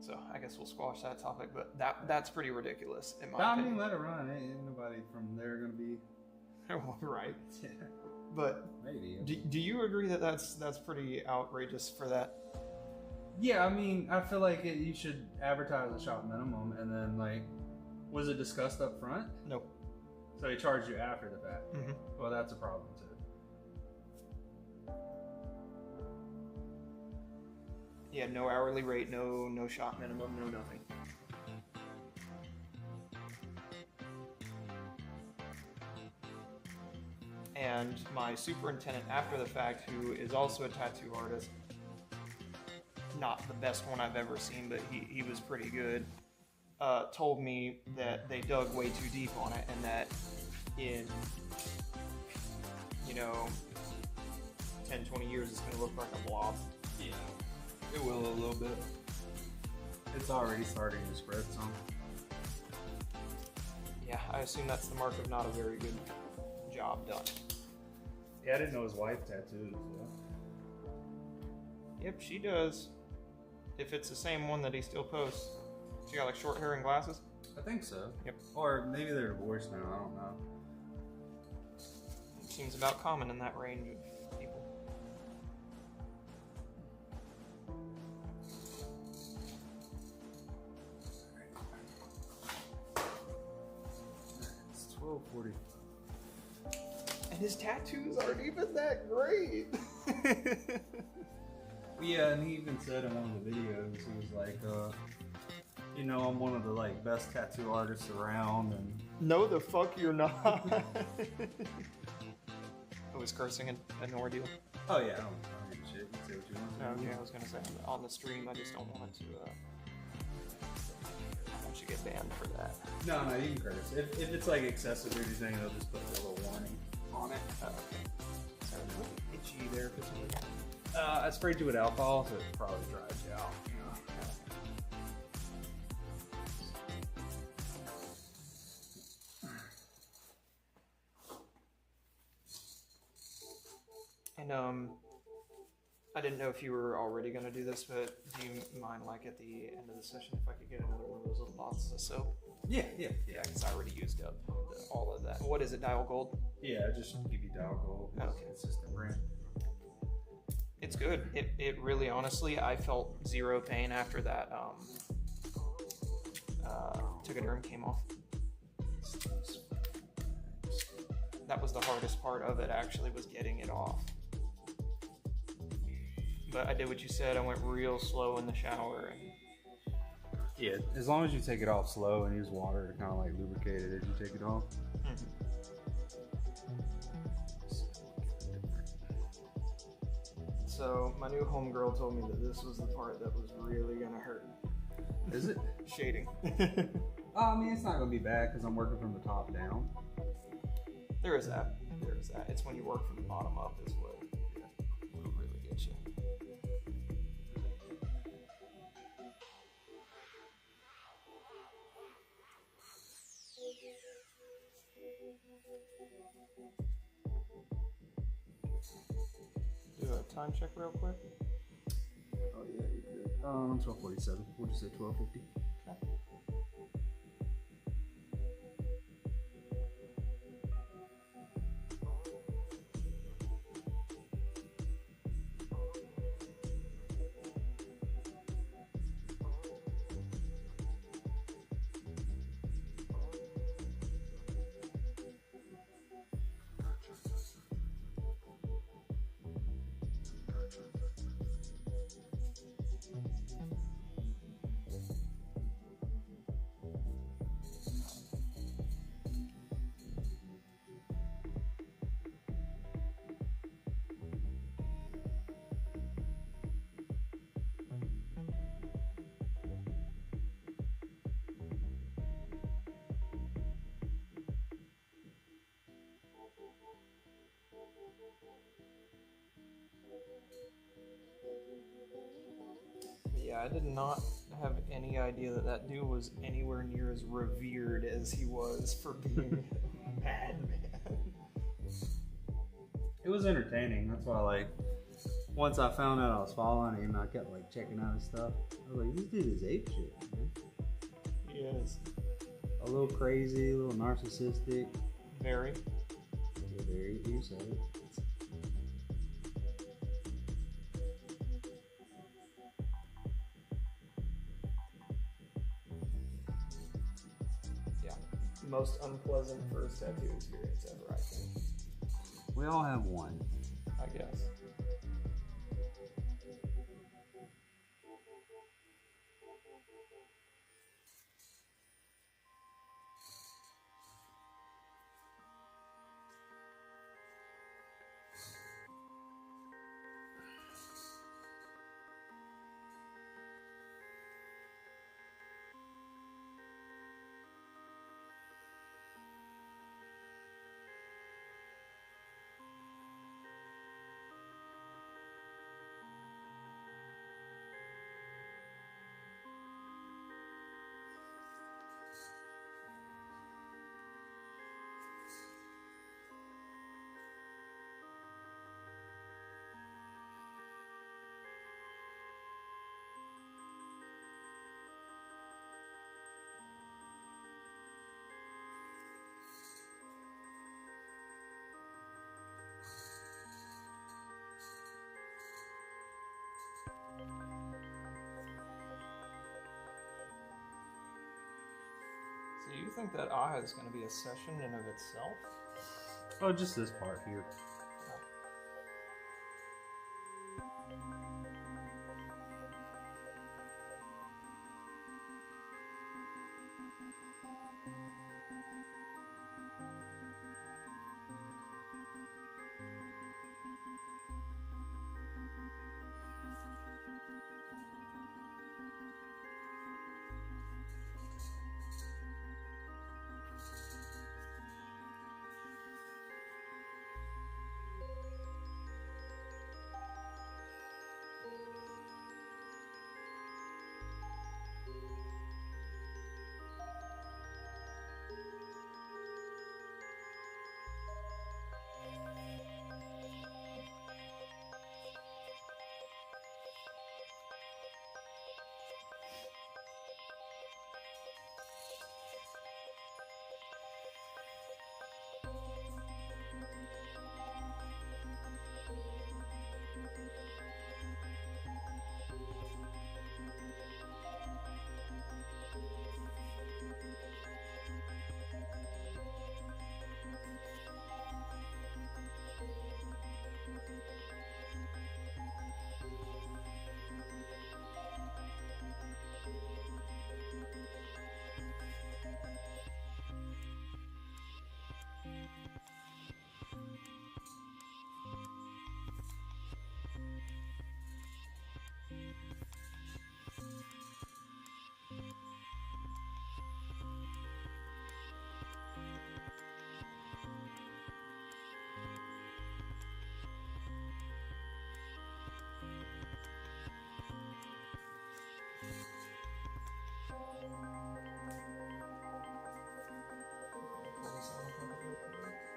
So I guess we'll squash that topic, but that's pretty ridiculous in my I opinion. mean, let it run. Ain't nobody from there gonna be. Right. Yeah. But Maybe. do you agree that that's pretty outrageous for that? Yeah, I mean, I feel like you should advertise a shop minimum, and then like, was it discussed up front? Nope. So they charged you after the fact. Mm-hmm. Well, that's a problem too. Yeah, no hourly rate, no shop minimum, no nothing. And my superintendent after the fact, who is also a tattoo artist, not the best one I've ever seen, but he was pretty good, told me that they dug way too deep on it and that in, 10, 20 years it's going to look like a blob. Yeah, it will a little bit. It's already starting to spread some. Yeah, I assume that's the mark of not a very good job done. Yeah, I didn't know his wife tattooed. So. Yep, she does. If it's the same one that he still posts. She got like short hair and glasses? I think so. Yep. Or maybe they're divorced now, I don't know. Seems about common in that range of people. It's 12:40. And his tattoos aren't even that great. Yeah, and he even said in one of the videos, he was like, I'm one of the like best tattoo artists around, and No, the fuck you're not. I was cursing an ordeal. oh yeah, I don't give a shit. You can say what you want. Okay, I was gonna say on the stream, I just don't want it to. I want you to get banned for that. No, you can curse. If it's like excessive or anything, they'll just put a little warning on it. Oh, okay. So itchy there for some reason. I sprayed you with alcohol, so it probably dries you out. And I didn't know if you were already gonna do this, but do you mind, like at the end of the session, if I could get another one of those little boxes of soap? Yeah. Yeah, because I already used up all of that. What is it, Dial Gold? Yeah, just give you Dial Gold. Okay. Consistent brand. It's good. It really, honestly, I felt zero pain after that Tegaderm came off. That was the hardest part of it, actually, was getting it off. But I did what you said. I went real slow in the shower. And Yeah, as long as you take it off slow and use water to kind of like lubricate it as you take it off. So my new homegirl told me that this was the part that was really gonna hurt. Is it? Shading. I mean, it's not going to be bad because I'm working from the top down. There is that. It's when you work from the bottom up is what really gets you. Do a time check real quick. Oh, yeah, you're good. 12:47. We'll just say 12:50. Okay. Yeah, I did not have any idea that dude was anywhere near as revered as he was for being Madman. It was entertaining. That's why, like, once I found out I was following him, I kept like checking out his stuff. I was like, this dude is ape shit, man. He is. A little crazy, a little narcissistic. Very. Yeah, very, you said it. Yeah. Most unpleasant first tattoo experience ever, I think. We all have one. I guess. So you think that aha is going to be a session in of itself? Oh, just this part here.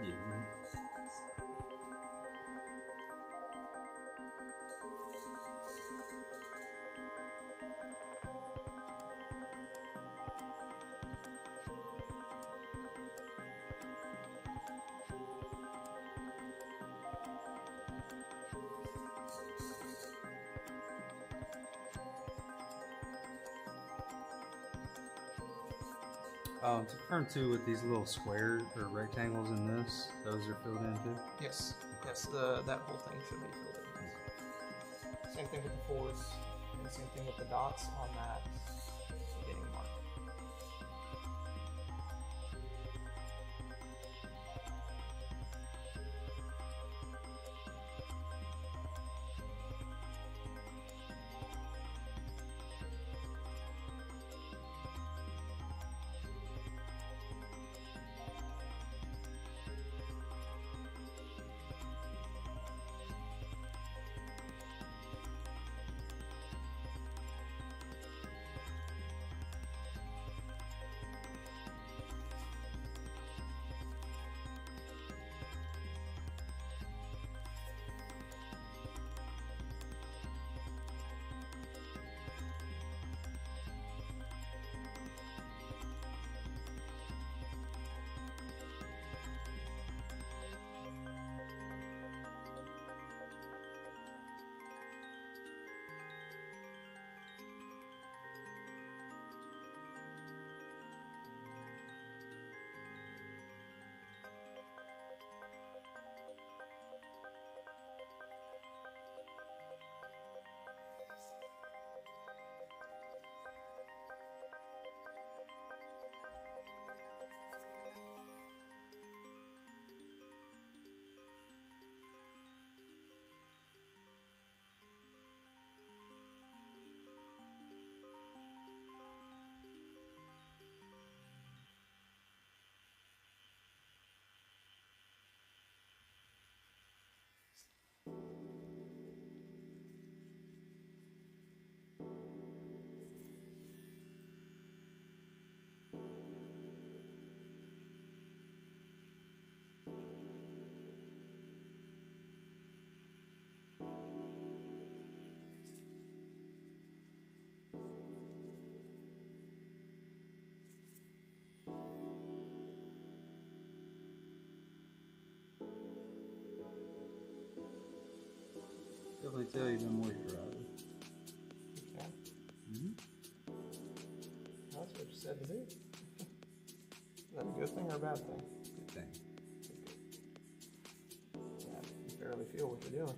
Yeah, man. To confirm too, with these little squares or rectangles in this, those are filled in too? Yes. Yes, that whole thing should be filled in. Same thing with the fours, and same thing with the dots on that beginning mark. tell you've been moisturizing. Okay. Mm-hmm. That's what you said to do. Is that a good thing or a bad thing? Good thing. Yeah, you barely feel what you're doing.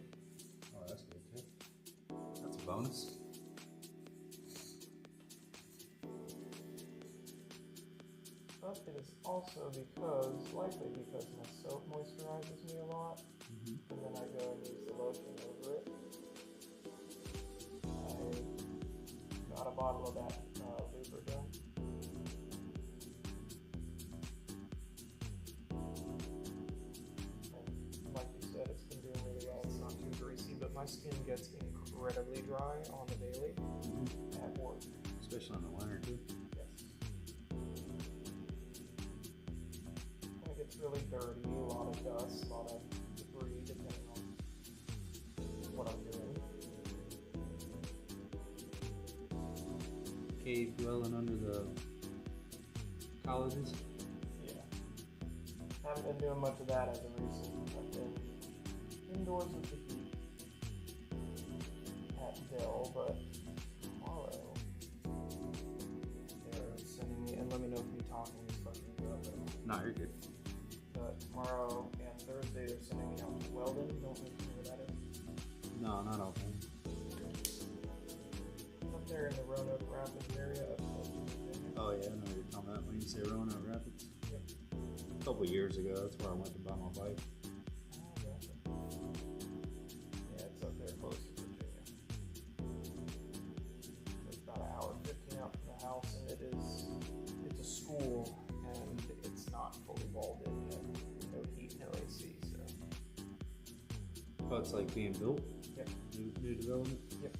Oh, that's good too. That's a bonus. But it is also likely because my soap moisturizes me a lot, Mm-hmm. and then I go and use the lotion over it. I got a bottle of that Lubrigel. And like you said, it's been doing really well. It's not too greasy, but my skin gets incredibly dry on the daily Mm-hmm. at work. Especially in the winter too. Yes. It gets really dirty, a lot of dust, a lot of debris, depending on what I'm doing. Cave dwelling under the colleges. Yeah. Haven't been doing much of that as of recent. I've been indoors with the heat at Dell, but tomorrow they're sending me, and let me know if me talking is fucking you up. No, you're good. But tomorrow and Thursday they're sending me out to Weldon. Don't know if you know where that is. No, not open. Up there in the Roanoke Rapids area of Virginia. Oh yeah, I know what you're talking about when you say Roanoke Rapids. Yep. A couple years ago, that's where I went to buy my bike. Yeah, it's up there close to Virginia. It's about an hour 15 out from the house, and it's a school, and it's not fully walled in yet. No heat, no AC, so. Oh, it's like being built? Yep. New development? Yep.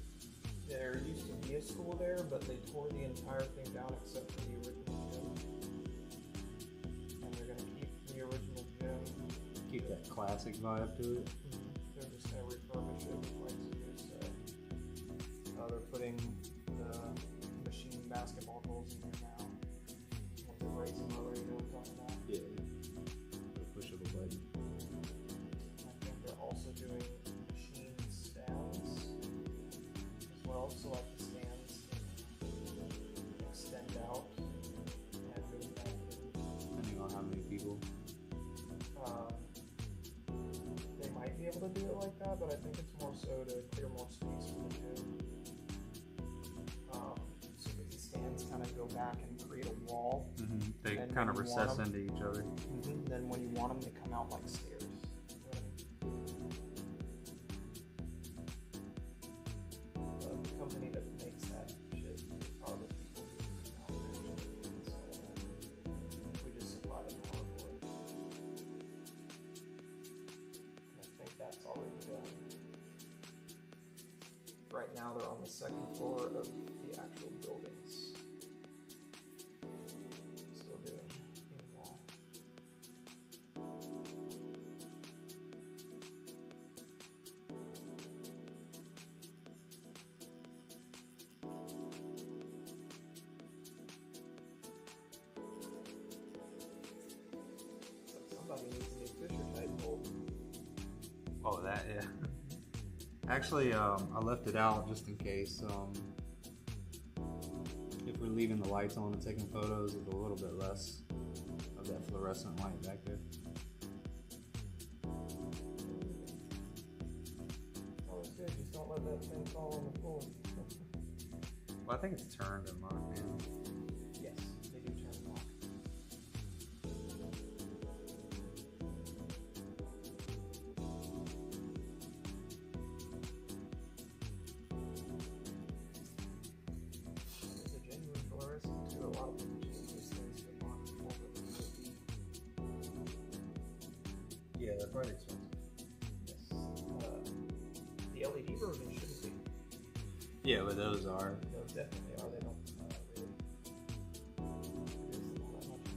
There used to be a school there, but they tore the entire thing down except for the original gym. And they're gonna keep the original gym. Keep that classic vibe to it. They're just gonna refurbish it with like some new stuff. They're putting the machine basketball goals in there now. Ones that raise them already, you know what I'm talking about. Yeah. The pushable button. I think they're also doing machine stands as well, so like the stands can extend out and move back in. Depending on how many people. They might be able to do it like that, but I think it's more so to clear more space for the gym. So that the stands kind of go back and create a wall. Mm-hmm. They And kind of when you want recess them- into each other. Then when you want them, they come out like stairs. The company that makes that shit are the people who come out and install that. We just supply the power for it. And I think that's already done. Right now they're on the second floor of the actual buildings. Still doing wall. Somebody needs a new Fisher type bolt. Oh, that, yeah. Actually, I left it out just in case. If we're leaving the lights on and taking photos with a little bit less of that fluorescent light back there. Always good, just don't let that thing fall on the floor. Well, I think it's turned and locked in. Yes, they do turn them off. It's a genuine fluorescent too. A lot of people change these things to non-conformal LED. Yeah, they're quite expensive. Yes. The LED version shouldn't be. Yeah, but those are. Those definitely are. They don't really produce them all that much.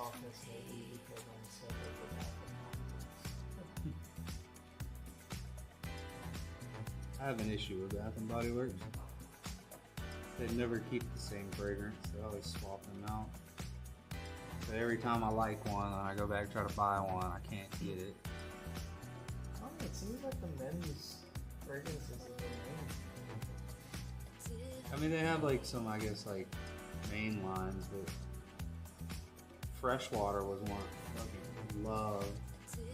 softness maybe because I'm so good with that. I have an issue with Bath and Body Works. They never keep the same fragrance. They always swap them out. So every time I like one and I go back and try to buy one, I can't get it. Oh, it seems like the men's fragrances are the main. I mean, they have like some, I guess, like main lines, but Freshwater was one I fucking loved.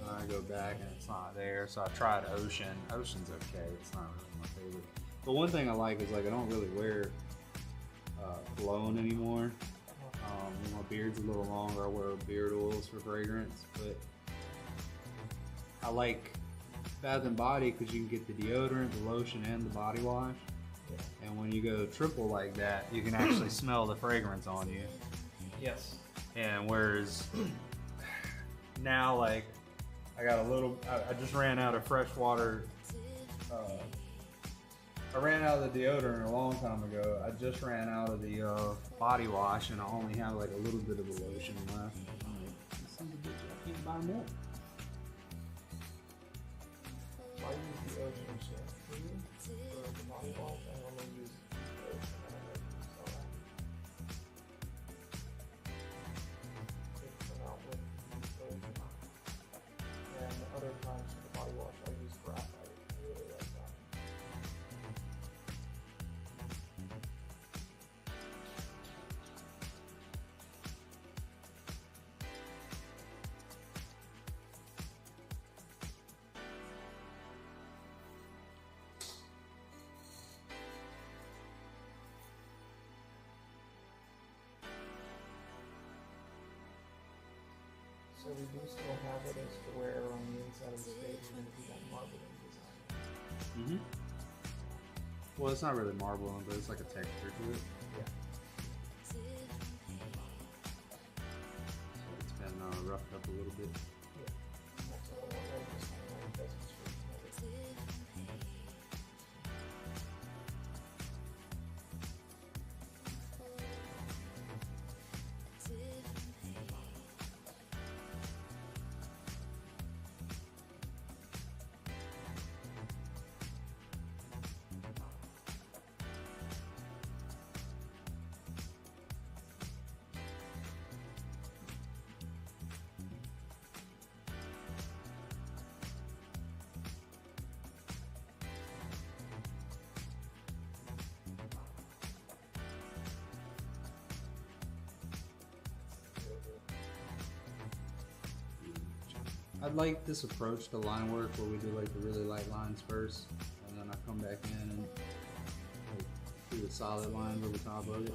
And I go back and it's not there, so I tried Ocean. Ocean's okay, it's not really my favorite. But one thing I like is like I don't really wear cologne anymore. My beard's a little longer. I wear beard oils for fragrance, but I like Bath and Body because you can get the deodorant, the lotion, and the body wash. Yeah. And when you go triple like that, you can actually smell the fragrance on you. Yes. And whereas now, like, I got a little, I just ran out of Freshwater. I ran out of the deodorant a long time ago. I just ran out of the body wash, and I only have like a little bit of the lotion left. I'm like, this is a bitch, I can't buy more. I use the Ocean shampoo for the body wash. I only use the Ocean. I don't know if you saw that. It came out with the Ocean. And other times for the body wash, I use Graphite. I really like that. So we do still have it as to wear on the inside of the stage and do that marbling design. Well, it's not really marbling, but it's like a texture to it. Yeah. So it's been roughed up a little bit. Yeah. That's all I want to say. Like, that's just for I'd like this approach to line work where we do like the really light lines first, and then I come back in and like, do the solid lines over top of it.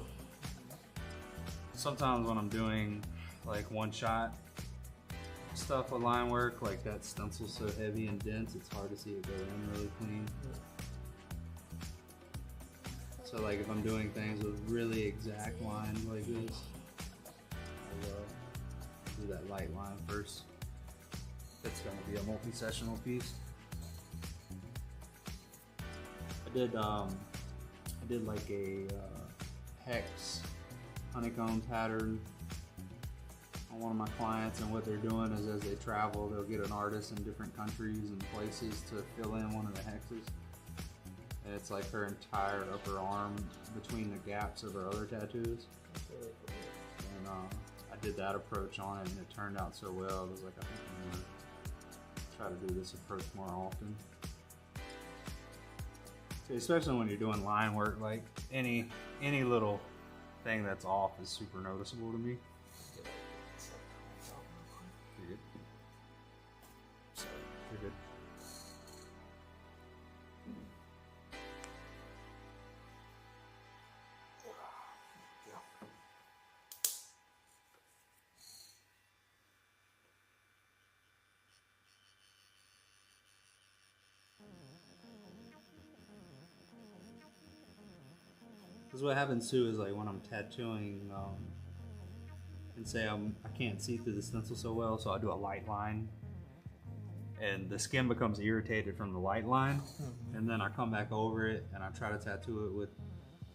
Sometimes when I'm doing like one shot stuff with line work, like that stencil's so heavy and dense, it's hard to see it go in really clean. So like if I'm doing things with really exact lines like this, I'll do that light line first. It's going to be a multi-sessional piece. I did like a hex honeycomb pattern on one of my clients, and what they're doing is as they travel, they'll get an artist in different countries and places to fill in one of the hexes. And it's like her entire upper arm between the gaps of her other tattoos. That's really cool. And I did that approach on it, and it turned out so well. I was like, I think I'm gonna try to do this approach more often. So especially when you're doing line work, like any little thing that's off is super noticeable to me. You're good. You're good. Because what happens too is like when I'm tattooing, and say I can't see through the stencil so well, so I'll do a light line, and the skin becomes irritated from the light line, and then I come back over it and I try to tattoo it with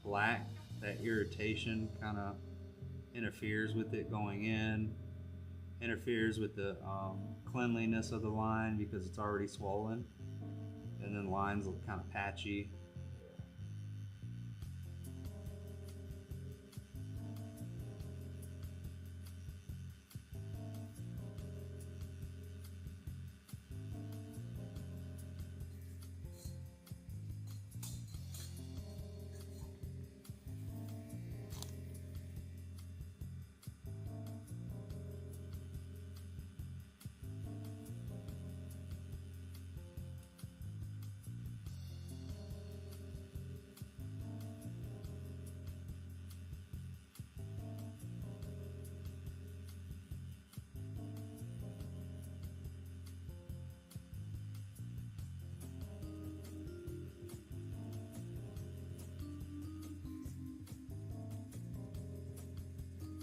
black. That irritation kind of interferes with it going in, interferes with the cleanliness of the line because it's already swollen, and then lines look kind of patchy.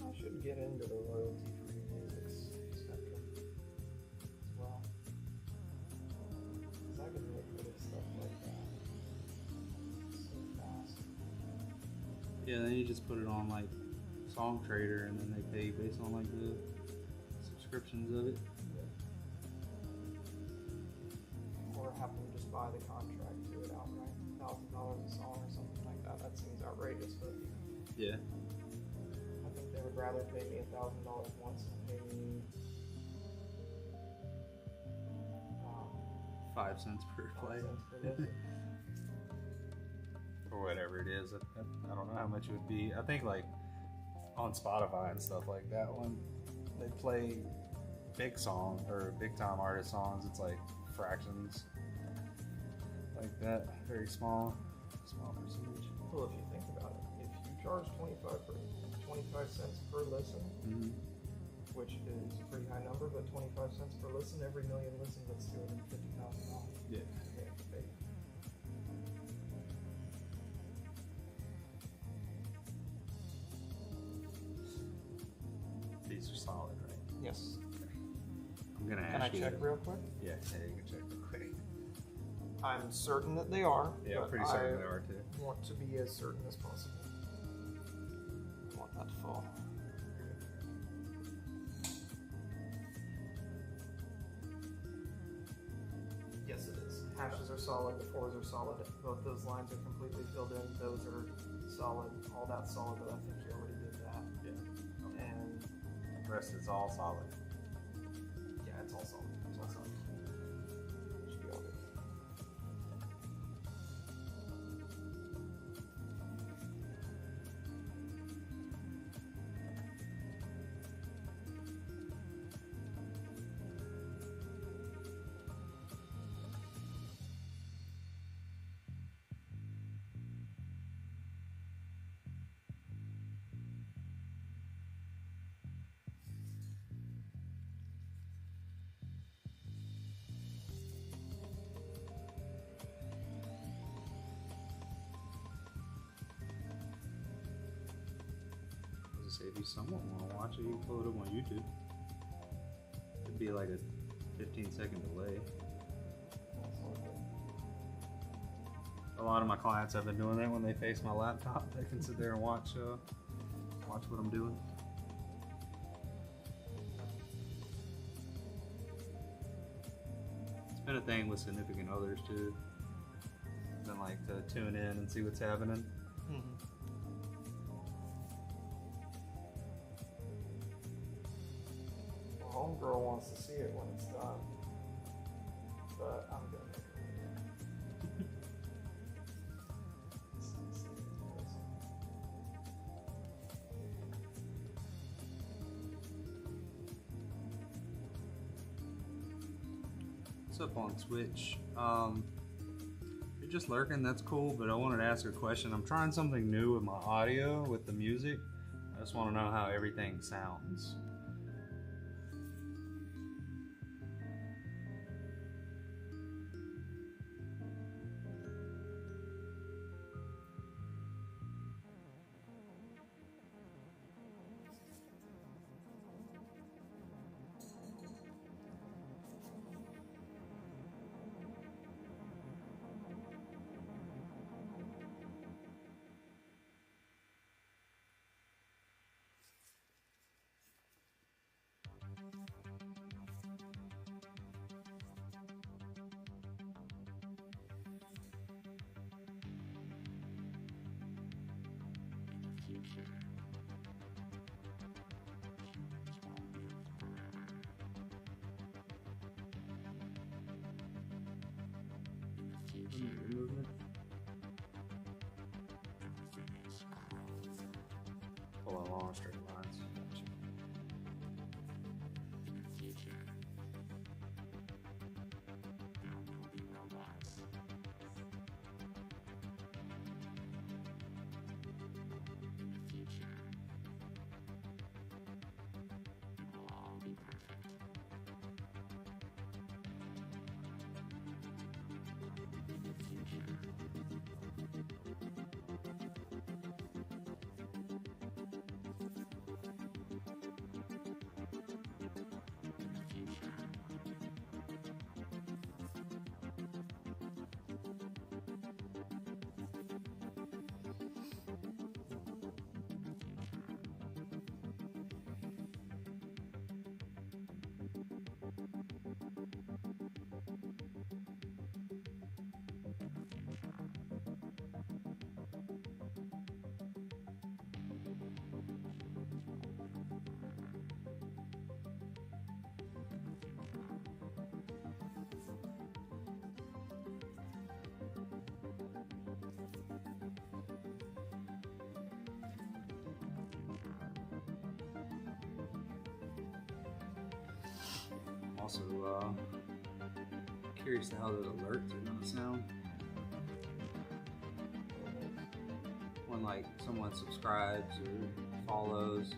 I should get into the royalty-free music spectrum as well. Because I can look at stuff like that so fast. Yeah, then you just put it on like Song Trader, and then they pay based on like the subscriptions of it. Or have them just buy the contract to it outright, $1,000 a song or something like that. That seems outrageous, but Yeah. I think they would rather pay me $1,000 once than pay me 5 cents per 5 play. cents per listen. Or whatever it is. I don't know how much it would be. I think like on Spotify and stuff like that, when they play big song or big time artist songs, it's like fractions like that, very small percentage. Well, if you think about it, if you charge 25 cents per listen, Mm-hmm. which is a pretty high number, but 25 cents per listen, every million listens, that's $250,000. Yeah. They have to pay. These are solid, right? Yes. I'm gonna Can I ask you. check real quick? Yeah, you can check real quick. I'm certain that they are. Yeah, I'm but pretty certain I they are too. want to be as certain as possible. I want that to fall. Yes, it is. Hashes are solid, the fours are solid. Both those lines are completely filled in. Those are solid. All that's solid, but I think you already did that. Yeah. And The rest is all solid. yeah, it's all solid. It's all solid. Should be all good. Say if you somewhat want to watch it, you can pull it up on YouTube. It'd be like a 15-second delay. That's all good. A lot of my clients have been doing that when they face my laptop. They can sit there and watch what I'm doing. It's been a thing with significant others too. Been like to tune in and see what's happening. Mm-hmm. Well, homegirl wants to see it when it's done, but I'm gonna make it later. What's up on Twitch? You're just lurking, that's cool, but I wanted to ask a question. I'm trying something new with my audio, with the music. I just want to know how everything sounds. Movement. Pull along straight lines. Also, curious to how the alerts are gonna sound when like someone subscribes or follows.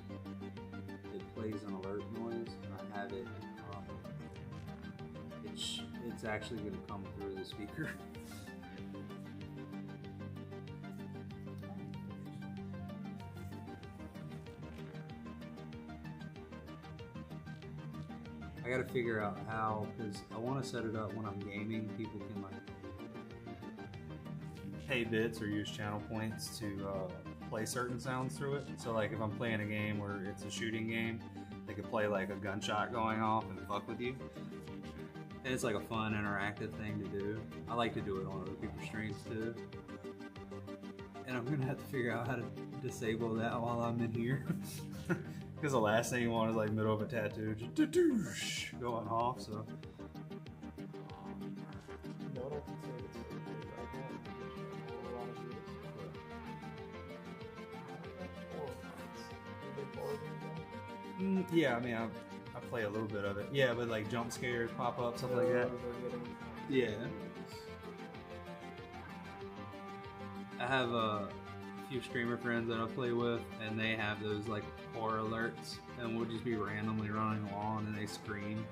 It plays an alert noise. I have it. It's actually gonna come through the speaker. I gotta figure out how, because I want to set it up when I'm gaming. People can like pay bits or use channel points to play certain sounds through it. So like if I'm playing a game where it's a shooting game, they could play like a gunshot going off and fuck with you. And it's like a fun interactive thing to do. I like to do it on other people's streams too. And I'm gonna have to figure out how to disable that while I'm in here. Because the last thing you want is like middle of a tattoo, just going off. So. Yeah, I mean, I play a little bit of it. Yeah, but like jump scares, pop up, stuff like that. Yeah. I have a few streamer friends that I play with, and they have those like horror alerts, and we'll just be randomly running along and they scream.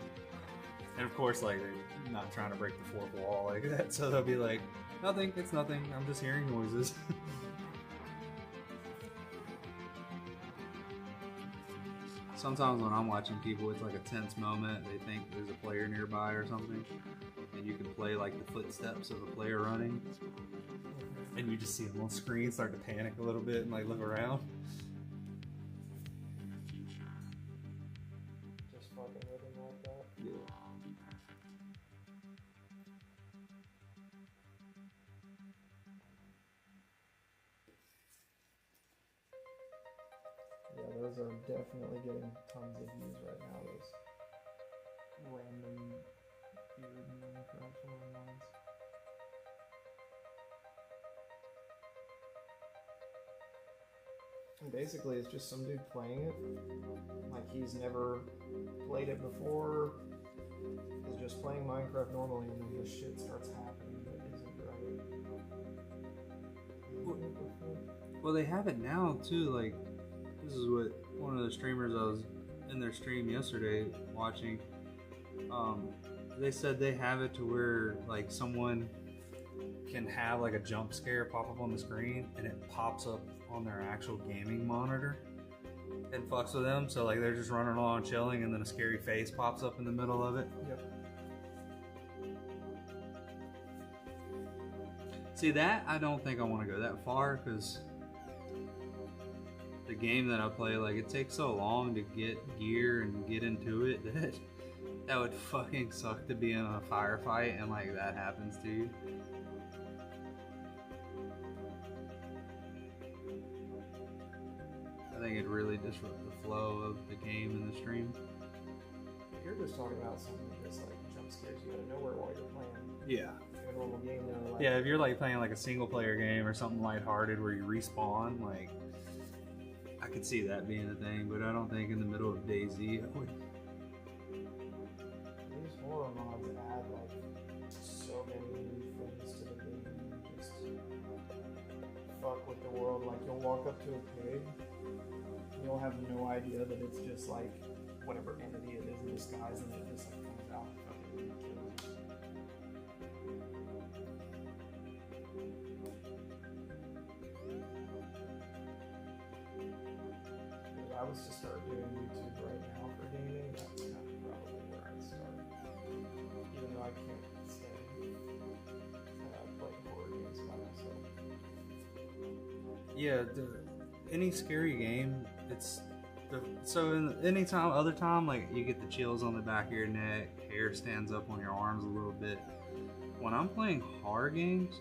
And of course, like they're not trying to break the fourth wall like that, so they'll be like, "Nothing, it's nothing. I'm just hearing noises." Sometimes when I'm watching people, it's like a tense moment. They think there's a player nearby or something, and you can play like the footsteps of a player running, and you just see them on screen start to panic a little bit and like look around. Just fucking with him like that. Yeah. Yeah, those are definitely getting tons of views right now. Those random weird Minecraft ones. And basically, it's just some dude playing it. Like he's never played it before. He's just playing Minecraft normally, and then this shit starts happening that isn't right. Well, they have it now too. Like, this is what one of the streamers I was in their stream yesterday watching. They said they have it to where like someone can have like a jump scare pop up on the screen, and it pops up on their actual gaming monitor and fucks with them. So like they're just running along chilling, and then a scary face pops up in the middle of it. Yep. See, that I don't think I want to go that far, because the game that I play, like, it takes so long to get gear and get into it that would fucking suck to be in a firefight and like that happens to you. I think it'd really disrupt the flow of the game and the stream. You're just talking about something that's like jump scares you out of nowhere while you're playing. Yeah. In a normal game, though. Like, Yeah, if you're like playing like a single player game or something lighthearted where you respawn, like I could see that being a thing, but I don't think in the middle of DayZ I would. These horror mods add like so many new things to the game. Just fuck with the world. Like you'll walk up to a pig, and you'll have no idea that it's just like whatever entity it is in disguise, and it just like comes out and fucking kills you. If I was to start doing YouTube right now for gaming, that's kind of probably where I'd start. Even though I can't stay playing horror games by myself. Yeah, any scary game, it's so in any time, other time, like you get the chills on the back of your neck, hair stands up on your arms a little bit. When I'm playing horror games,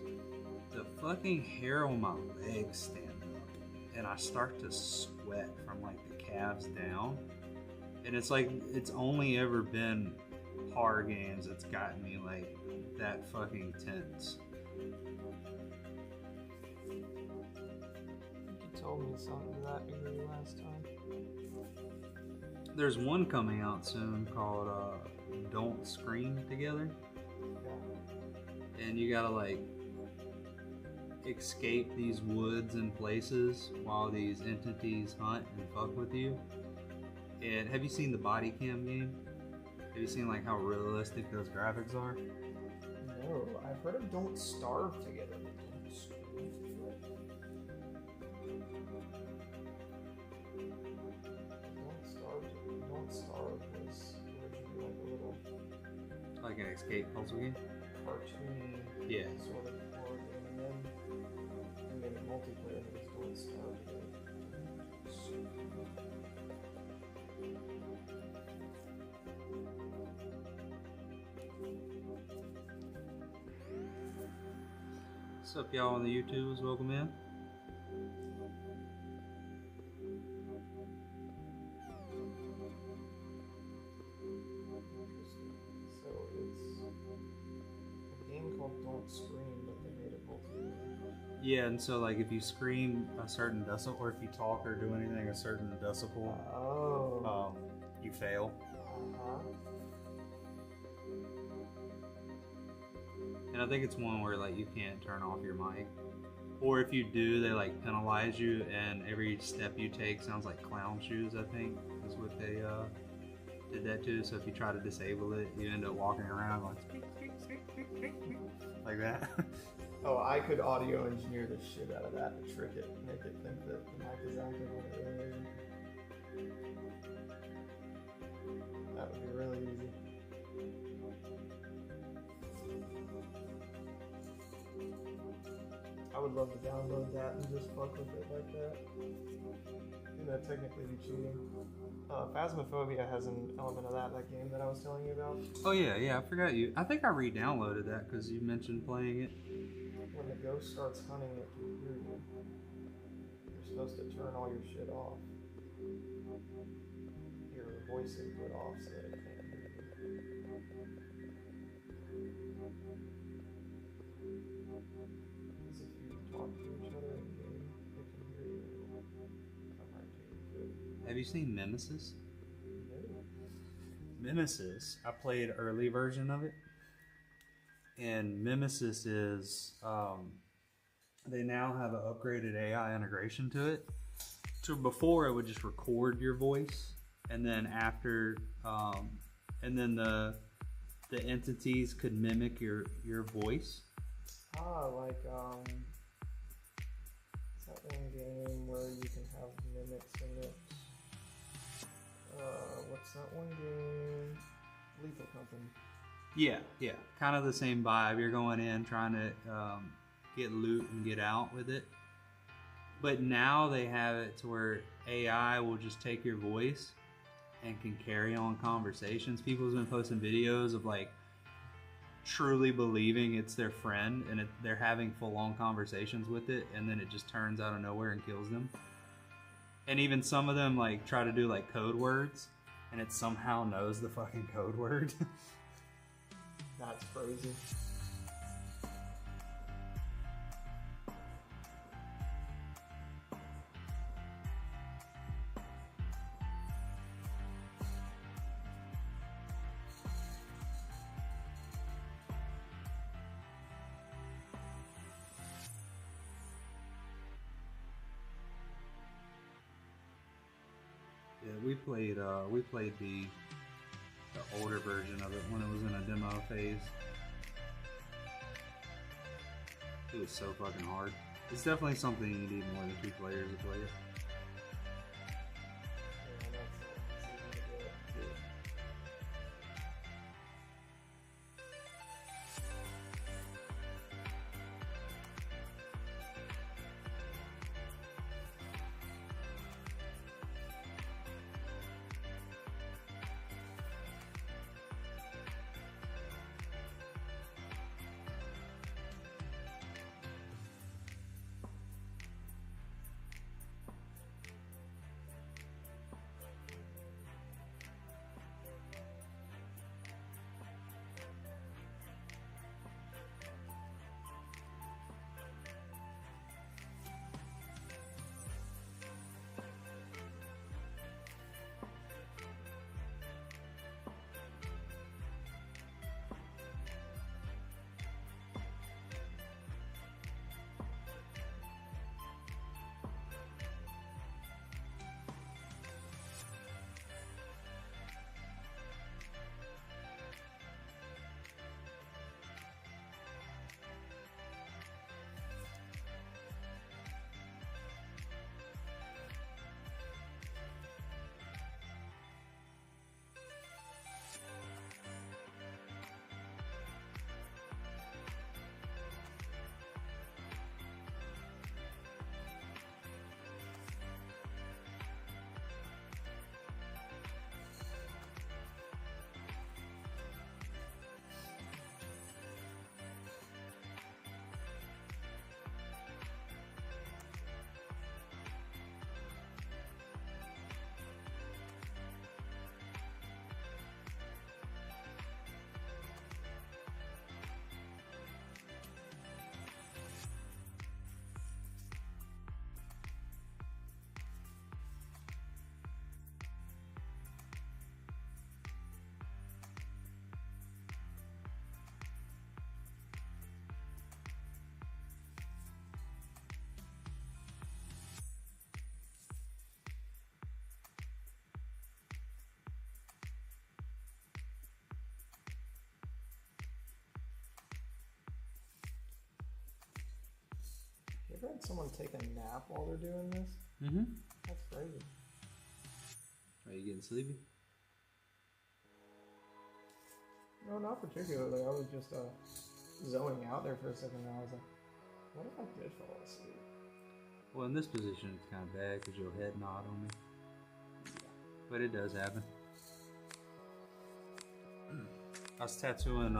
the fucking hair on my legs stand up, and I start to sweat from like the calves down. And it's like it's only ever been horror games that's gotten me like that fucking tense. You told me something to that degree last time. There's one coming out soon called Don't Scream Together. Yeah. And you gotta like escape these woods and places while these entities hunt and fuck with you. And have you seen the body cam game? Have you seen like how realistic those graphics are? No, I've heard of Don't Starve Together, but Don't Scream Together. Don't Starve was originally like a little Like an escape puzzle game? cartoony Yeah. sort of horror game, and then we made it multiplayer and it was Don't Starve Together. What's up, y'all on the YouTubes? Welcome in. So it's a game called Don't Scream, but they made it multiplayer. Yeah, and so like if you scream a certain decibel, or if you talk or do anything a certain decibel, Oh. you fail. Uh-huh. And I think it's one where like you can't turn off your mic, or if you do, they like penalize you, and every step you take sounds like clown shoes. I think is what they did that too. So if you try to disable it, you end up walking around going like that. Oh, I could audio engineer the shit out of that to trick it, make it think that the mic is active when it really isn't. That would be really easy. I would love to download that and just fuck with it like that. And that technically be cheating. Phasmophobia has an element of that game that I was telling you about. Oh yeah, I forgot you. I think I re-downloaded that because you mentioned playing it. When the ghost starts hunting, it can hear you. You're supposed to turn all your shit off. Your voice input off so that it can't hear you. Because if you talk to each other in game, it can hear you. Come right to you too. Have you seen Mimesis? No. Mimesis. I played early version of it. And Mimesis is, they now have an upgraded AI integration to it. So before it would just record your voice, and then after, and then the entities could mimic your voice. Ah, like, it's that one game where you can have mimics in it. What's that one game? Lethal Company. Yeah, kind of the same vibe. You're going in trying to get loot and get out with it. But now they have it to where AI will just take your voice and can carry on conversations. People have been posting videos of like truly believing it's their friend, and they're having full-on conversations with it, and then it just turns out of nowhere and kills them. And even some of them like try to do like code words, and it somehow knows the fucking code word. That's crazy. Yeah, we played the older version of it when it was in a demo phase. It was so fucking hard. It's definitely something you need more than 2 players to play it. You ever had someone take a nap while they're doing this? Mm-hmm. That's crazy. Are you getting sleepy? No, not particularly. I was just zoning out there for a second, and I was like, what if I did fall asleep? Well, in this position, it's kind of bad because your head nod on me. But it does happen. I was tattooing,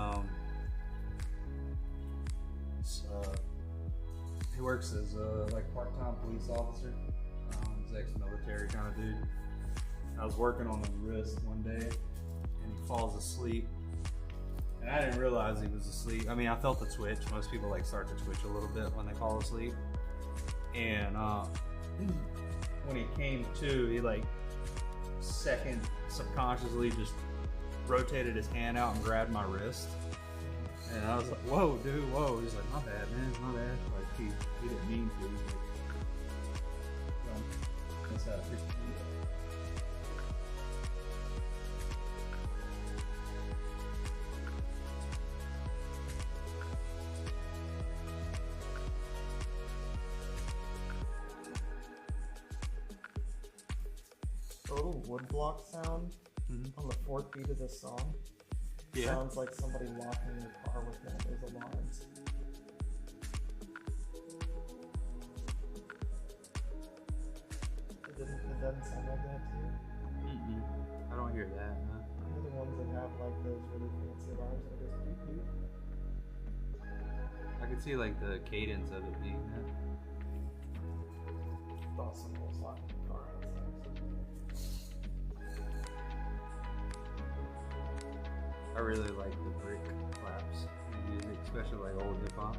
he works as a like part-time police officer. He's ex-military kind of dude. I was working on his wrist one day, and he falls asleep. And I didn't realize he was asleep. I mean, I felt the twitch. Most people like start to twitch a little bit when they fall asleep. And when he came to, he like second subconsciously just rotated his hand out and grabbed my wrist. And I was like, whoa, dude, whoa. He's like, my bad, man, my bad. Like, he didn't mean to. Like, well, that's how I appreciate it. A little woodblock sound on the 4th beat of this song. Yeah. Sounds like somebody locking your car with one of those alarms. It doesn't sound like that to you? Mm-mm. I don't hear that, no. They're the ones that have like those really fancy alarms that goes beep beep. I could see like the cadence of it being that. Thought someone was locking the car. I really like the brick claps in music, especially like old hip hop.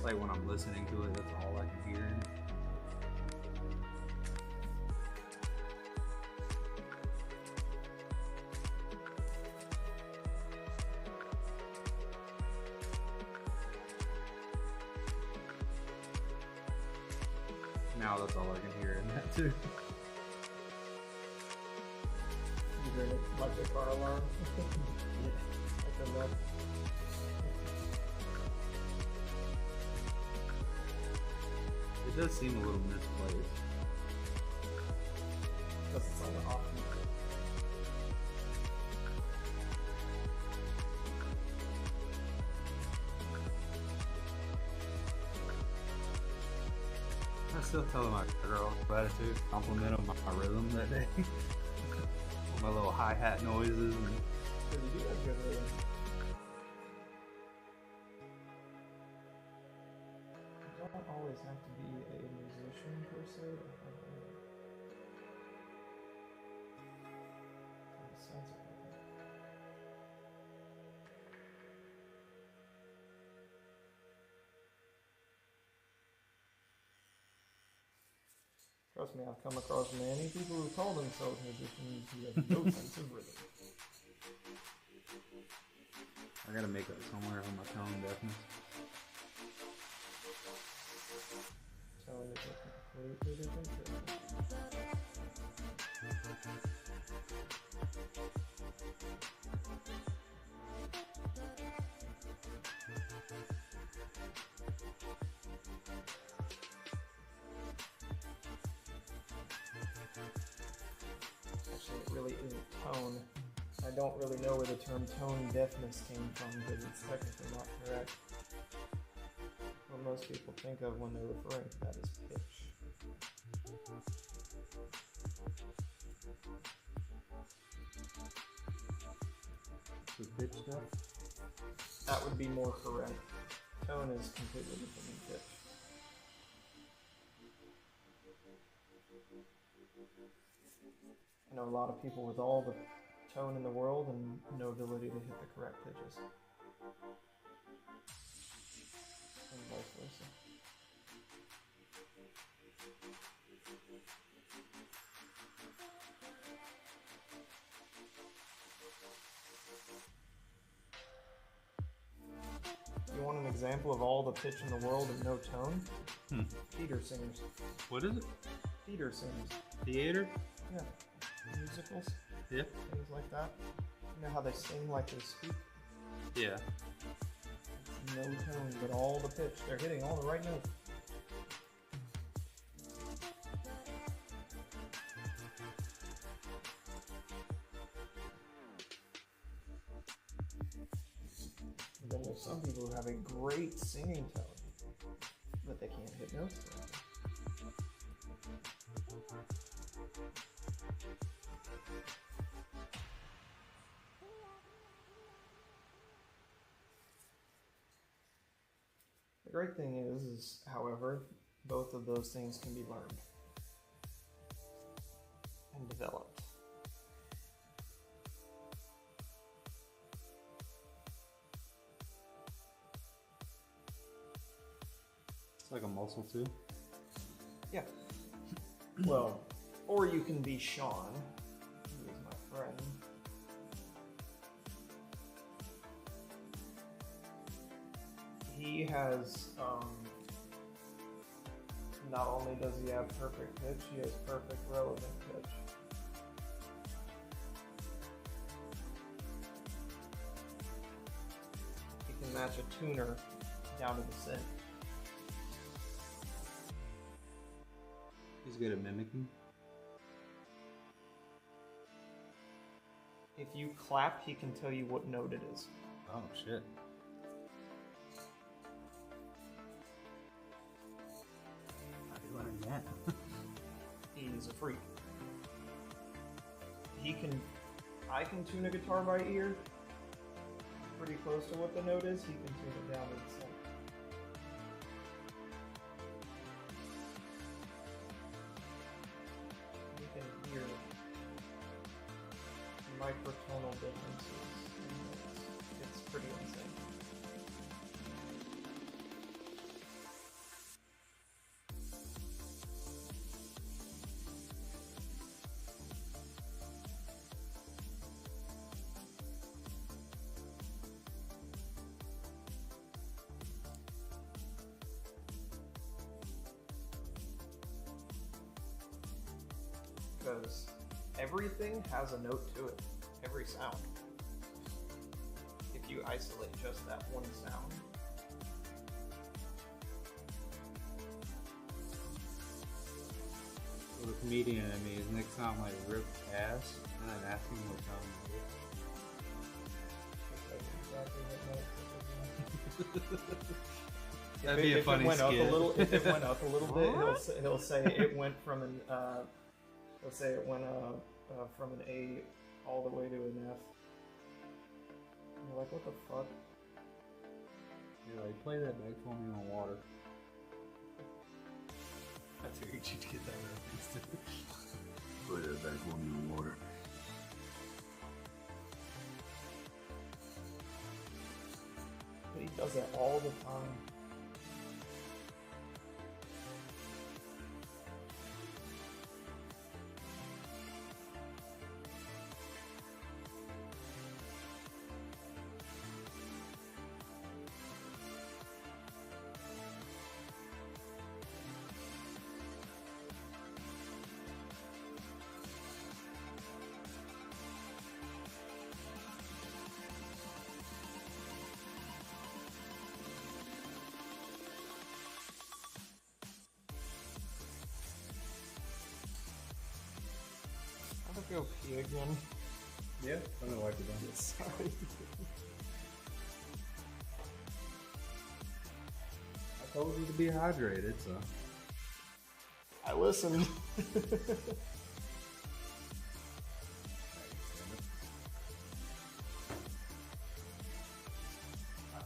Like when I'm listening to it, that's all I can hear. Now that's all I can hear in that too. You heard it like the car alarm. Like the left. It does seem a little misplaced. Because it's on the off. I still tell my girl gratitude, compliment on my rhythm that day. My little hi-hat noises and Because you do have good rhythm. You don't always have to be a musician per se to have a sense of rhythm. Trust me, I've come across many people who call themselves musicians who have no sense of rhythm. I gotta make up somewhere on my tone deafness. Tone is a completely different thing. Actually, it really isn't tone. I don't really know where the term tone deafness came from because it's technically not correct. What most people think of when they're referring to that is pitch. The pitch stuff? That would be more correct. Tone is completely different than pitch. I know a lot of people with all the tone in the world and no ability to hit the correct pitches. And vice versa. You want an example of all the pitch in the world and no tone? Theater singers. What is it? Theater singers. Theater? Yeah. Musicals. Yeah. Things like that. You know how they sing like they speak? Yeah. No tone, but all the pitch. They're hitting all the right notes. And then there's some people who have a great singing tone, but they can't hit notes correctly. The great thing is, however, both of those things can be learned and developed. It's like a muscle too. Yeah. Well, or you can be Sean, who is my friend. He has, not only does he have perfect pitch, he has perfect relevant pitch. He can match a tuner down to the cent. He's good at mimicking. If you clap, he can tell you what note it is. Oh shit. How do you learn that? He's a freak. I can tune a guitar by ear, pretty close to what the note is. He can tune it down to the cent. He can hear microtonal differences. It's pretty insane. Because everything has a note to it, every sound. If you isolate just that one sound. So the comedian in me is next time like rip ass and then ask him what time it is. That'd be a funny If skit. it went up a little bit, he'll say it went from an let's say it went from an A all the way to an F. And you're like, what the fuck? You're like, play that back for me on water. That's where you should get that reference to. Play that back for me on water. But he does that all the time. I'm gonna go pee again. Yeah, I'm gonna wipe it down. Sorry. I told you to be hydrated, so. I listened. I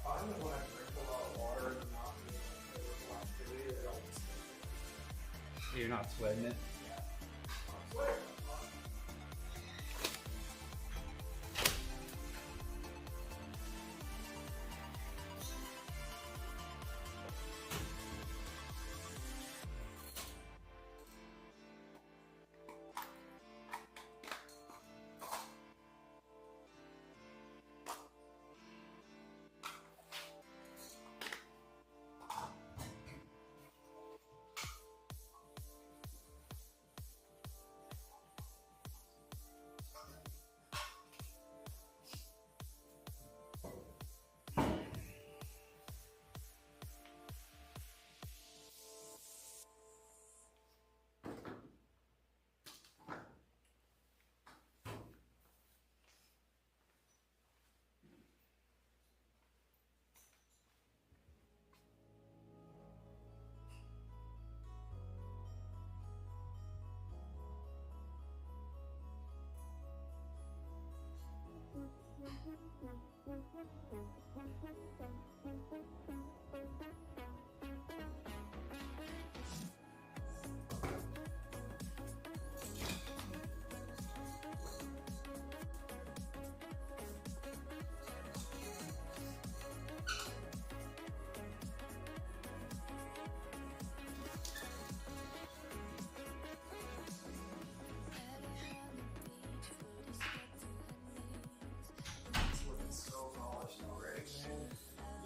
find that when I drink a lot of water and not doing my physical activity, it helps. You're not sweating it?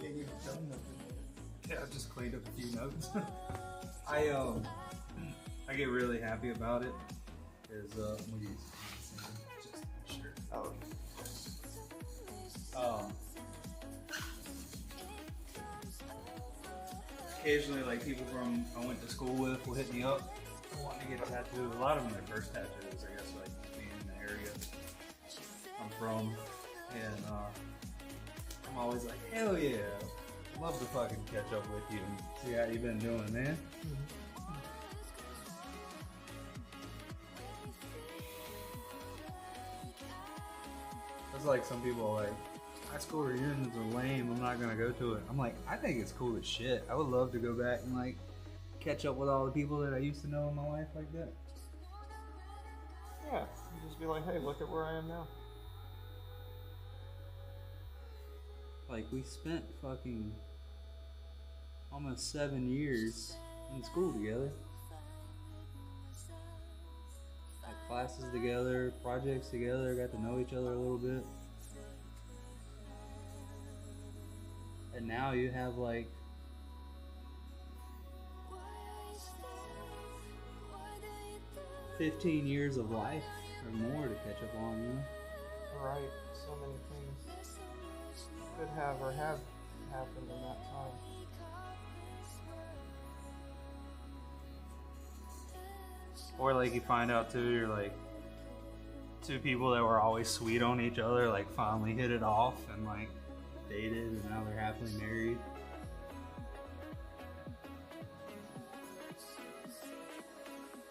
You've done nothing. Yeah, I just cleaned up a few notes. I get really happy about it. Is let me use just sure. Oh. Occasionally, like people from I went to school with will hit me up wanting to get a tattoo. A lot of them their first tattoos, I guess, like being in the area I'm from, and I'm always like, hell yeah, love to fucking catch up with you and see how you been doing, man. It's like some people are like, high school reunions are lame, I'm not gonna go to it. I'm like, I think it's cool as shit. I would love to go back and like catch up with all the people that I used to know in my life like that. Yeah, you just be like, hey, look at where I am now. Like, we spent fucking almost 7 years in school together. Had classes together, projects together, got to know each other a little bit. And now you have like 15 years of life or more to catch up on, you know? Right. So many things could have or have happened in that time. Or like you find out too, you're like two people that were always sweet on each other, like finally hit it off and like dated and now they're happily married.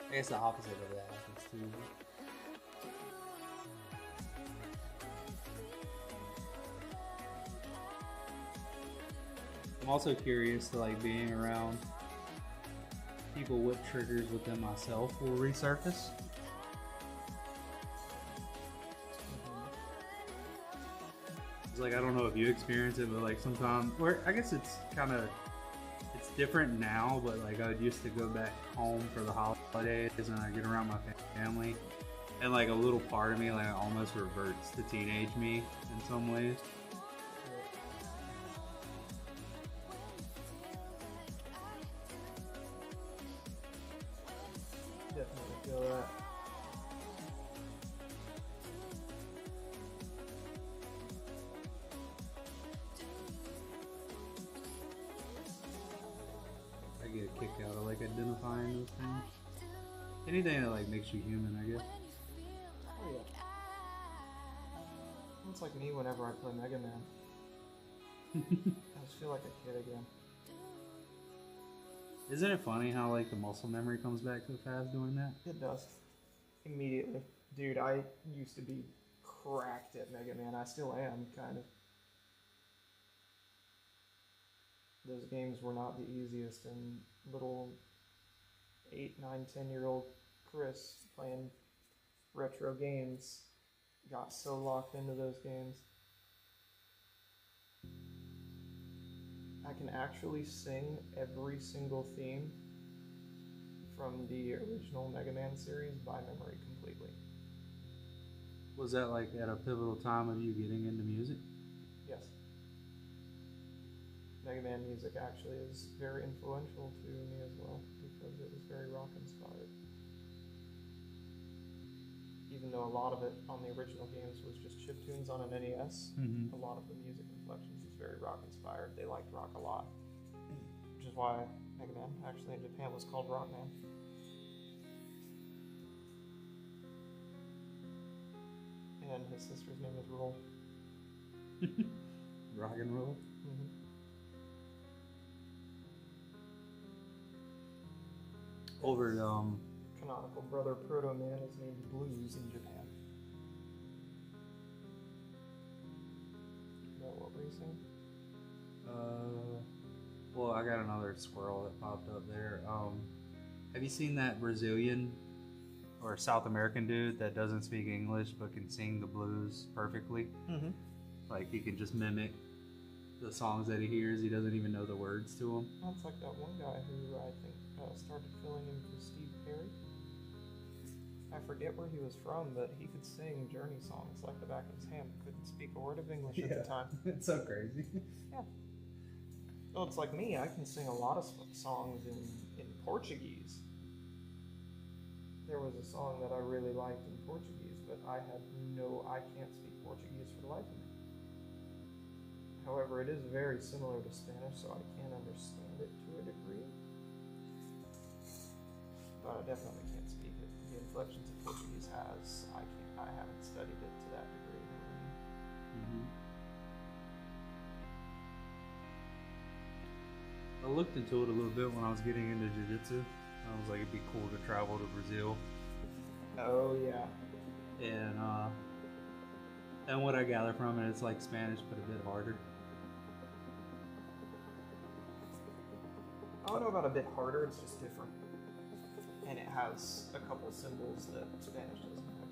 I guess the opposite of that happens too. I'm also curious to like being around people what triggers within myself will resurface. It's like I don't know if you experience it, but like sometimes, or I guess it's kind of it's different now. But like I used to go back home for the holidays, and I get around my family, and like a little part of me like almost reverts to teenage me in some ways. Definitely feel that. I get a kick out of like identifying those things. Anything that like makes you human, I guess. Oh yeah. It's like me whenever I play Mega Man. I just feel like a kid again. Isn't it funny how like the muscle memory comes back so fast doing that? It does. Immediately. Dude, I used to be cracked at Mega Man. I still am, kind of. Those games were not the easiest, and little 8, 9, 10-year-old Chris playing retro games got so locked into those games. I can actually sing every single theme from the original Mega Man series by memory completely. Was that like at a pivotal time of you getting into music? Yes. Mega Man music actually is very influential to me as well because it was very rock inspired. Even though a lot of it on the original games was just chiptunes on an NES, Mm-hmm. a lot of the music inflections was very rock inspired. They liked rock a lot, which is why Mega Man actually in Japan was called Rockman. And his sister's name is Roll. Rock and roll. Mm-hmm. Over Canonical brother Proto Man is named Blues in Japan. You know what were you saying? well, I got another squirrel that popped up there. Have you seen that Brazilian or South American dude that doesn't speak English but can sing the blues perfectly? Mm-hmm. Like he can just mimic the songs that he hears. He doesn't even know the words to them. That's like that one guy who I think started filling in for Steve Perry. I forget where he was from, but he could sing Journey songs like the back of his hand. Couldn't speak a word of English at the time. It's so crazy. Yeah. Well, it's like me. I can sing a lot of songs in Portuguese. There was a song that I really liked in Portuguese, but I can't speak Portuguese for the life of me. However, it is very similar to Spanish, so I can understand it to a degree. But I definitely can't speak it. The inflections that Portuguese has, I haven't studied it to that degree. Mm-hmm. I looked into it a little bit when I was getting into jiu-jitsu. I was like, it'd be cool to travel to Brazil. Oh yeah. And what I gather from it, it's like Spanish, but a bit harder. I don't know about a bit harder, it's just different. And it has a couple symbols that Spanish doesn't have.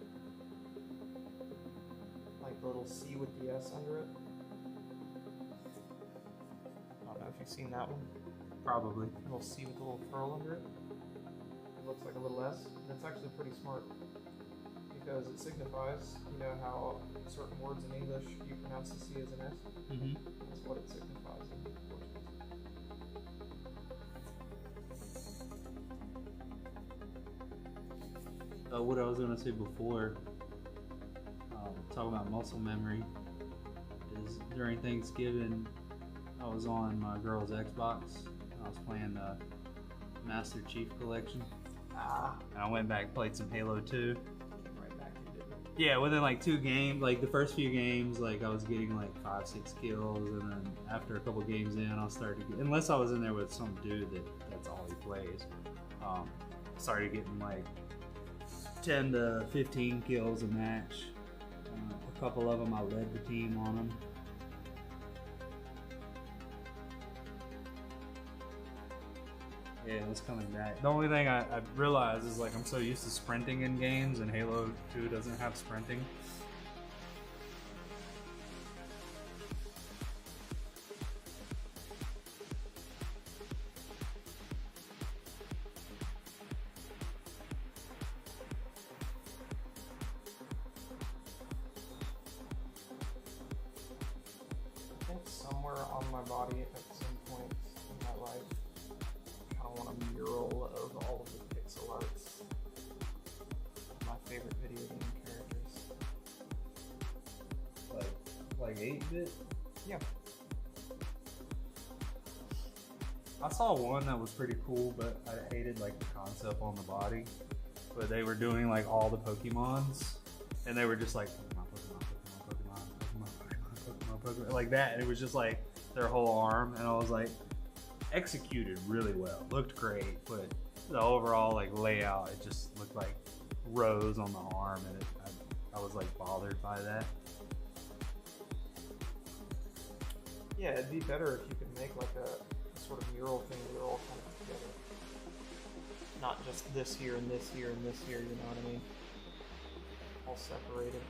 Like the little C with the S under it. seen that one? Probably. A little C with a little pearl under it. It looks like a little S. And it's actually pretty smart because it signifies, you know, how certain words in English you pronounce the C as an S. Mm-hmm. That's what it signifies in Portuguese. What I was gonna say before, talking about muscle memory, is during Thanksgiving, I was on my girl's Xbox. And I was playing the Master Chief Collection. And I went back and played some Halo 2. Right back to it. Yeah, within like 2 games, like the first few games, like I was getting like 5-6 kills, and then after a couple games in, I started to get, unless I was in there with some dude that's all he plays, started getting like 10 to 15 kills a match. A couple of them I led the team on them. Yeah, it's coming back. The only thing I realized is like I'm so used to sprinting in games, and Halo 2 doesn't have sprinting. I think somewhere on my body at some point in my life, I kind of want a mural of all of the pixel arts of my favorite video game characters. Like 8-bit? Yeah. I saw one that was pretty cool, but I hated like the concept on the body. But they were doing like all the Pokemons, and they were just like Pokemon, like that. And it was just like their whole arm, and I was like, executed really well, looked great, but the overall like layout, it just looked like rows on the arm, and I was like bothered by that. Yeah, it'd be better if you could make like a sort of mural thing where they're all kind of together. Not just this here and this here and this here, you know what I mean? All separated.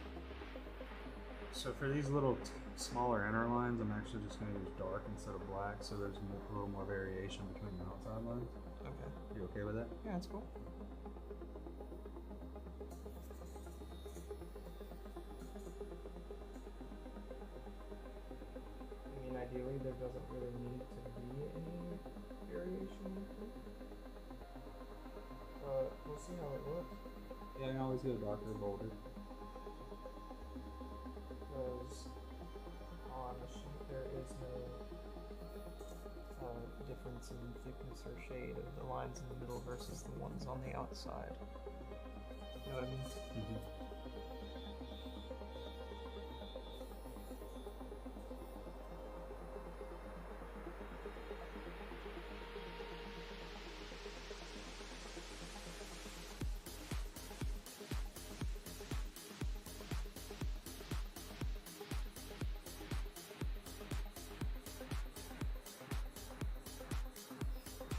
So for these little smaller inner lines, I'm actually just going to use dark instead of black, so there's a little more variation between the outside lines. Okay. You okay with that? Yeah, that's cool. I mean, ideally, there doesn't really need to be any variation. But we'll see how it looks. Yeah, I can always go darker or bolder. Because on a sheet there is no difference in thickness or shade of the lines in the middle versus the ones on the outside. You know what I mean? Mm-hmm.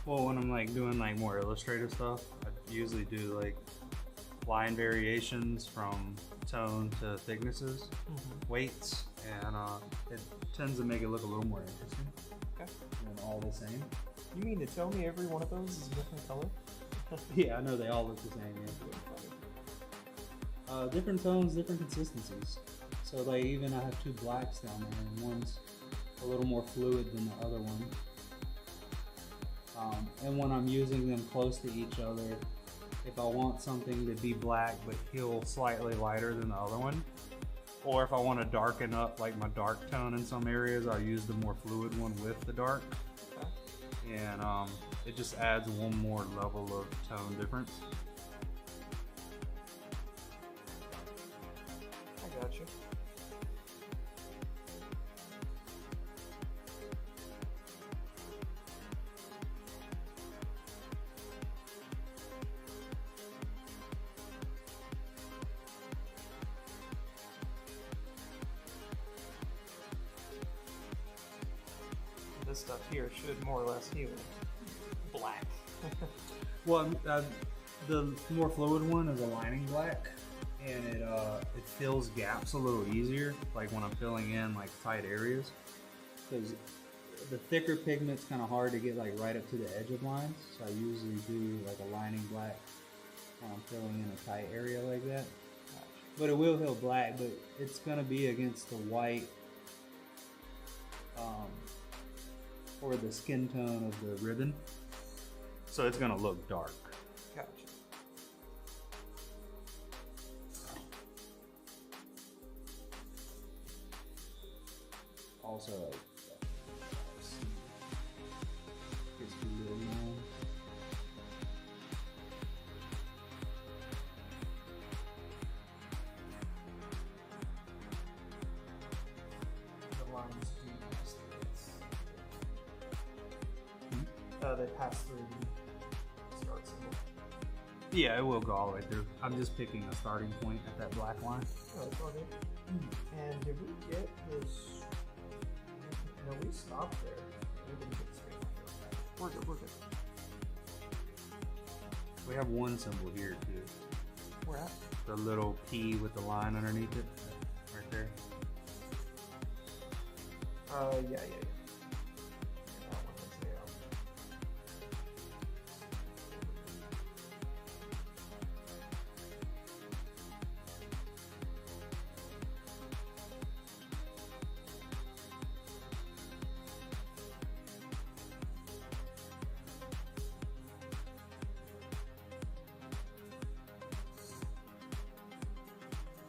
Well, when I'm like doing like more illustrative stuff, I usually do like line variations from tone to thicknesses, weights, and it tends to make it look a little more interesting. Okay. And all the same. You mean to tell me every one of those is a different color? Yeah, I know they all look the same. Yeah. Different tones, different consistencies. So like even I have 2 blacks down there, and one's a little more fluid than the other one. And when I'm using them close to each other, if I want something to be black but feel slightly lighter than the other one, or if I want to darken up like my dark tone in some areas, I'll use the more fluid one with the dark. Okay. And it just adds one more level of tone difference. I got you. This stuff here should more or less heal black. Well, the more fluid one is a lining black, and it fills gaps a little easier, like when I'm filling in like tight areas. Because the thicker pigment's kind of hard to get like right up to the edge of lines, so I usually do like a lining black when I'm filling in a tight area like that. But it will heal black, but it's gonna be against the white or the skin tone of the ribbon, so it's gonna look dark. Gotcha. Also, like, it's a little long. The lines do pass through. They pass through the start symbol. Yeah, it will go all the way through. I'm just picking a starting point at that black line. Oh, it's all good. And did we get this? No, we stopped there. We didn't get straight line. We're good, we're good. We have one symbol here too. Where at? The little P with the line underneath it, right there. Yeah. That one was there.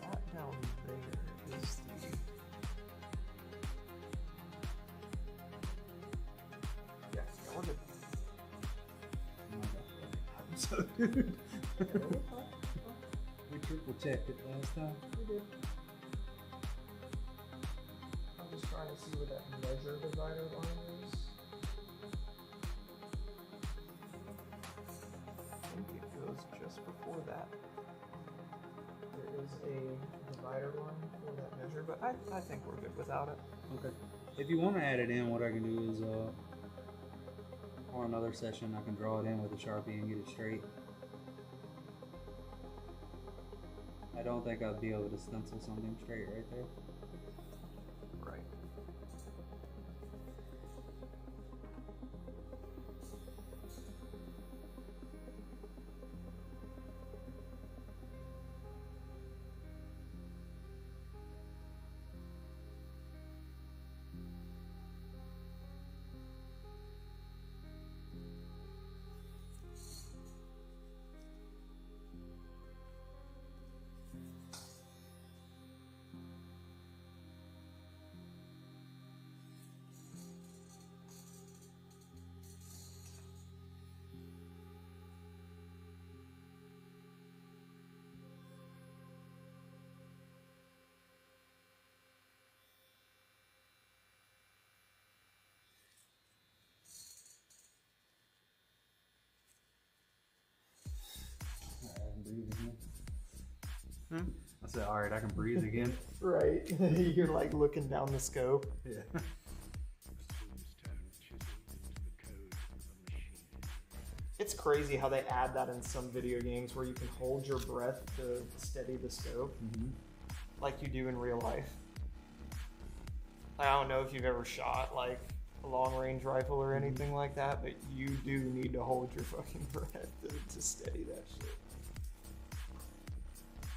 That down there is the. Yeah, we're good. So good. We triple checked it last time. We did. I'm just trying to see where that measure divider line is. I think it goes just before that. There is a divider line for that measure, but I think we're good without it. Okay. If you want to add it in, what I can do is, on another session, I can draw it in with a Sharpie and get it straight. I don't think I'd be able to stencil something straight right there. Right. I can breathe again. Hmm? I said, all right, I can breathe again. Right. You're like looking down the scope. Yeah. It's crazy how they add that in some video games where you can hold your breath to steady the scope, like you do in real life. I don't know if you've ever shot like a long range rifle or anything like that, but you do need to hold your fucking breath to steady that shit.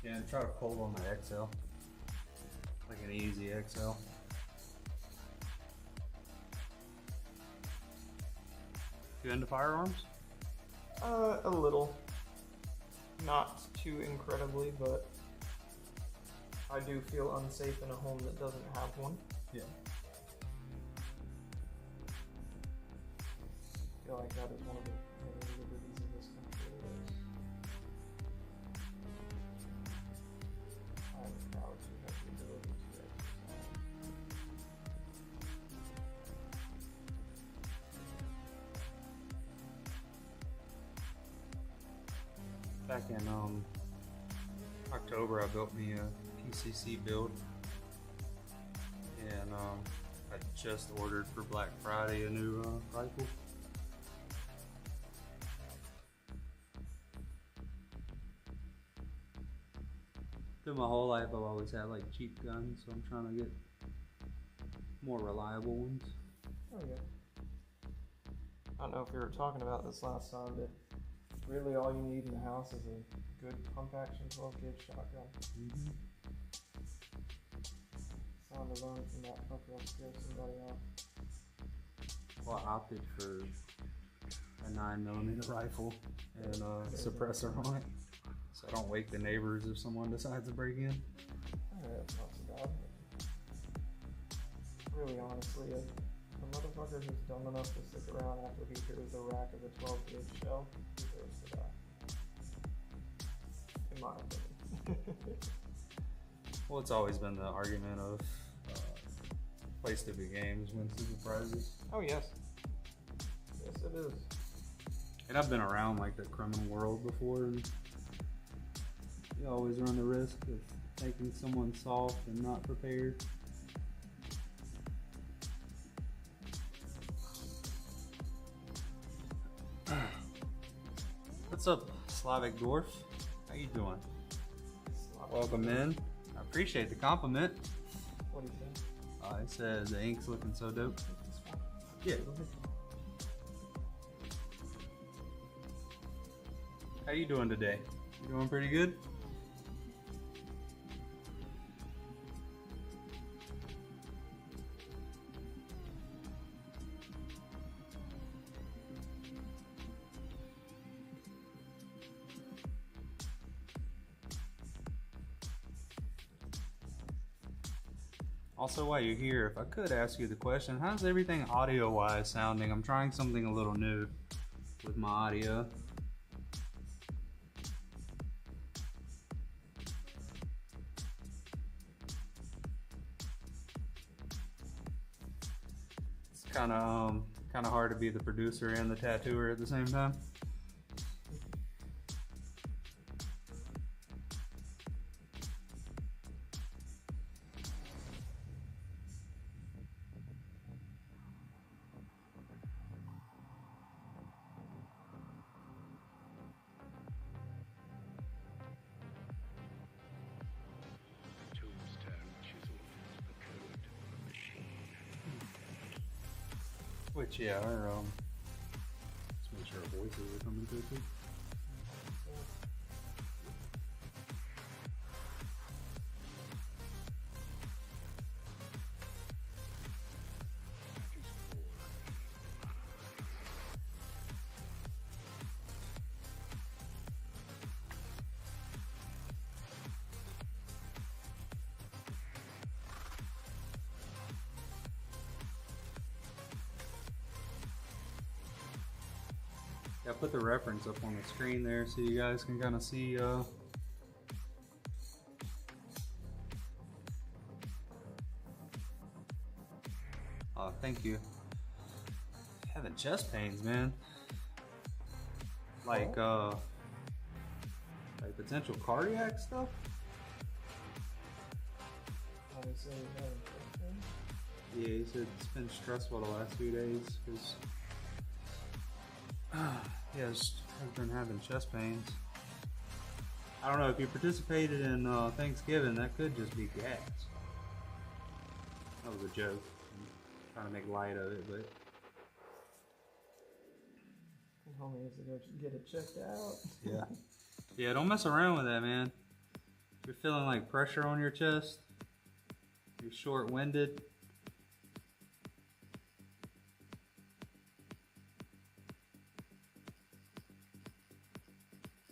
Yeah, and try to pull on the exhale. Like an easy exhale. You into firearms? A little. Not too incredibly, but I do feel unsafe in a home that doesn't have one. Yeah. I feel like that is one of the main liberties in this country. I am proud to have the ability to exercise. Back in October, I built me a PCC build, and I just ordered for Black Friday a new rifle. Through my whole life, I've always had like cheap guns, so I'm trying to get more reliable ones. Oh yeah. I don't know if we were talking about this last time, but really all you need in the house is a good pump action 12 gauge shotgun. Mm-hmm. Sound alone from that hook will scare somebody off. Well, I opted for a 9mm rifle and a suppressor on it, so I don't wake the neighbors if someone decides to break in. Alright, that's not so bad. Really, honestly, a motherfucker who's dumb enough to stick around after he hears the rack of a 12 gauge shell deserves to die. In my opinion. Well, it's always been the argument of place to be games win super prizes. Oh yes. Yes it is. And I've been around like the criminal world before, and you always run the risk of thinking someone's soft and not prepared. What's up, Slavic Dwarf? How you doing? Welcome in. I appreciate the compliment. What do you think? He said the ink's looking so dope. Yeah, go ahead. How you doing today? You doing pretty good? Also, while you're here, if I could ask you the question, how's everything audio-wise sounding? I'm trying something a little new with my audio. It's kind of hard to be the producer and the tattooer at the same time. Which, yeah, let's make sure our voices are coming through too. Yeah, I put the reference up on the screen there so you guys can kind of see. Thank you. Having chest pains, man. Like potential cardiac stuff. Obviously, Yeah, he said it's been stressful the last few days because. Yeah, has been having chest pains. I don't know if you participated in Thanksgiving. That could just be gas. That was a joke. I'm trying to make light of it, but homie needs to go get it checked out. yeah, yeah. Don't mess around with that, man. If you're feeling like pressure on your chest, you're short-winded.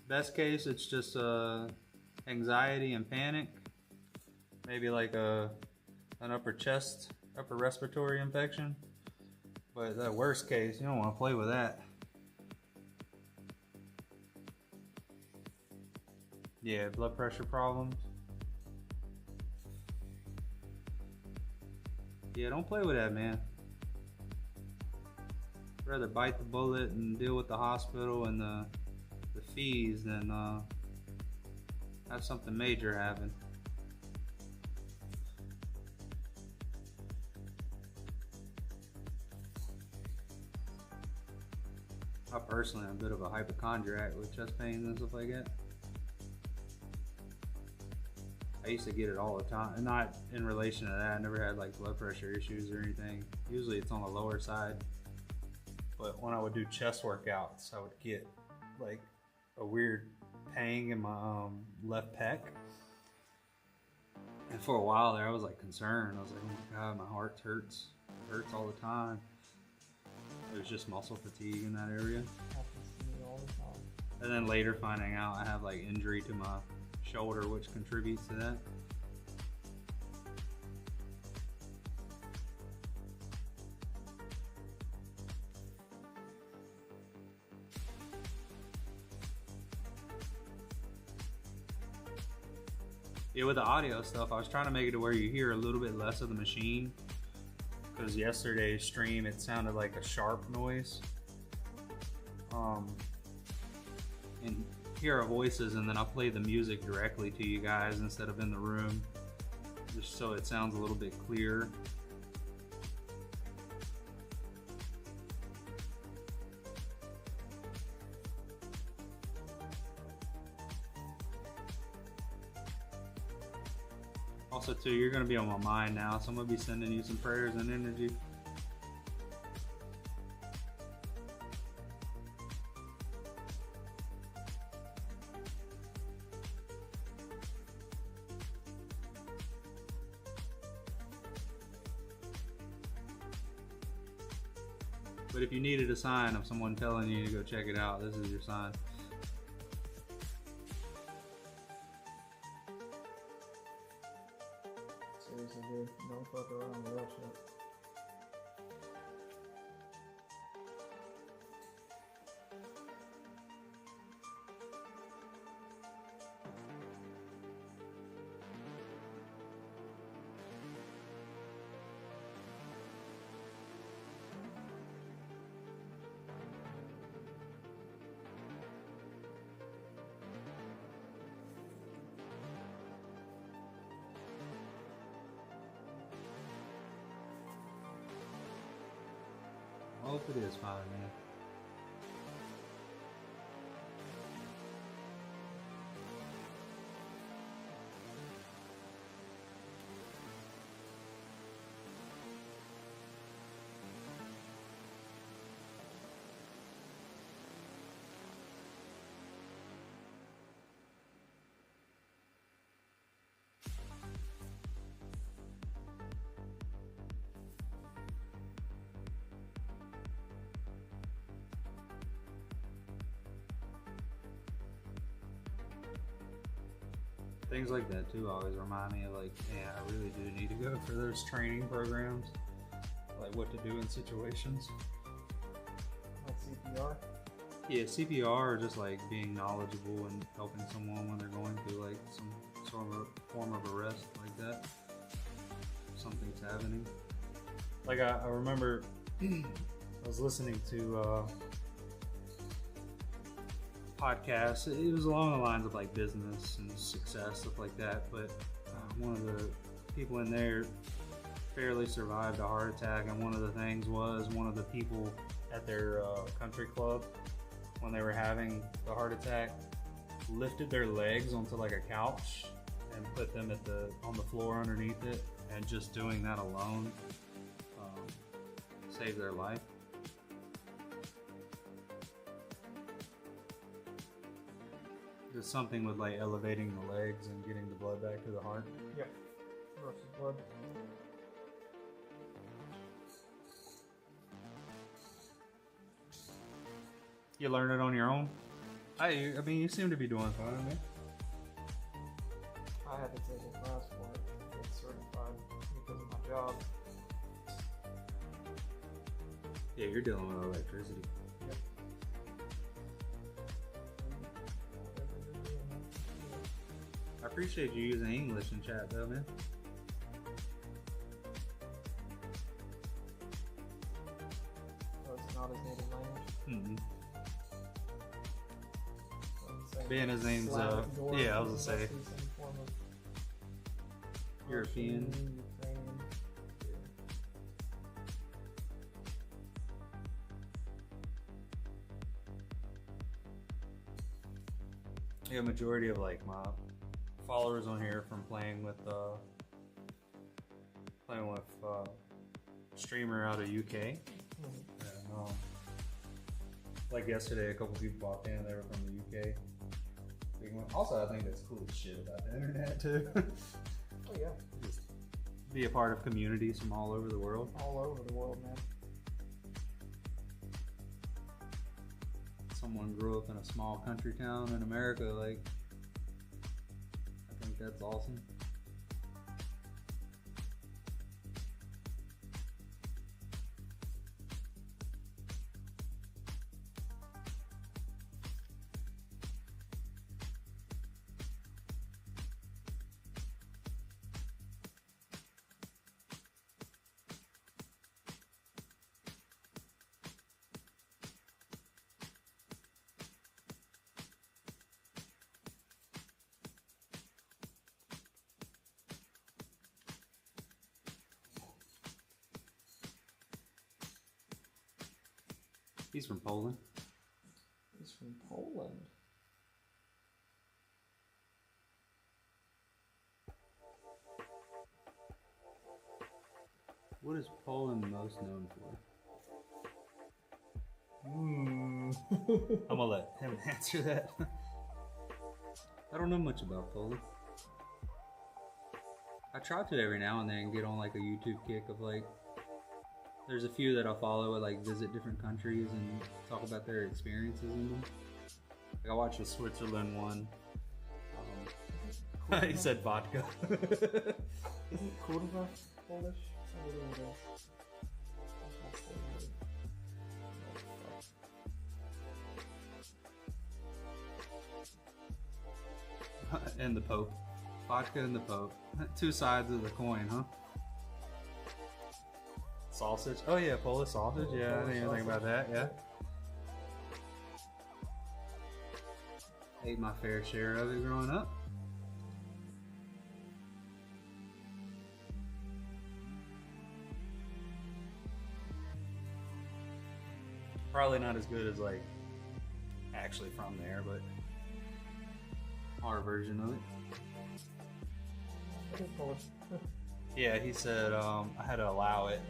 Best case, it's just anxiety and panic. Maybe like an upper respiratory infection. But that worst case, you don't want to play with that. Yeah, blood pressure problems. Yeah, don't play with that, man. I'd rather bite the bullet and deal with the hospital and the fees than have something major happen. I personally am a bit of a hypochondriac with chest pains and stuff like that. I used to get it all the time, and not in relation to that. I never had like blood pressure issues or anything. Usually it's on the lower side. But when I would do chest workouts, I would get like a weird pang in my left pec. And for a while there, I was like concerned. I was like, oh my God, my heart hurts. It hurts all the time. It was just muscle fatigue in that area. Happens to me all the time. And then later finding out I have like injury to my shoulder, which contributes to that. Yeah, with the audio stuff, I was trying to make it to where you hear a little bit less of the machine. Because yesterday's stream, it sounded like a sharp noise. And hear our voices, and then I'll play the music directly to you guys instead of in the room, just so it sounds a little bit clearer. Also, too, you're going to be on my mind now, so I'm going to be sending you some prayers and energy. But if you needed a sign of someone telling you to go check it out, this is your sign. Seriously, dude, don't fuck around with that shit. I hope it is fine, man. Things like that too always remind me of like, yeah, I really do need to go for those training programs, like what to do in situations. Like CPR? Yeah, CPR or just like being knowledgeable and helping someone when they're going through like some sort of form of arrest like that. Something's happening. Like I remember I was listening to podcast. It was along the lines of like business and success, stuff like that. But one of the people in there barely survived a heart attack, and one of the things was one of the people at their country club, when they were having the heart attack, lifted their legs onto like a couch and put them on the floor underneath it, and just doing that alone saved their life. Just something with like elevating the legs and getting the blood back to the heart. Yep. Versus blood. You learn it on your own? I mean, you seem to be doing fine, man. I had to take a class for it to get certified because of my job. Yeah, you're dealing with electricity. Yep. I appreciate you using English in chat though, man. So it's not his native language. Mm-hmm. So Being his name's, Slavic, Doric, yeah, I was gonna say, some form of European. Russian, Ukrainian. Yeah, majority of like my followers on here from playing with streamer out of UK. And, like yesterday, a couple people walked in. They were from the UK. Also, I think that's cool as shit about the internet too. Oh yeah, Just be a part of communities from all over the world. all over the world, man. Someone grew up in a small country town in America, like, I think that's awesome. He's from Poland. He's from Poland. What is Poland most known for? Hmm. I'm gonna let him answer that. I don't know much about Poland. I try to every now and then get on like a YouTube kick of like, there's a few that I follow that like visit different countries and talk about their experiences in them. Like I watched the Switzerland one. He said vodka. Isn't kurwa Polish? I believe it is. That's so weird. And the Pope. Vodka and the Pope. Two sides of the coin, huh? Sausage. Oh yeah, Polish sausage. Yeah, I didn't even think about that. Yeah. Ate my fair share of it growing up. Probably not as good as like actually from there, but our version of it. It is Polish. Yeah, he said I had to allow it.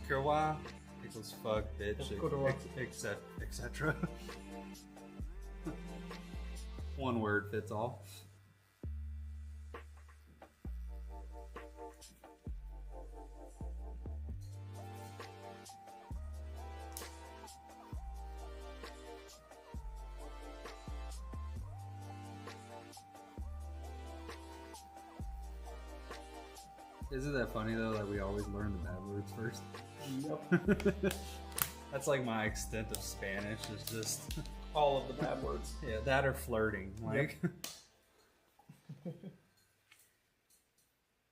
Kurwa equals fuck, bitch, Kurwa. etc. One word fits all. Isn't that funny though? Like we always learn the bad words first. Yep. That's like my extent of Spanish. Is just All of the bad words. yeah, that or flirting. Like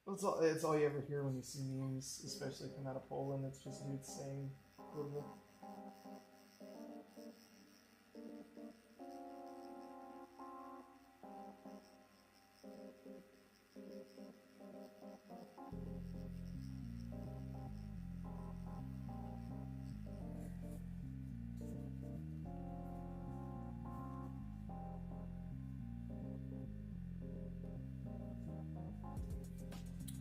It's all you ever hear when you see memes, especially come out of Poland. It's just dudes saying kurwa.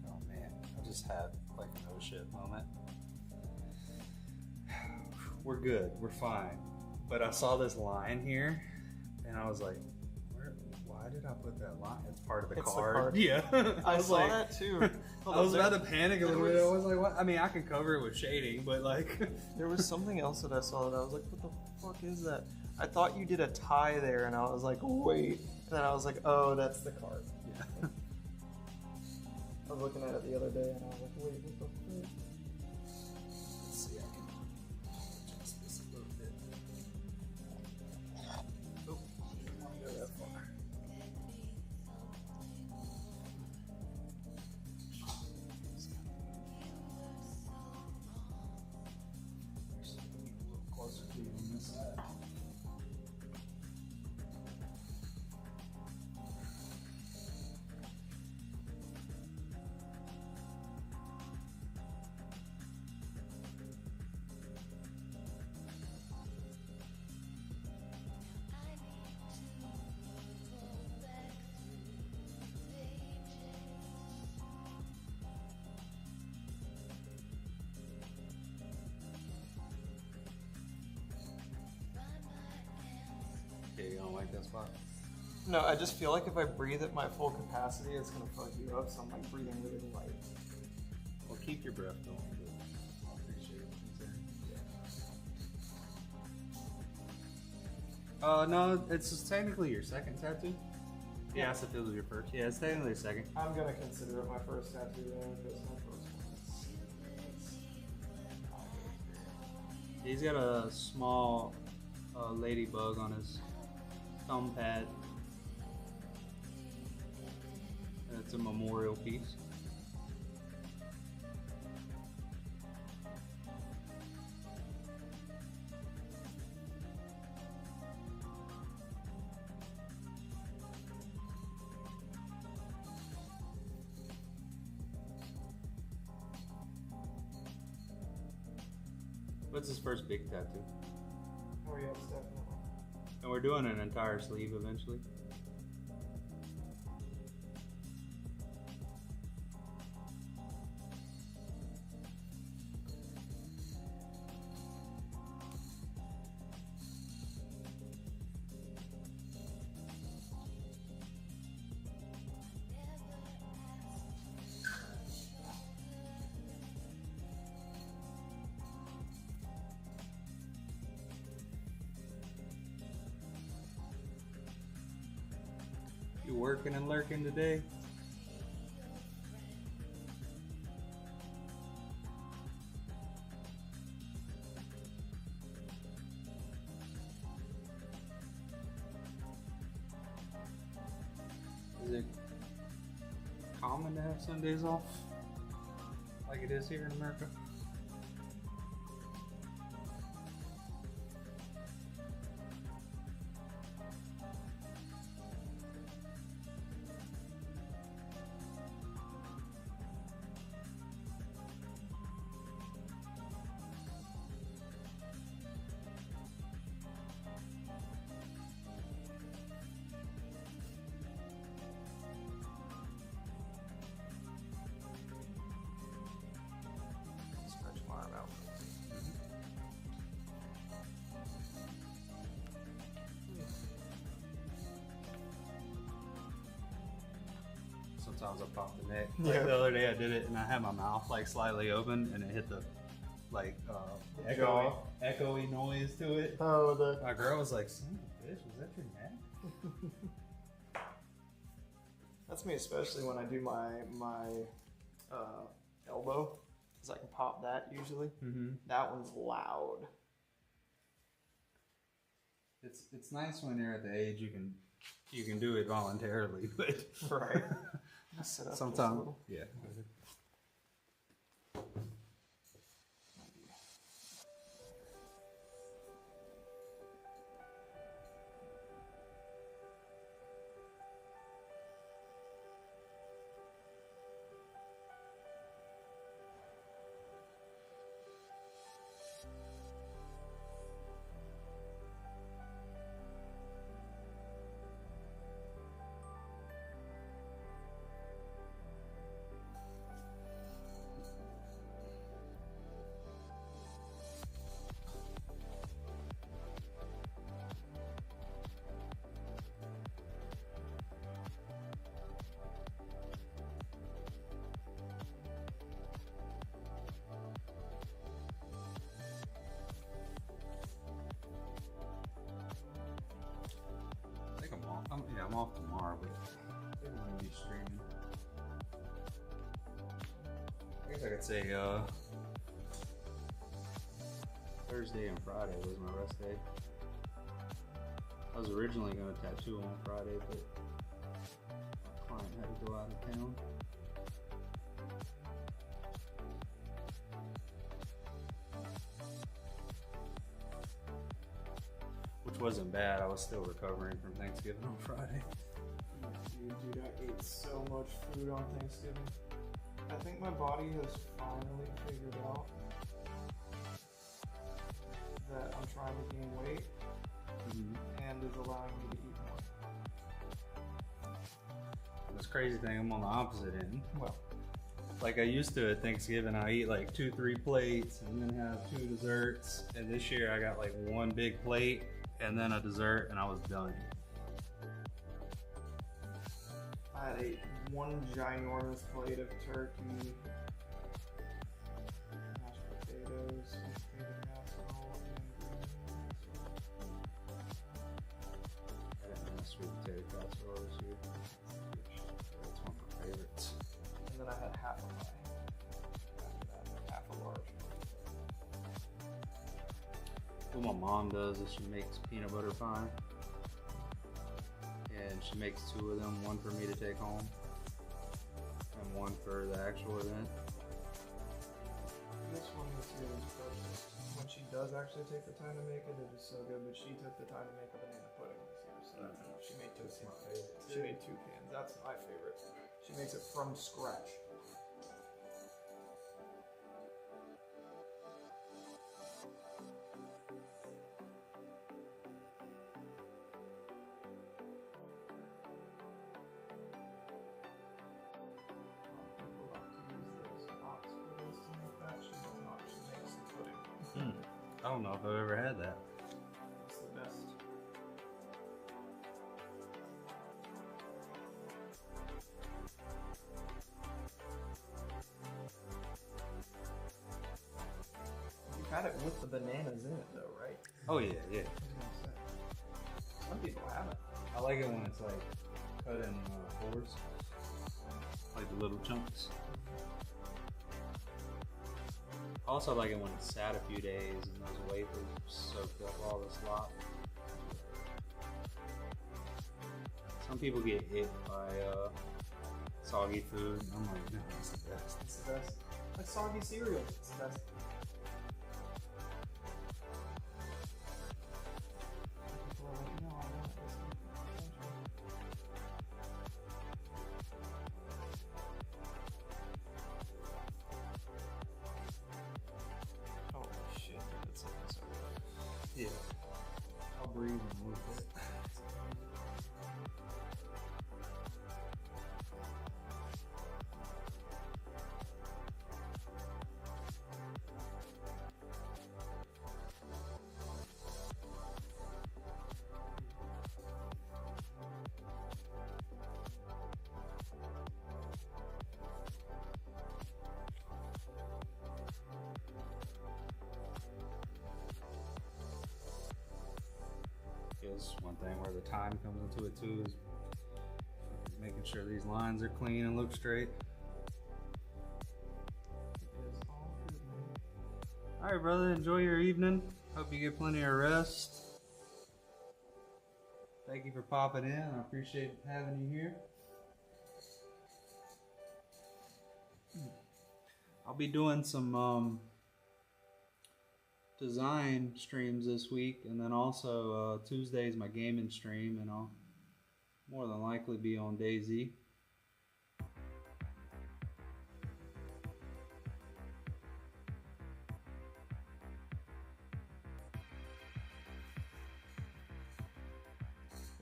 oh man, I just had like an oh shit moment. We're good. We're fine. But I saw this line here, and I was like, why did I put that line? It's part of the It's the card. card. Yeah. I was saw like, that too. I was about to panic a little bit. I was- was like, what? I mean, I can cover it with shading, but like, There was something else that I saw that I was like, what the fuck is that? I thought you did a tie there, and I was like, wait. And then I was like, oh, that's the card. yeah. I was looking at it the other day, and I was like, wait, what the fuck? Let's see, I can adjust this a little bit. Oh, didn't want to go that far. Actually, a little closer to you on this side. like that spot? No, I just feel like if I breathe at my full capacity, it's gonna fuck you up. So I'm like breathing really light. Well, keep your breath going. But I appreciate what you're saying. No, it's just technically your second tattoo. Yeah, if it was your first. Yeah, it's technically your second. I'm gonna consider it my first tattoo then if it's my first one. It's not a good experience. He's got a small ladybug on his thumb pad. And it's a memorial piece. What's his first big tattoo? Oh yes, definitely. And we're doing an entire sleeve eventually. You working and lurking today? Is it common to have Sundays off like it is here in America? Stretch my arm out. Sometimes I pop the neck. Like the other day I did it and I had my mouth like slightly open and it hit the like The jaw. echoey noise to it. Oh, the My girl was like, "Son of a bitch, was that your neck?" that's me, especially when I do my elbow, because I can pop that usually. Mm-hmm. That one's loud. It's nice when you're at the age you can do it voluntarily, but Right. Sit up just a sometimes little. yeah. I think I'm off. I'm off tomorrow, but I think I'm gonna be streaming. I guess I could say Thursday and Friday was my rest day. I was originally gonna tattoo on Friday, but my client had to go out of town. Which wasn't bad. I was still recovering from Thanksgiving on Friday. Dude, I ate so much food on Thanksgiving. I think my body has finally figured out that I'm trying to gain weight and is allowing me to eat more. This crazy thing, I'm on the opposite end. Well, Like I used to at Thanksgiving, I eat like 2-3 plates and then have 2 desserts. And this year I got like 1 big plate and then a dessert and I was done. I ate one ginormous plate of turkey, mashed potatoes, sweet potato casserole, I didn't have sweet potato casserole this year. That's one of my favorites. and then I had half a pie. After that, half a large. What my mom does is she makes peanut butter pie. And she makes 2 of them, one for me to take home and one for the actual event. This one was really perfect. When she does actually take the time to make it, it is so good. But she took the time to make a banana pudding this year, so she made 2 cans. She made 2 cans. That's my favorite. She makes it from scratch. People like to use those box puddings to make that. She does not. She makes the pudding. I don't know if I've ever had that. It's the best. You've had it with the bananas in it, though, right? Oh yeah, yeah. I was gonna say. Some people haven't. I like it when it's like cut in 4s, like the little chunks. I also like it when it's sat a few days and those wafers soaked up all the slop. Some people get hit by soggy food. I'm like, no, it's the best. It's the best. Like soggy cereal. It's the best. People are like, no, I want this. Holy shit, that's looking so good. Yeah. I'll breathe and move it. Is one thing where the time comes into it too is making sure these lines are clean and look straight. It is all good, man. All right, brother, enjoy your evening. Hope you get plenty of rest. Thank you for popping in. I appreciate having you here. I'll be doing some design streams this week, and then also Tuesday's my gaming stream, and I'll more than likely be on DayZ.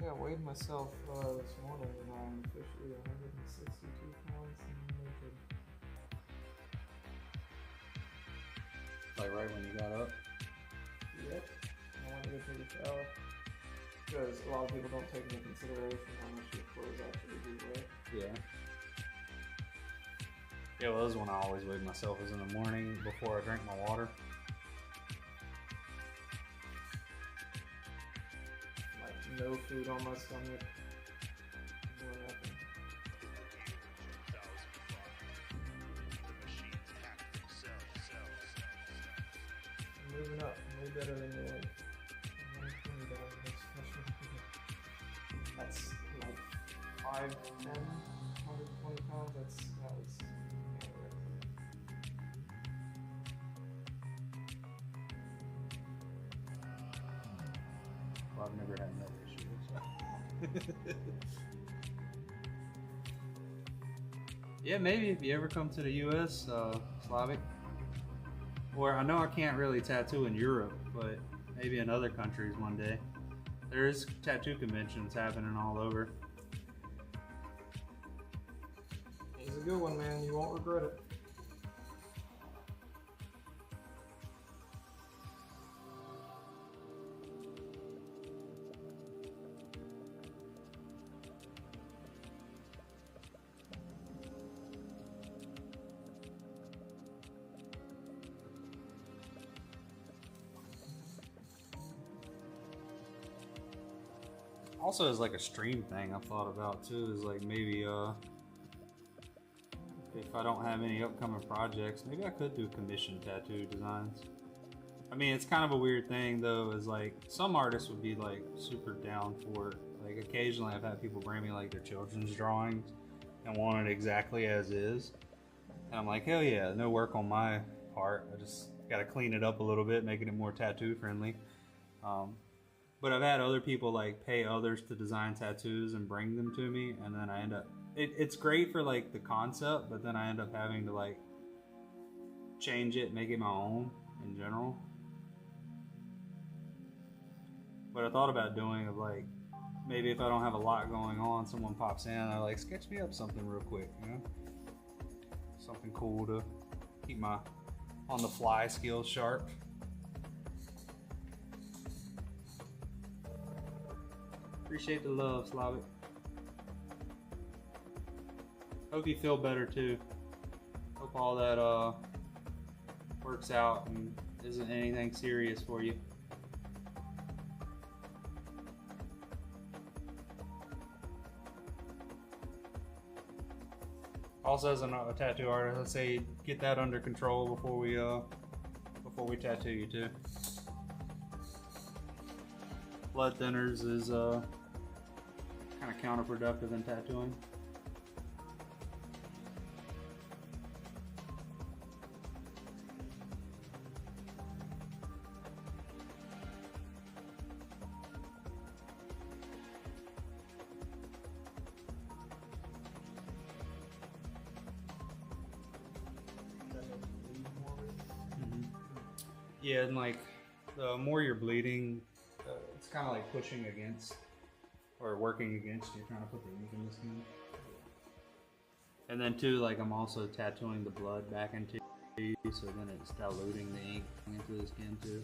Yeah, I weighed myself this morning and I'm officially 162 pounds naked. Like right when you got up. Yep. I went to go take a shower. Because a lot of people don't take into consideration how much your clothes actually do weigh. Yeah. Yeah, well, this is when I always weigh myself, is in the morning before I drink my water. Like no food on my stomach. No nothing. I'm moving up. I'm way better than the like 120 dollars. That's like 5, 10, 120 pounds. That was Well, I've never had that issue. So. Yeah, maybe if you ever come to the U.S., Slavic. Or I know I can't really tattoo in Europe, but maybe in other countries one day. There's tattoo conventions happening all over. He's a good one, man. You won't regret it. Also, as like a stream thing, I've thought about too. Is like maybe if I don't have any upcoming projects, maybe I could do commission tattoo designs. I mean, it's kind of a weird thing though. Is like some artists would be like super down for it. Like occasionally, I've had people bring me like their children's drawings and want it exactly as is, and I'm like, hell yeah, no work on my part. I just gotta clean it up a little bit, making it more tattoo friendly. But I've had other people like pay others to design tattoos and bring them to me, and then I end up. It's great for like the concept, but then I end up having to like change it, make it my own in general. But I thought about doing of like maybe if I don't have a lot going on, someone pops in and I like sketch me up something real quick, you know, something cool to keep my on the fly skills sharp. Appreciate the love, Slavic. Hope you feel better too. Hope all that works out and isn't anything serious for you. Also, as a tattoo artist, I'd say get that under control before we tattoo you too. Blood thinners is kind of counterproductive in tattooing. Yeah, and like the more you're bleeding, it's kind of like pushing against or working against you, trying to put the ink in the skin. And then too, like I'm also tattooing the blood back into you, so then it's diluting the ink into the skin too.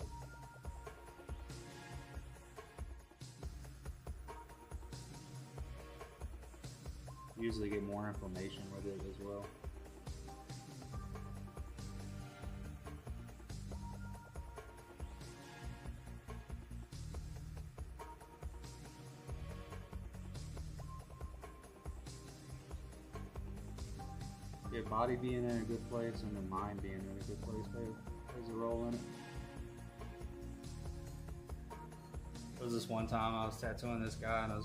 You usually get more inflammation with it as well. Yeah, body being in a good place and the mind being in a good place plays a role in it. There was this one time I was tattooing this guy and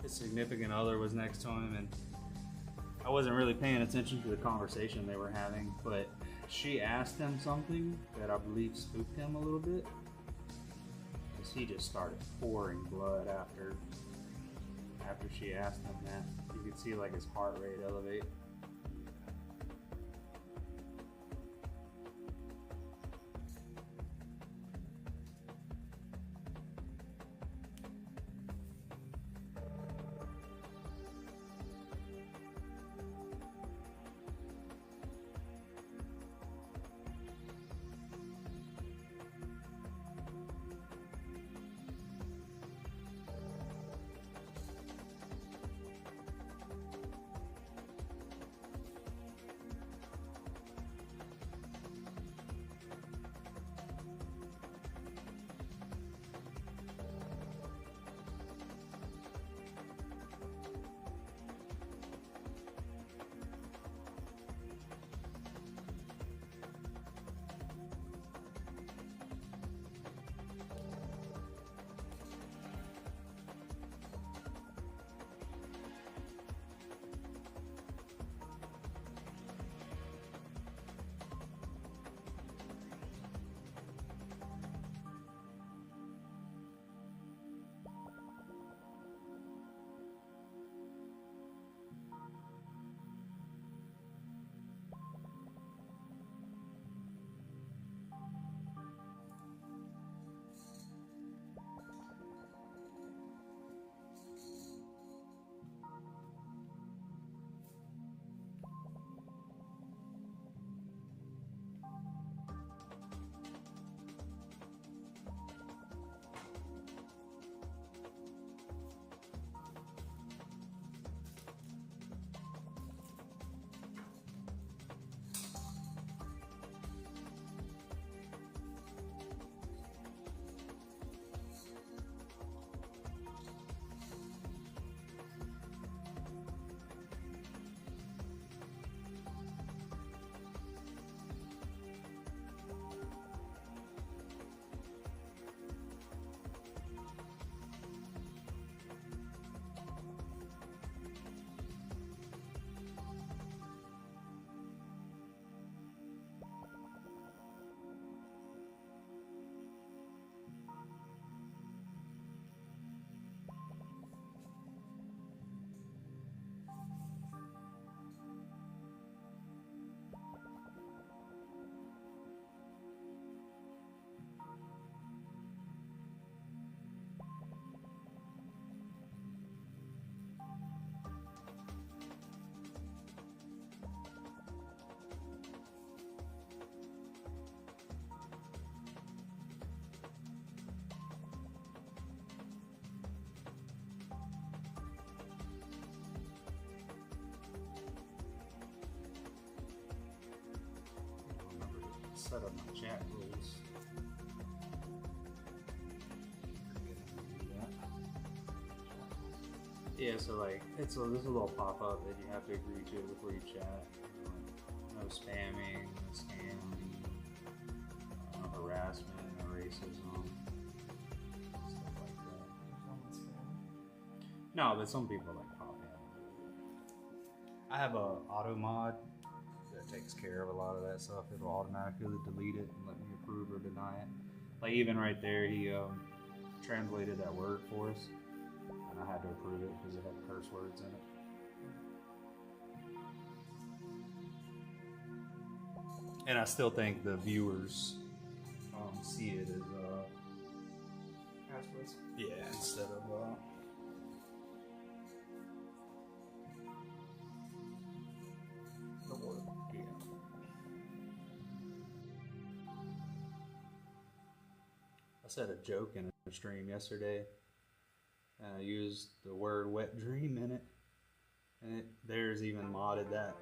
his significant other was next to him, and I wasn't really paying attention to the conversation they were having, but she asked him something that I believe spooked him a little bit, because he just started pouring blood after she asked him that. You could see like his heart rate elevate. set up my chat rules. Yeah, so like this is a little pop-up that you have to agree to before you chat. No spamming, no scamming, no harassment, no racism, stuff like that. No, but some people like pop in. I have a auto mod that takes care of a lot of that stuff. It'll automatically delete it and let me approve or deny it. Like even right there, he translated that word for us, and I had to approve it because it had curse words in it. And I still think the viewers see it as Passwords. yeah, instead of The word. yeah. I said a joke in a stream yesterday, and I used the word "wet dream" in it, and theirs even modded that.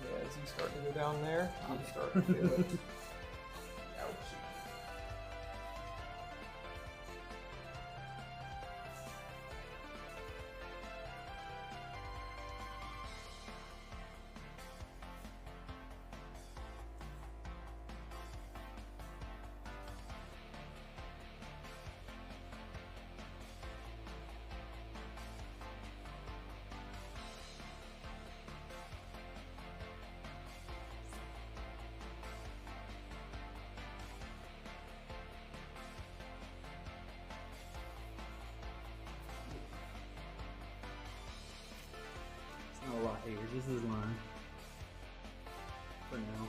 Yeah, as you start to go down there, I'm starting to feel it. Ouch. It's not a lot here. This is mine for now.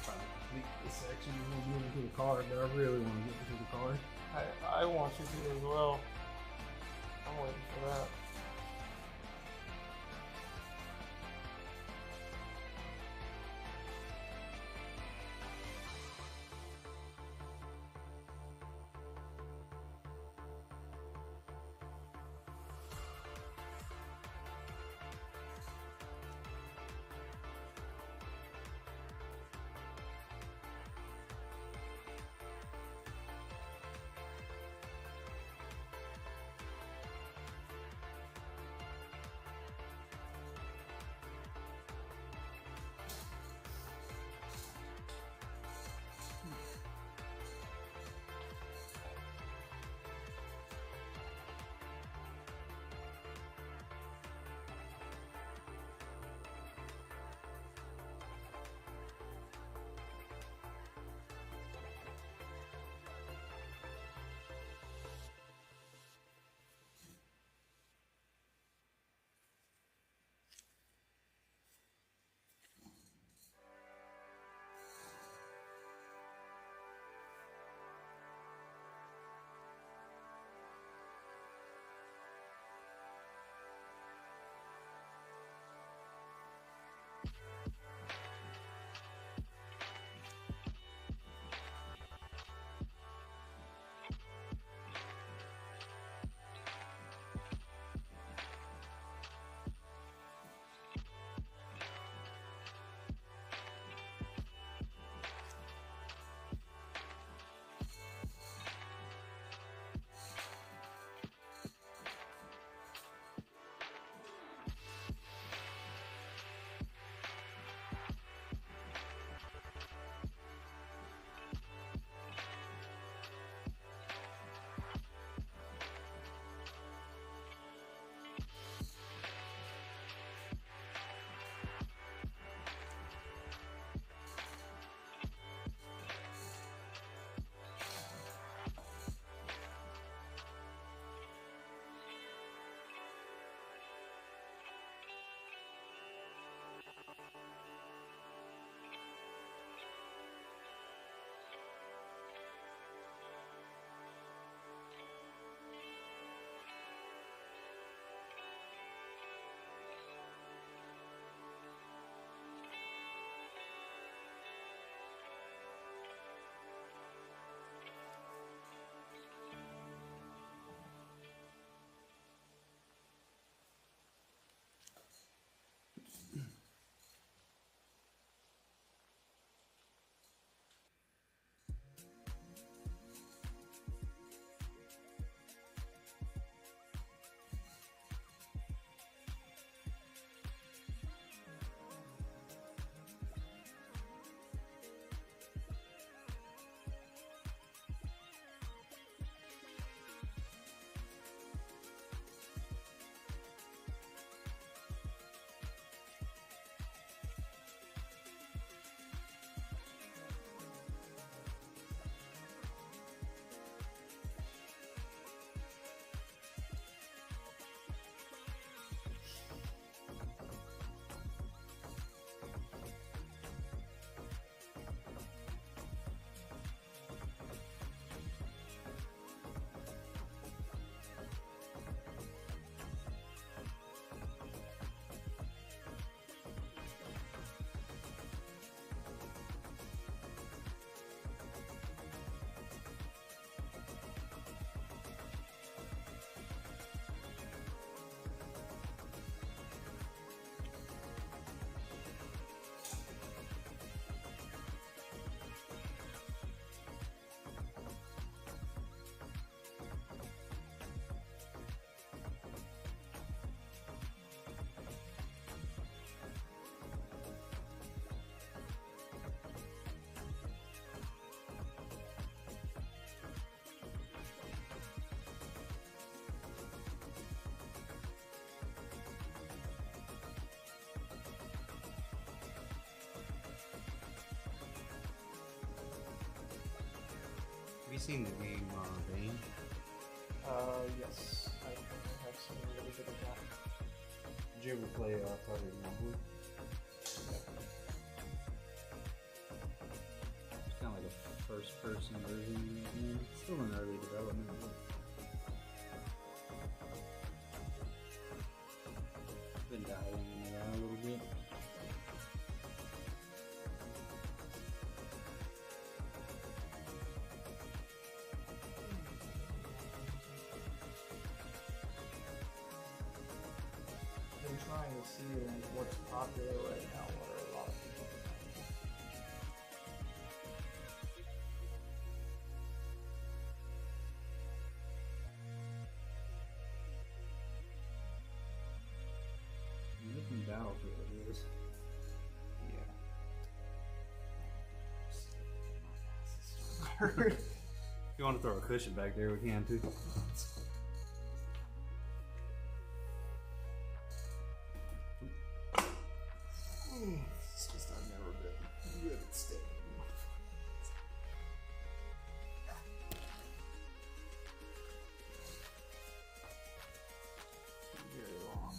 Trying to complete this section and we'll move into the card, but I really want to get into the card. I want you to as well. I'm waiting for that. seen the game Bane? Yes, I have seen a little bit of that. Did you ever play Project Zomboid? It's kind of like a first-person version of the game. It's still in early development. Been dialing around a little bit. Been trying to see like what's popular right now. What are a lot of people Nothing Battlefield is. Yeah. If you want to throw a cushion back there, we can too. It's just I've never been good at staying. Very long.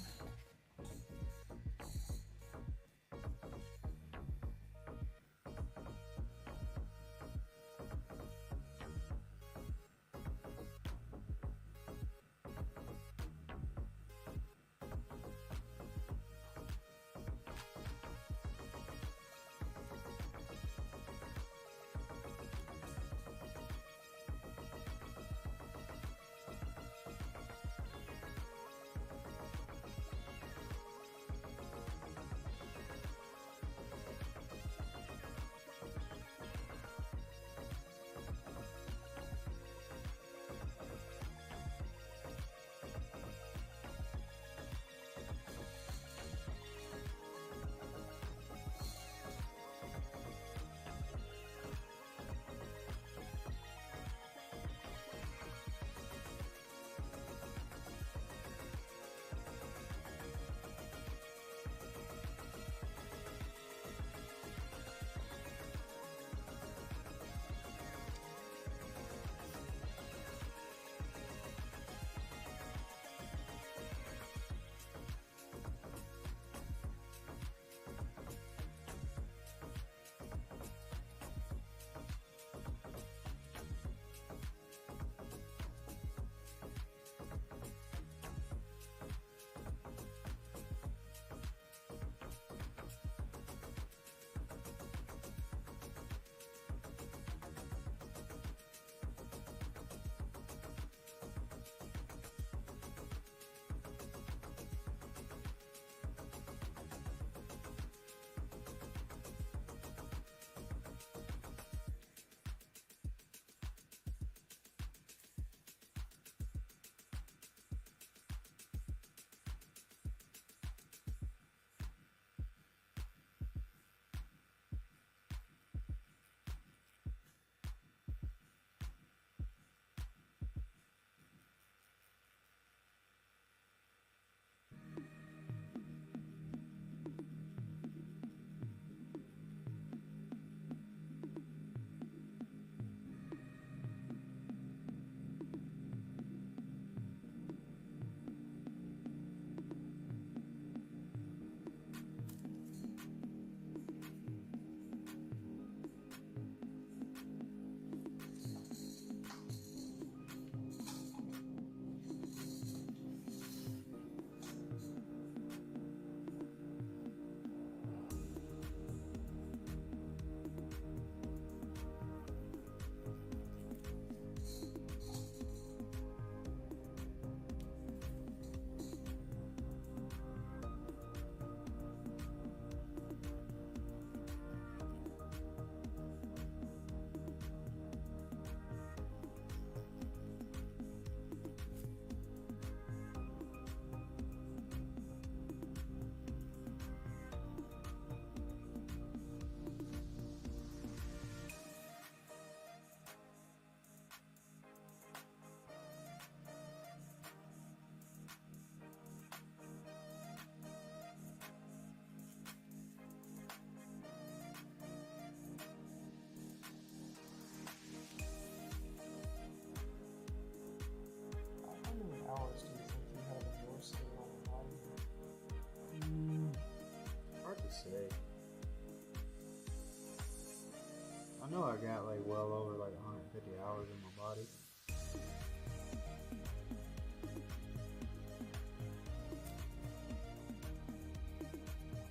I know I got like well over like 150 hours in my body.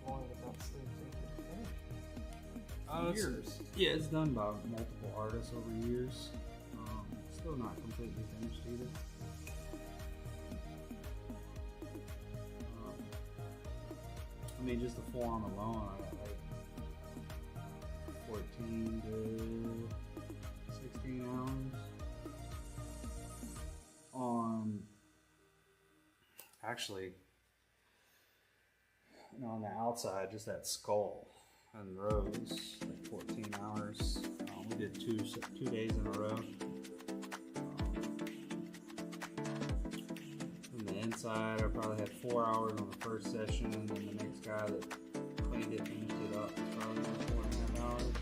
How long did that sleeve take you to finish? It's- Years. Yeah, it's done by multiple artists over years. Still not completely finished either. I mean, just the forearm alone, I got like 14 to 16 hours on. Actually, on the outside, just that skull and rows, like 14 hours. We did two days in a row. On the inside, I probably had 4 hours on the first session, and then the next guy that cleaned it, finished it up, was probably 4.5 hours.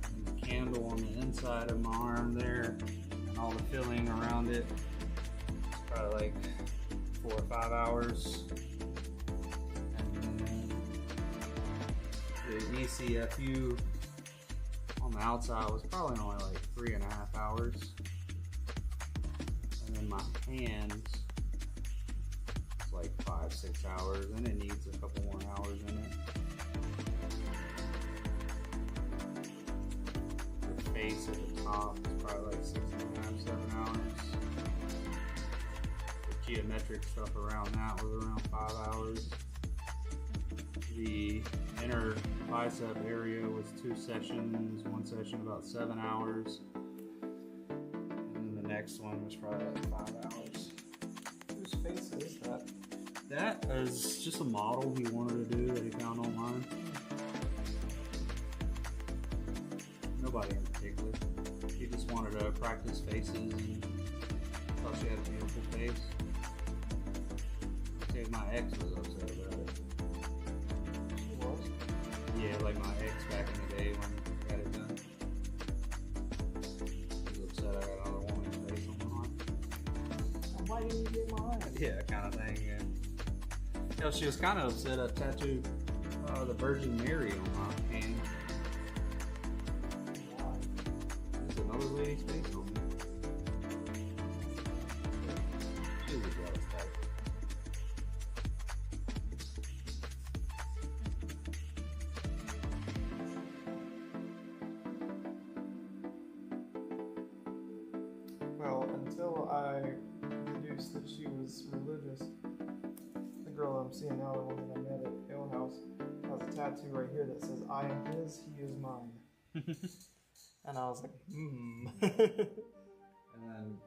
And the candle on the inside of my arm there, and all the filling around it, it's probably like 4 or 5 hours. The ECFU on the outside was probably only like 3.5 hours. And then my hands, it's like 5-6 hours, and it needs a couple more hours in it. The face at the top is probably like 6.5, 7 hours. The geometric stuff around that was around 5 hours. The inner bicep area was 2 sessions, one session about 7 hours, and then the next one was probably like 5 hours. Whose face is that? That is just a model he wanted to do that he found online. Nobody in particular. He just wanted to practice faces and thought she had a beautiful face. See, my ex was upset about it. Yeah, like my ex back in the day when I got it done. He was upset I got another woman's face on my arm. Why didn't you get mine? Yeah, kind of thing, yeah. You know, she was kind of upset I tattooed the Virgin Mary on my hand. There's another lady's face on me. She was a jealous type. Well, until I deduced that she was religious, the girl I'm seeing now, the one that I met at Ale House, has a tattoo right here that says, "I am his, he is mine." And I was like, And then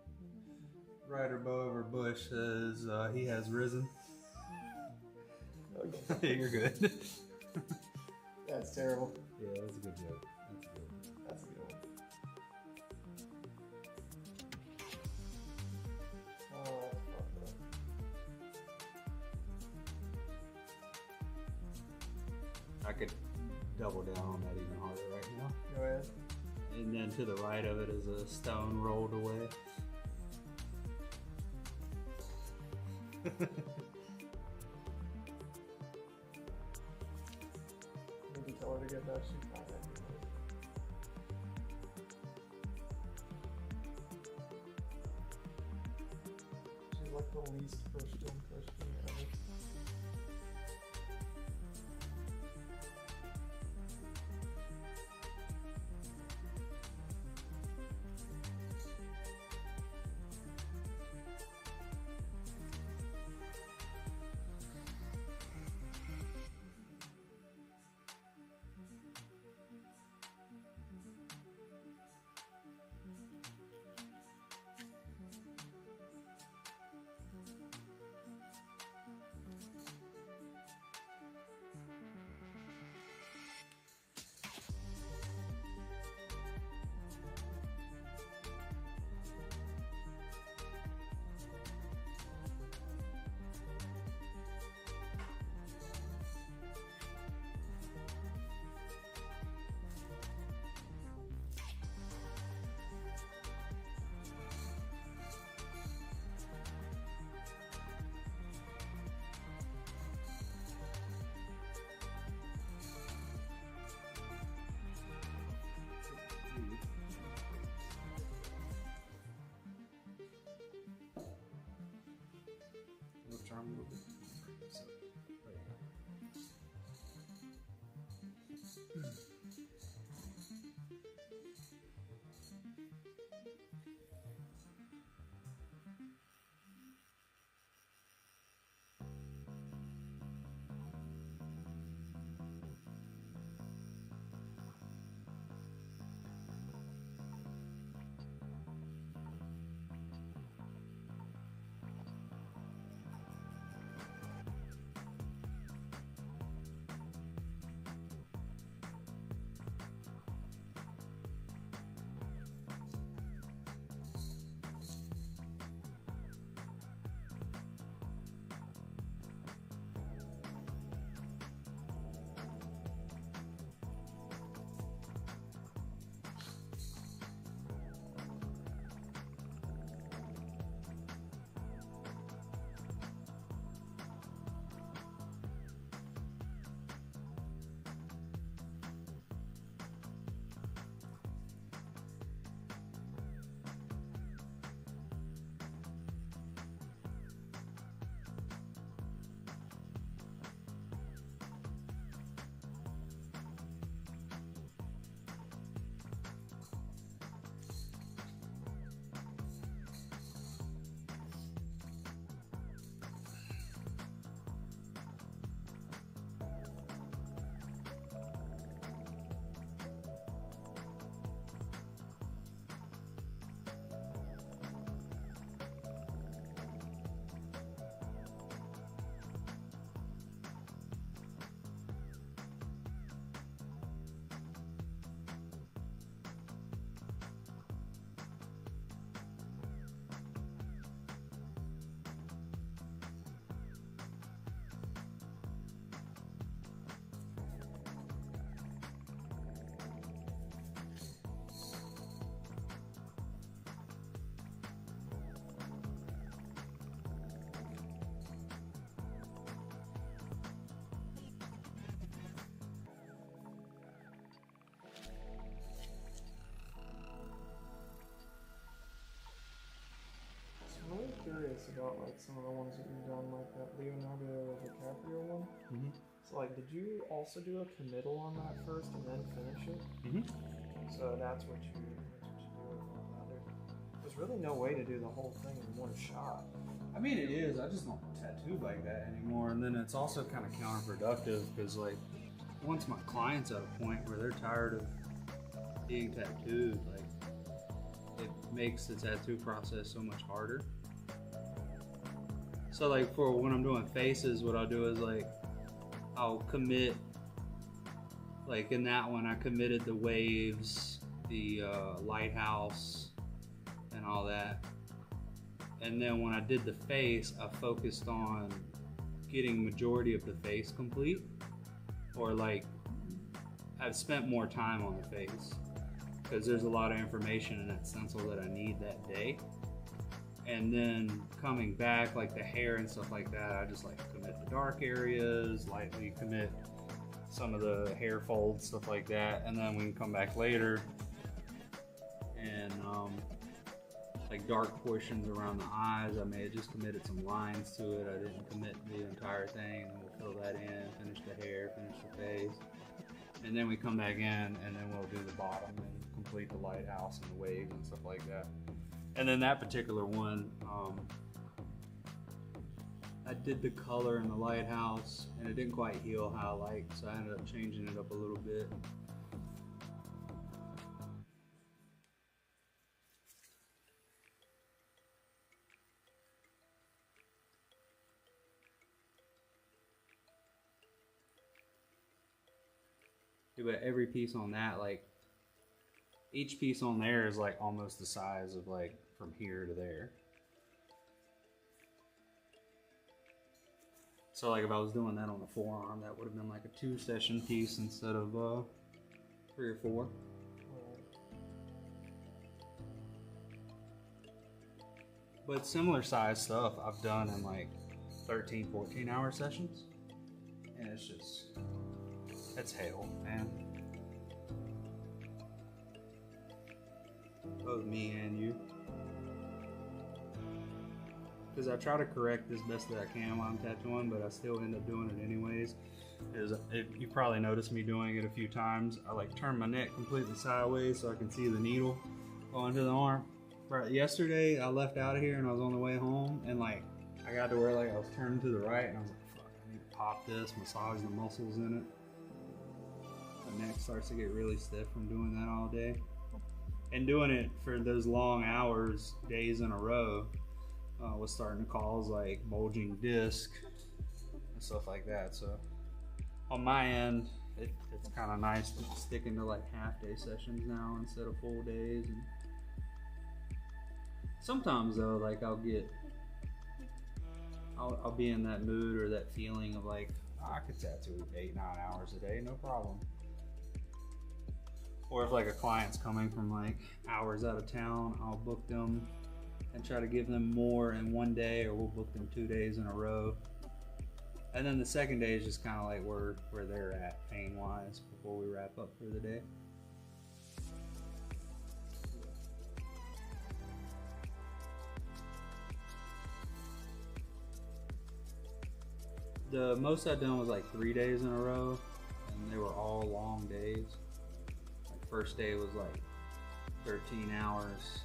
right above her bush says, he has risen. Okay. You're good. That's terrible. Yeah, that's a good joke. That's good. That's a good one. Oh, that's fucked up. I could double down on that even harder right now. Go ahead. And then to the right of it is a stone rolled away. Need to tell her to get that. She's not happy with it. She's like the least Christian ever. So, but yeah. I'm really curious about like some of the ones that you've done, like that Leonardo DiCaprio one. Mm-hmm. So like, did you also do a committal on that first and then finish it? Mm-hmm. So that's what you do with all that. There's really no way to do the whole thing in one shot. I mean, it is. I just don't tattoo like that anymore. And then it's also kind of counterproductive because, like, once my client's at a point where they're tired of being tattooed, like, it makes the tattoo process so much harder. So, like, for when I'm doing faces, what I'll do is, like, I'll commit, like, in that one, I committed the waves, the lighthouse, and all that. And then when I did the face, I focused on getting majority of the face complete, or like I've spent more time on the face because there's a lot of information in that stencil that I need that day. And then coming back, like the hair and stuff like that, I just like commit the dark areas, lightly commit some of the hair folds, stuff like that. And then we can come back later and like dark portions around the eyes, I may have just committed some lines to it. I didn't commit the entire thing, and we'll fill that in, finish the hair, finish the face. And then we come back in, and then we'll do the bottom and complete the lighthouse and the waves and stuff like that. And then that particular one, I did the color in the lighthouse, and it didn't quite heal how I liked, so I ended up changing it up a little bit. But every piece on that, like each piece on there is like almost the size of like from here to there. So like if I was doing that on the forearm, that would have been like a 2-session piece instead of 3 or 4. But similar size stuff I've done in like 13, 14 hour sessions. And it's just, it's hell, man. Both me and you. because I try to correct as best that I can while I'm tattooing, but I still end up doing it anyways. You probably noticed me doing it a few times. I like turn my neck completely sideways so I can see the needle going to the arm. Right, yesterday I left out of here and I was on the way home, and like I got to where like I was turning to the right and I was like, fuck, I need to pop this, massage the muscles in it. My neck starts to get really stiff from doing that all day. And doing it for those long hours, days in a row, was starting to cause like bulging disc and stuff like that. So on my end, it's kind of nice to sticking to like half-day sessions now instead of full days. And sometimes though, like I'll be in that mood or that feeling of like, oh, I could tattoo 8-9 hours a day, no problem. Or if like a client's coming from like hours out of town, I'll book them and try to give them more in one day, or we'll book them 2 days in a row. And then the second day is just kind of like where they're at pain-wise before we wrap up for the day. The most I've done was like 3 days in a row, and they were all long days. First day was like 13 hours.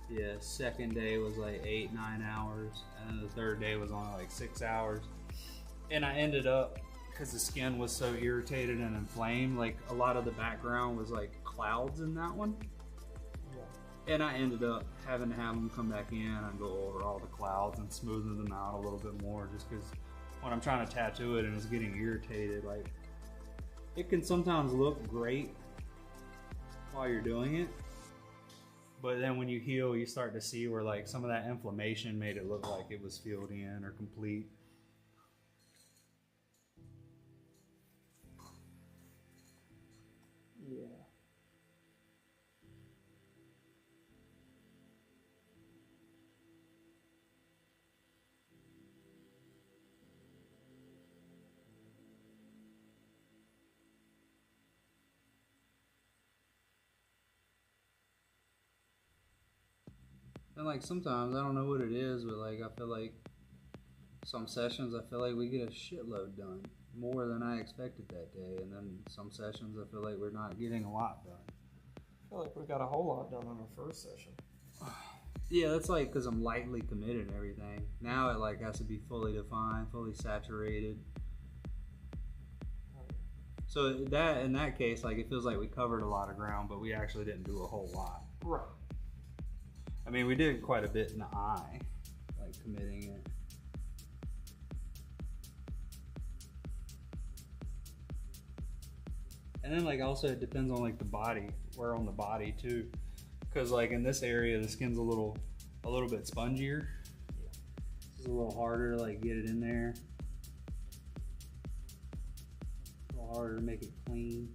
Yeah, second day was like 8-9 hours, and then the third day was only like 6 hours. And I ended up, because the skin was so irritated and inflamed, like a lot of the background was like clouds in that one. Yeah. And I ended up having to have them come back in and go over all the clouds and smoothing them out a little bit more, just because when I'm trying to tattoo it and it's getting irritated, like it can sometimes look great while you're doing it, but then when you heal, you start to see where like some of that inflammation made it look like it was filled in or complete. Yeah. And like sometimes, I don't know what it is, but like I feel like some sessions I feel like we get a shitload done, more than I expected that day, and then some sessions I feel like we're not getting a lot done. I feel like we got a whole lot done on our first session. Yeah, that's like because I'm lightly committed and everything. Now it like has to be fully defined, fully saturated. So that in that case, like it feels like we covered a lot of ground, but we actually didn't do a whole lot. Right. I mean, we did quite a bit in the eye, like committing it. And then like also it depends on like the body, where on the body too. Cause like in this area, the skin's a little bit spongier. It's a little harder to like get it in there. A little harder to make it clean.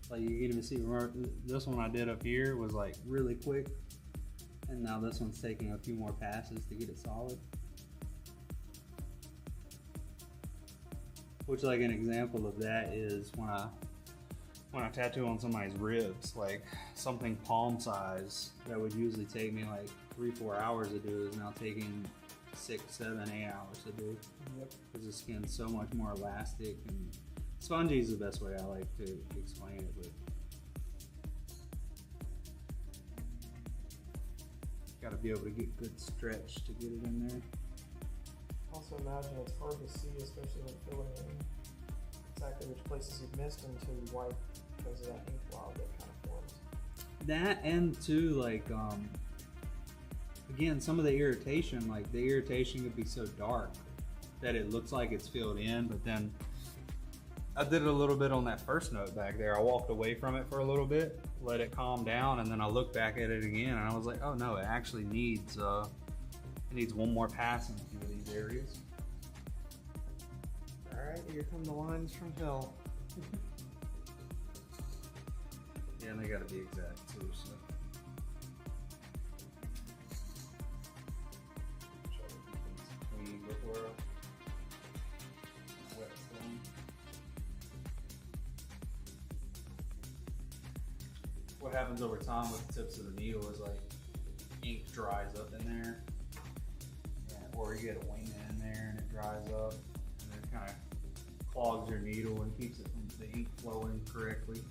Like you can even see, this one I did up here was like really quick, and now this one's taking a few more passes to get it solid. Which like an example of that is when I tattoo on somebody's ribs, like something palm size that would usually take me like 3-4 hours to do is now taking 6, 7, 8 hours to do. Yep. Because the skin's so much more elastic, and spongy is the best way I like to explain it, but gotta be able to get good stretch to get it in there. Also imagine it's hard to see, especially when filling in, exactly which places you've missed until you wipe because of that ink cloud that kind of forms. That and too, like, again, some of the irritation, like the irritation could be so dark that it looks like it's filled in, but then I did it a little bit on that first note back there. I walked away from it for a little bit, let it calm down, and then I looked back at it again, and I was like, oh no, it actually needs one more pass in a few of these areas. Alright, here come the lines from hell. Yeah, and they gotta be exact too, so. Try to keep things clean before what happens over time with the tips of the needle is like ink dries up in there, or you get a wing in there and it dries up, and then it kind of clogs your needle and keeps it from the ink flowing correctly.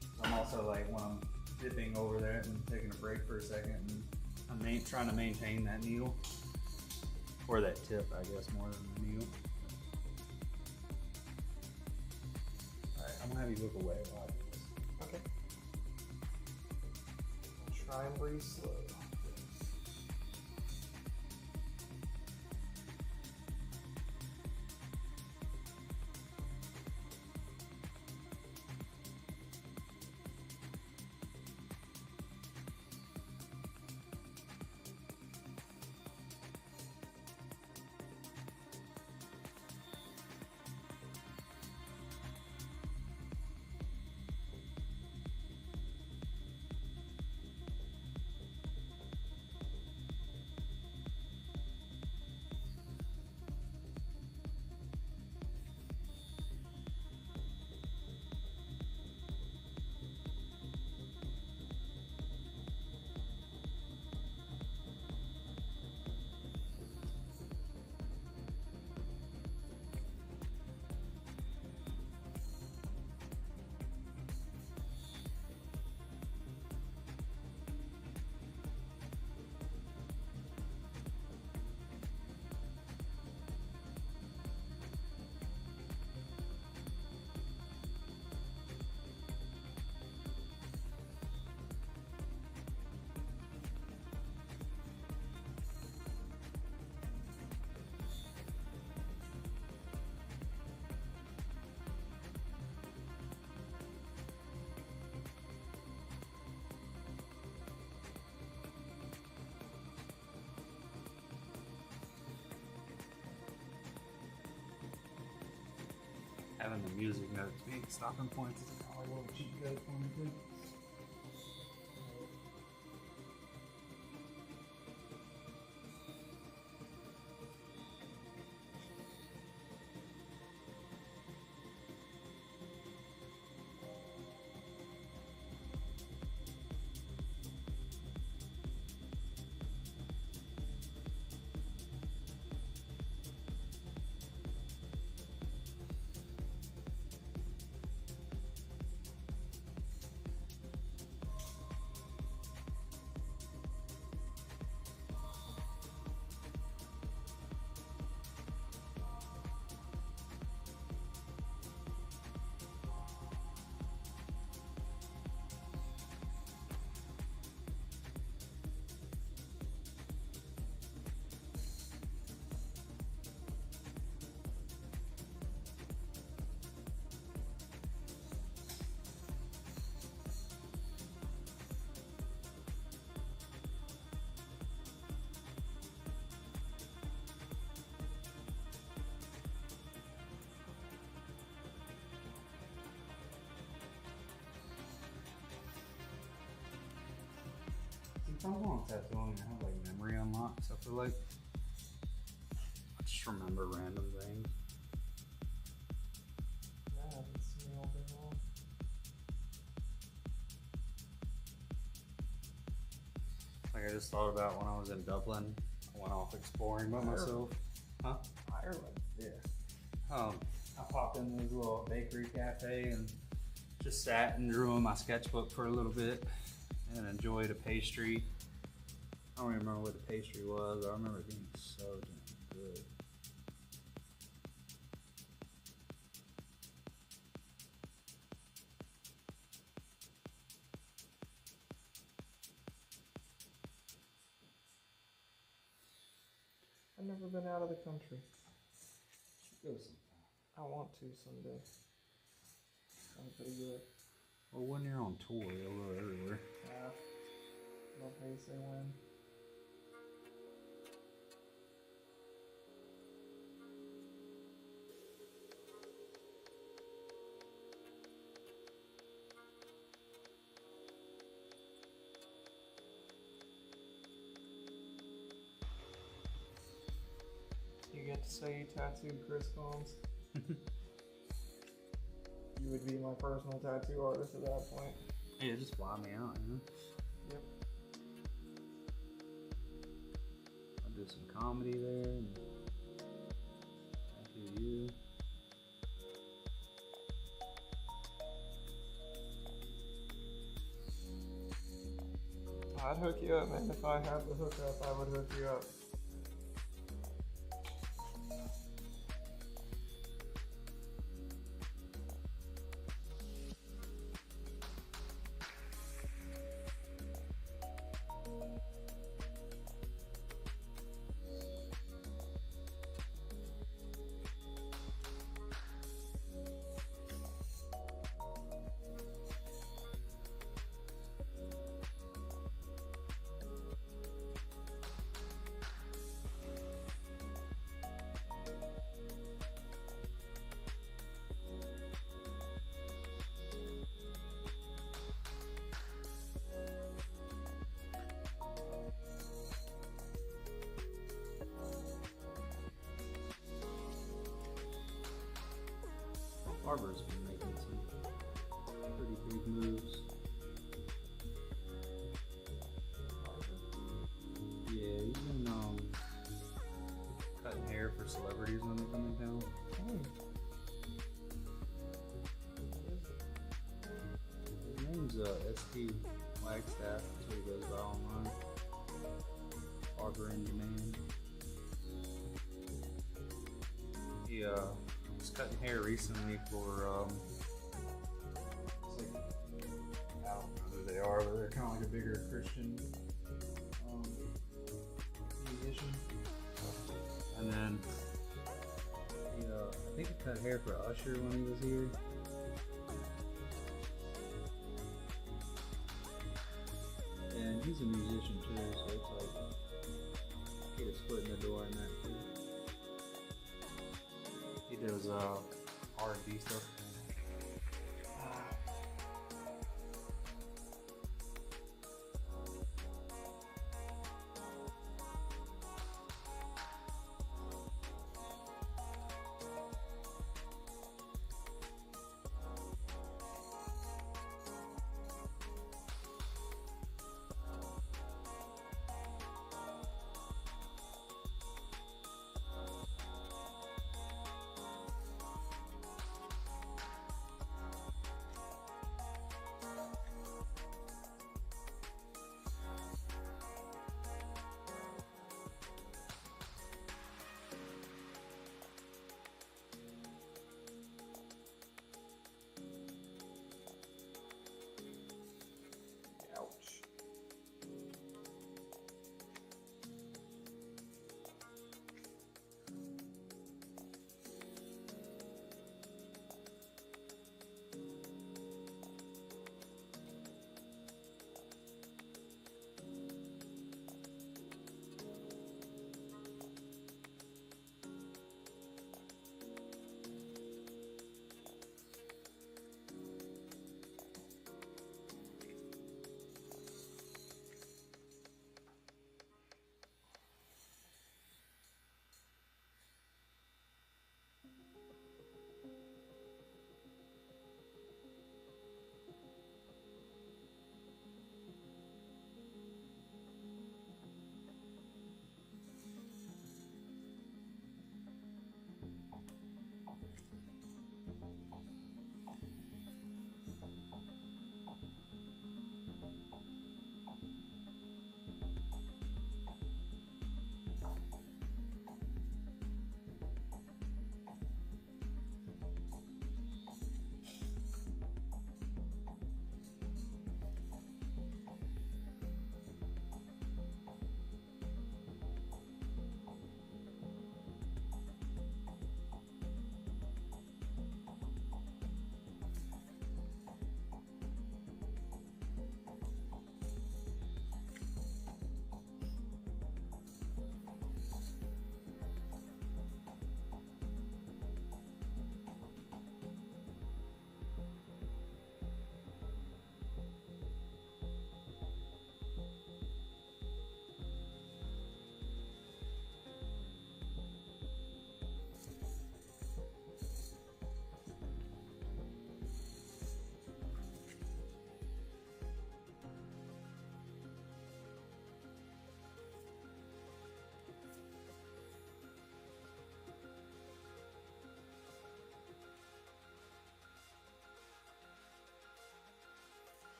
So I'm also like, when I'm dipping over there and taking a break for a second, and I'm trying to maintain that needle, or that tip, I guess, more than the needle. Alright, I'm gonna have you look away while I do this. Okay. Try and breathe slow. Having the music notes being stopping points is probably a little cheat code for me too. Sometimes when I'm tattooing, I have like memory unlocks. I feel like I just remember random things. Yeah, I haven't seen you all day long. Like I just thought about when I was in Dublin, I went off exploring by myself. Huh? Ireland. Yeah. I popped in this little bakery cafe and just sat and drew on my sketchbook for a little bit and enjoyed a pastry. I don't even remember what the pastry was, but I remember it being so damn good. I've never been out of the country. Should go sometime. I want to someday. Sounds pretty good. Well, when you're on tour, you'll go everywhere. Yeah. No pay say when. You get to say you tattooed Chris Combs. You would be my personal tattoo artist at that point. Yeah, just fly me out, you know? Yep. I'll do some comedy there and tattoo you. I'd hook you up, man. If I had the hookup, I would hook you up. Barber's been making some pretty big moves. Yeah, he's been cutting hair for celebrities when they come in town. His name's ST Wagstaff. That's what he goes by online. Barber in demand. He was cutting hair recently for it's like, I don't know who they are, but they're kind of like a bigger Christian musician. And then he, I think he cut hair for Usher when he was here. And he's a musician too, so it's like get his foot in the door in that too. He does R&B stuff.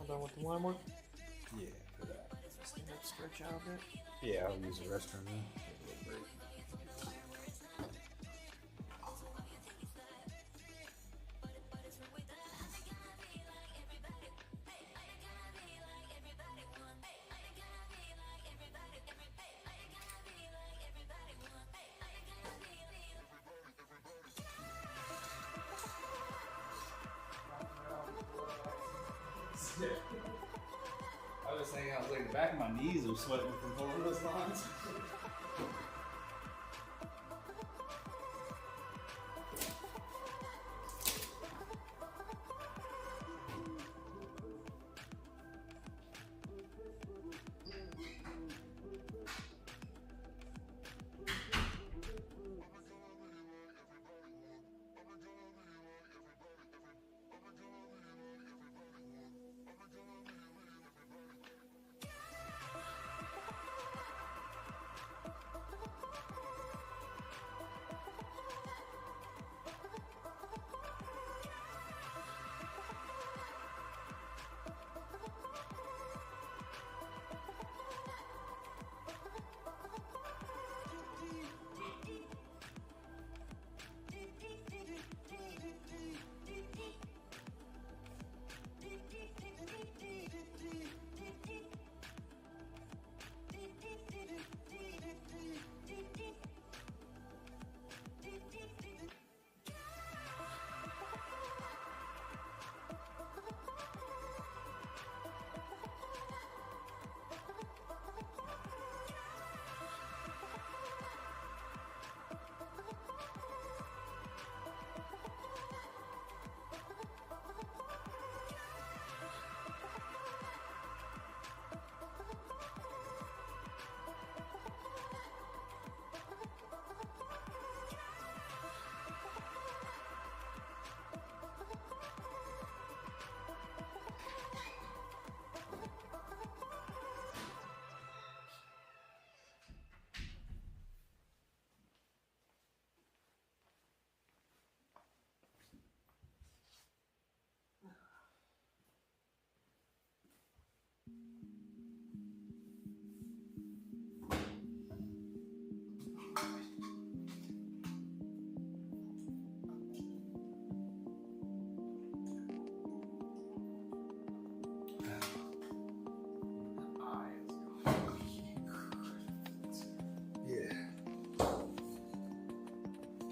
done with the line work? Yeah, for that. Stand up, stretch out a bit. Yeah, I'll use the restroom then. I was thinking, I was like, the back of my knees are sweating from pulling those lines.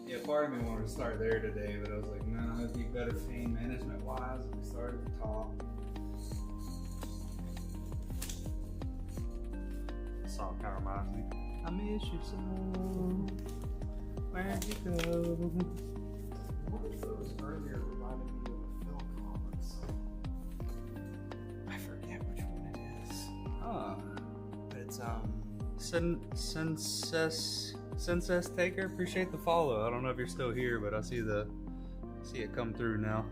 Yeah, part of me wanted to start there today, but I was like, no, it'd be better pain management wise if we started at the top. The song kind of reminds me. I miss you so. Where'd you go? One of those earlier reminded me of a Phil Collins song. I forget which one it is. But it's Census Taker, appreciate the follow. I don't know if you're still here, but I see it come through now.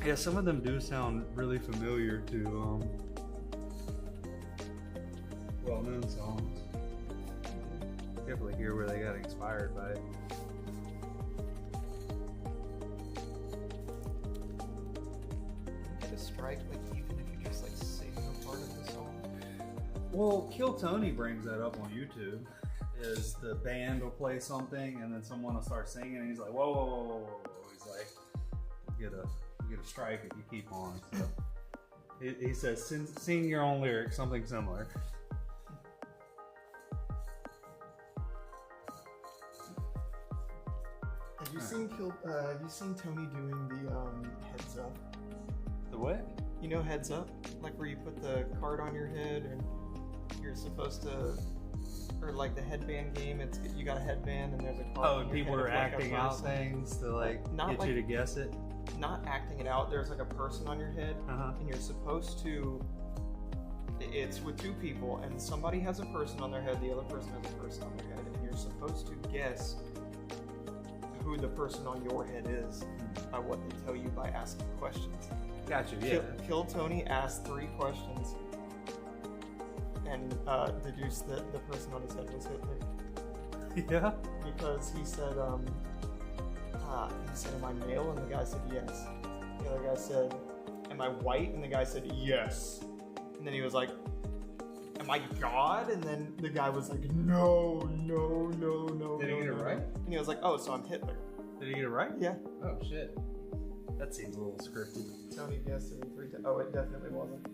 Yeah, some of them do sound really familiar to well-known songs. Definitely hear where they got inspired by it. get a strike, like even if you just like sing a part of the song. Well, Kill Tony brings that up on YouTube. Is the band will play something and then someone will start singing and he's like, whoa, whoa, whoa, whoa, whoa. He's like, you get a strike if you keep on. So he says, sing your own lyrics, something similar. Have you seen Tony doing the heads up? The what? You know heads up? Like where you put the card on your head and you're supposed to, or like the headband game, you got a headband and there's a card on Oh, your people head are of, like, a acting out person. things to like Not get like- you to guess it. Not acting it out, there's like a person on your head and you're supposed to, it's with two people and somebody has a person on their head, the other person has a person on their head, and you're supposed to guess who the person on your head is by what they tell you by asking questions. Gotcha, yeah. Kill Tony asked 3 questions and deduced that the person on his head was Hitler. Yeah? Because he said, am I male? And the guy said yes. The other guy said, "Am I white?" And the guy said, "Yes." And then he was like, "Am I God?" And then the guy was like, "No, no, no, no." Did he no, get it no, right? no." And he was like, "Oh, so I'm Hitler." Did he get it right? Yeah. Oh shit. That seems a little scripted. Tony guessed it 3 times. Oh, it definitely wasn't.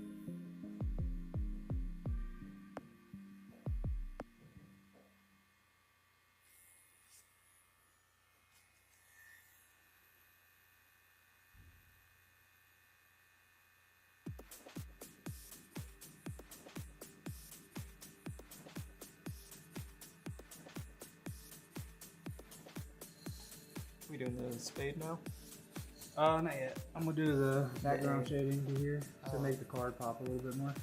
We doing the spade now? Not yet. I'm gonna do the background shading to here to make the card pop a little bit more.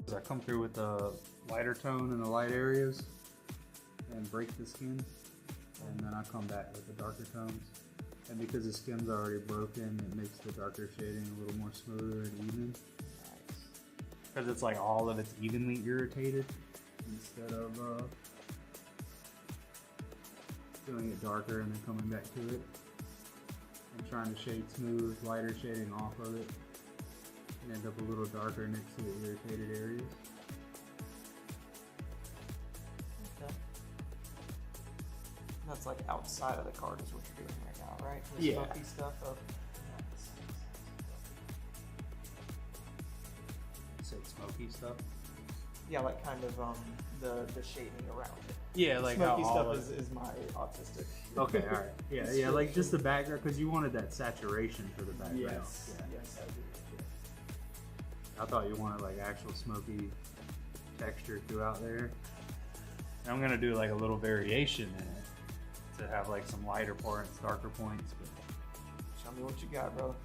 As I come through with the lighter tone in the light areas and break the skin, and then I come back with the darker tones. And because the skin's already broken, it makes the darker shading a little more smoother and even. Because it's like all of it's evenly irritated instead of doing it darker and then coming back to it. I'm trying to shade smooth, lighter shading off of it and end up a little darker next to the irritated areas. Okay. That's like outside of the card is what you're doing right now, right? The Yeah. smoky stuff of. You said smoky stuff? Yeah, like kind of the shading around it. Yeah, like Smoky how stuff all is my autistic. Okay, alright. Yeah, yeah, like just the background, because you wanted that saturation for the background. Yes. Yeah. Yes, I do. I thought you wanted like actual smoky texture throughout there. And I'm gonna do like a little variation in it to have like some lighter points, darker points. But Show me what you got, brother.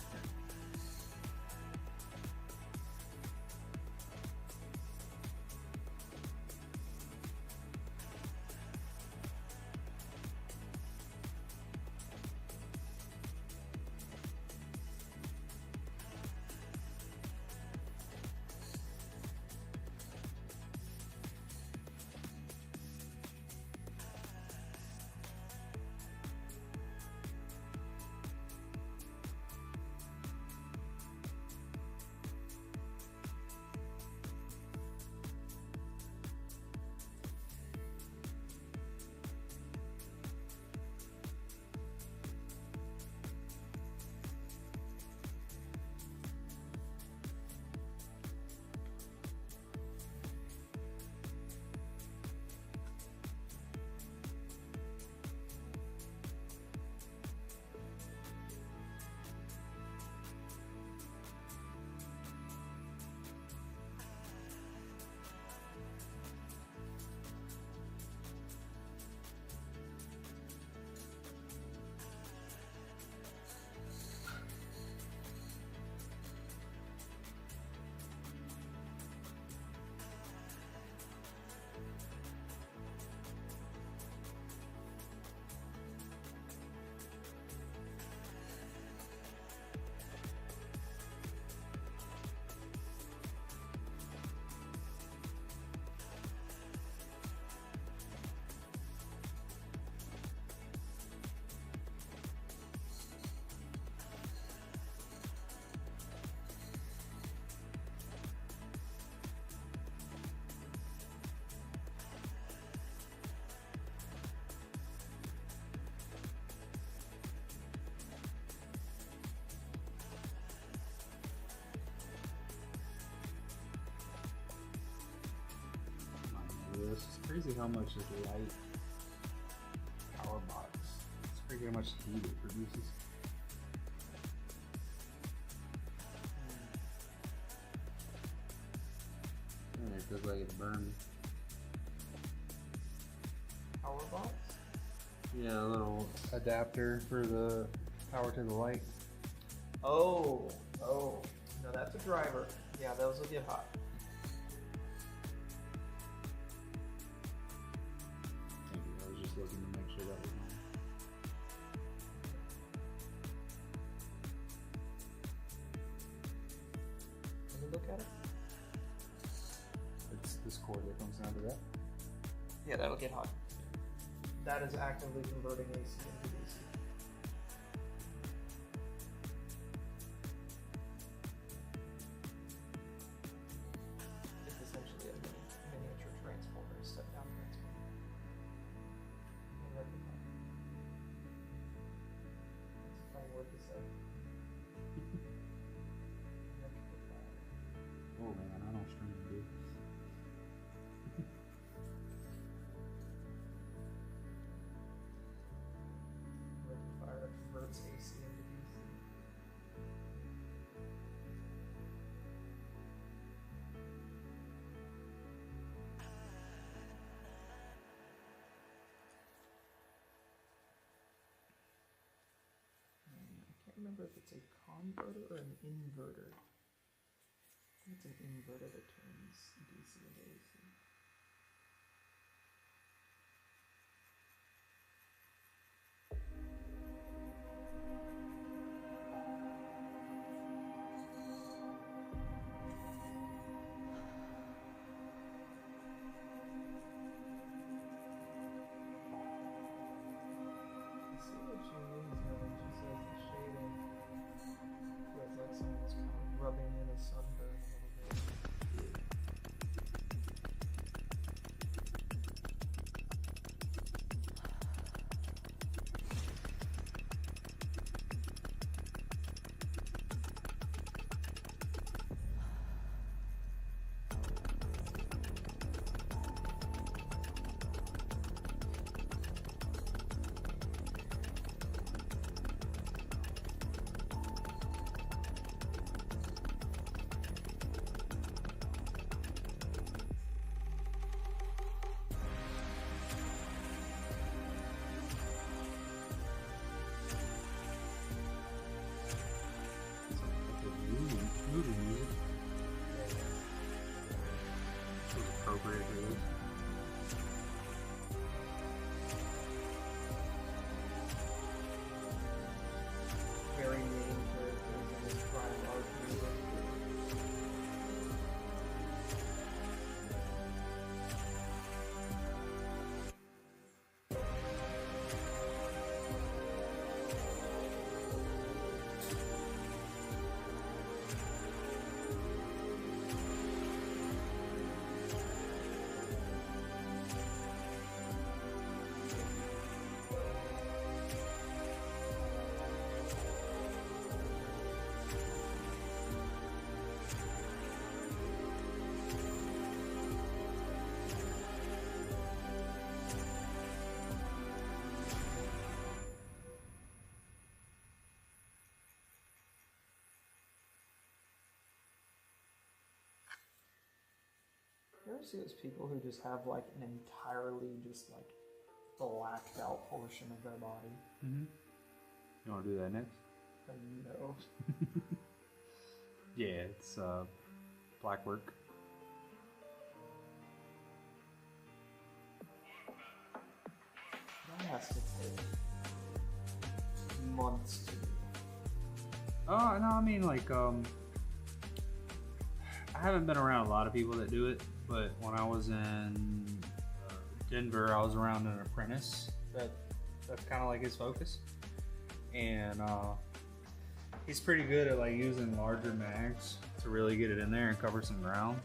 this is crazy how much this light power box. It's crazy how much heat it produces. And it feels like it's burning. Power box? Yeah, a little adapter for the power to the light. Oh, no, that's a driver. Yeah, those will get hot. Thank you. I was just looking to make sure that was on. me look at it. It's this cord that comes down to that. Yeah, that'll get hot. That is actively converting AC into DC. It's essentially a miniature transformer, a step-down transformer. And rectifier. That's a fine word to say. Rectifier. Oh man, I don't stream, dude. Rectifier converts AC into DC. I can't remember if it's a converter or an inverter. I think it's an inverter that turns DC into AC. I see what she means now when she says the shading feels like someone's kind of rubbing in a sunburn a little bit. Movie music. Feels appropriate to this. Very main characters in this prime arc music. You ever see those people who just have like an entirely just like blacked out portion of their body? Mm-hmm. You want to do that next? No. Yeah, it's black work. That has to take months to do. Oh, no, I mean, like, I haven't been around a lot of people that do it, but when I was in Denver, I was around an apprentice that's kind of like his focus. And he's pretty good at, like, using larger mags to really get it in there and cover some ground.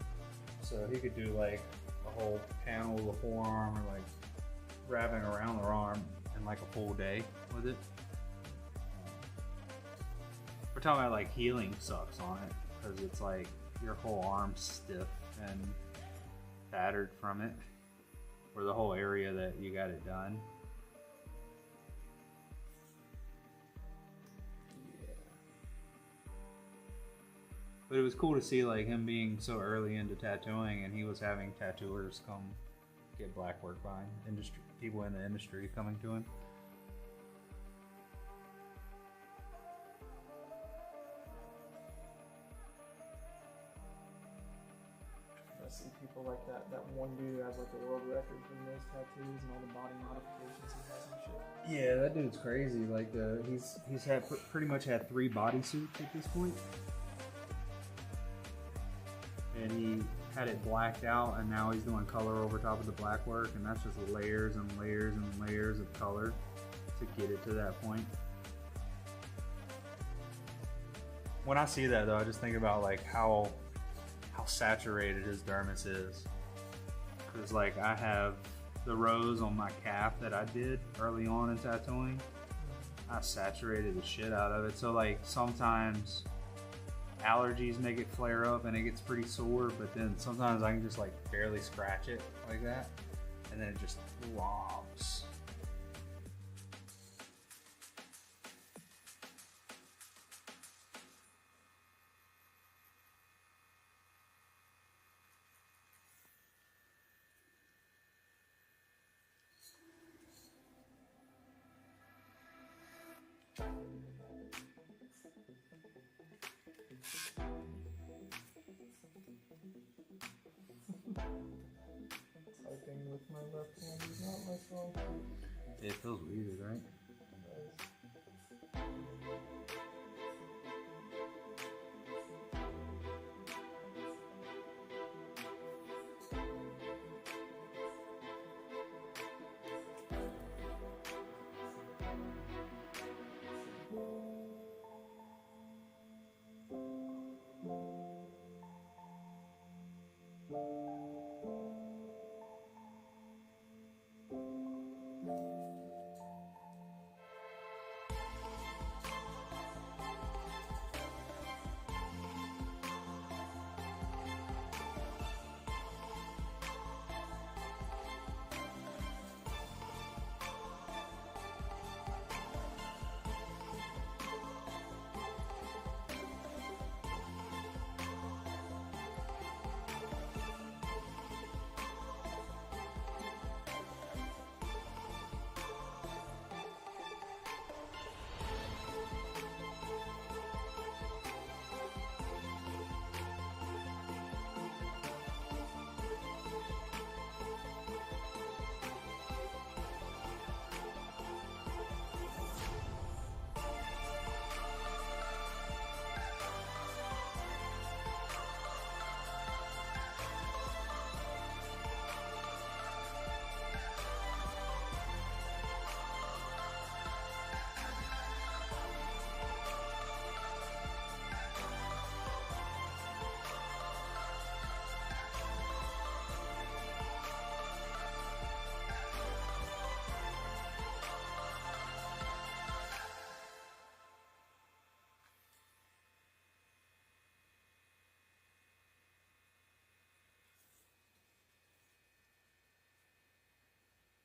So he could do, like, a whole panel of the forearm or, like, wrapping around the arm in, like, a full day with it. We're talking about like healing sucks on it because it's like your whole arm's stiff and battered from it, or the whole area that you got it done. Yeah. But it was cool to see like him being so early into tattooing, and he was having tattooers come get black work by him, industry people in the industry coming to him. I see people like that. That one dude who has like the world record for the most tattoos and all the body modifications he has and shit. Yeah, that dude's crazy. Like he's had pretty much had 3 bodysuits at this point. and he had it blacked out, and now he's doing color over top of the black work, and that's just layers and layers and layers of color to get it to that point. When I see that though, I just think about like how saturated his dermis is. Cause like I have the rose on my calf that I did early on in tattooing. I saturated the shit out of it. So like sometimes allergies make it flare up and it gets pretty sore, but then sometimes I can just like barely scratch it like that, and then it just lobs. Typing with my left hand is not my strong suit. It feels weird, right?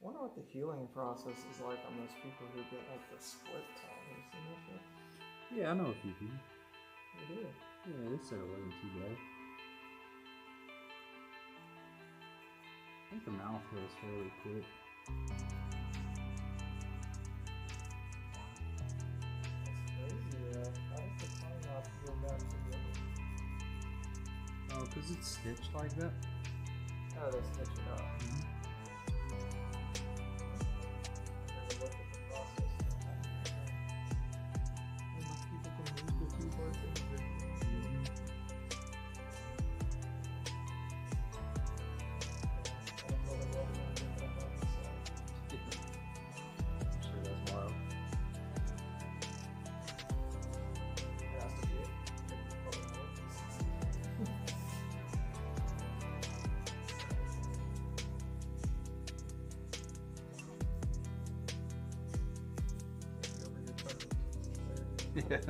I wonder what the healing process is like on those people who get like the split tongue. You seen that shit? Yeah, I know a few people. They do. Yeah, they said it wasn't too bad. I think the mouth heals fairly quick. That's crazy, though. How does the tongue not heal back together? Oh, because it's stitched like that? Oh, they stitch it up. I never looked at the process. Unless people can move the two parts individually. I don't know the level of it, but I thought it was, I'm sure that's wild. it has to be it. Yeah.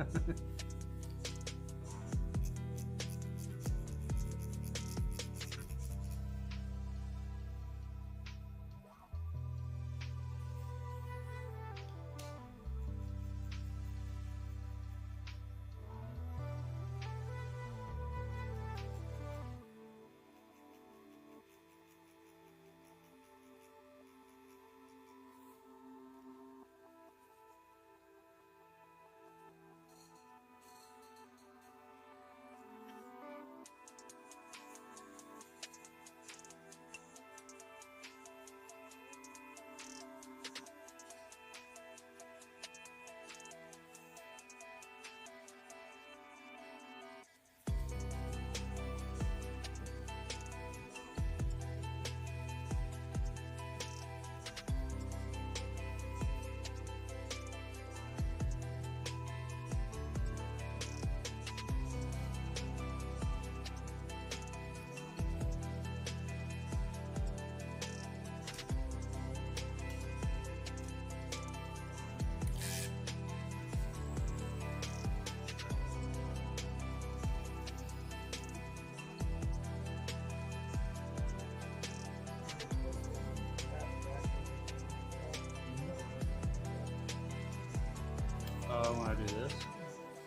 to do this?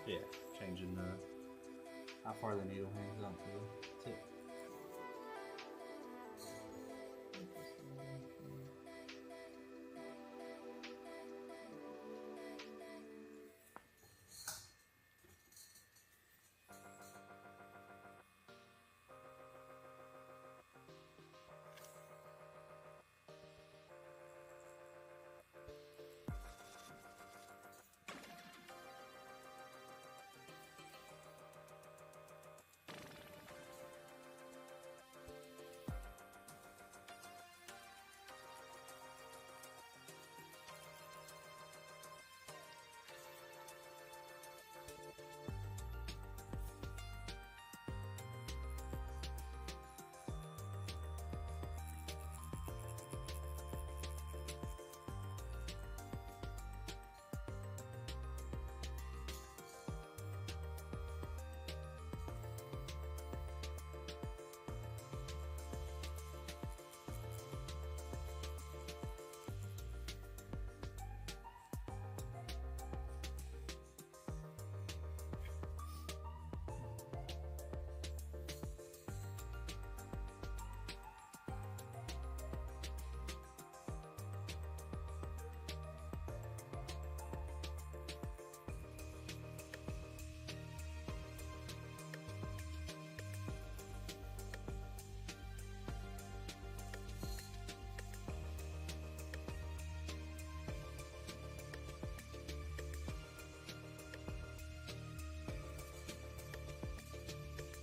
Yeah, changing the how far the needle hangs up to the tip.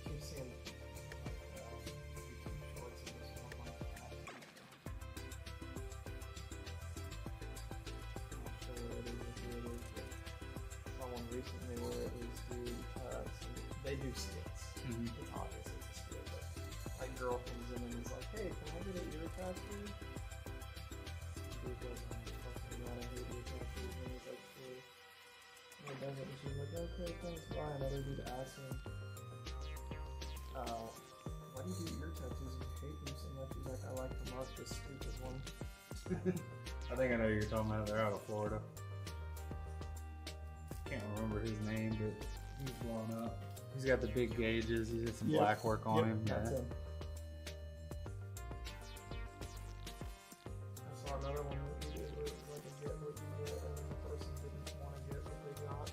Keep seeing YouTube shorts of this one, like, I'm not sure what it is, who it is, but saw one recently where it was they do skits. Mhm. It's obvious it's a skit, but like girl comes in and is like, hey, can I get an ear tattoo? Dude goes, oh, fucking god, I hate ear tattoos. And he's like, sure. And he does it, and she's like, okay, thanks, bye. Another dude asks him, why do you do ear tattoos if you hate them so much? He's like, I like to mark this stupid one. I think I know who you're talking about. They're out of Florida. Can't remember his name, but he's blown up. He's got the big gauges. He's got some Yep. black work on him. That's Yeah. him. I saw another one that we did where it was like a get what you get, and the person didn't want to get what they got.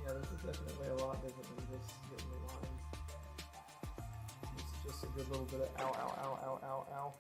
Yeah, this is definitely a lot different than just getting the line. It's just a good little bit of ow, ow, ow, ow, ow, ow.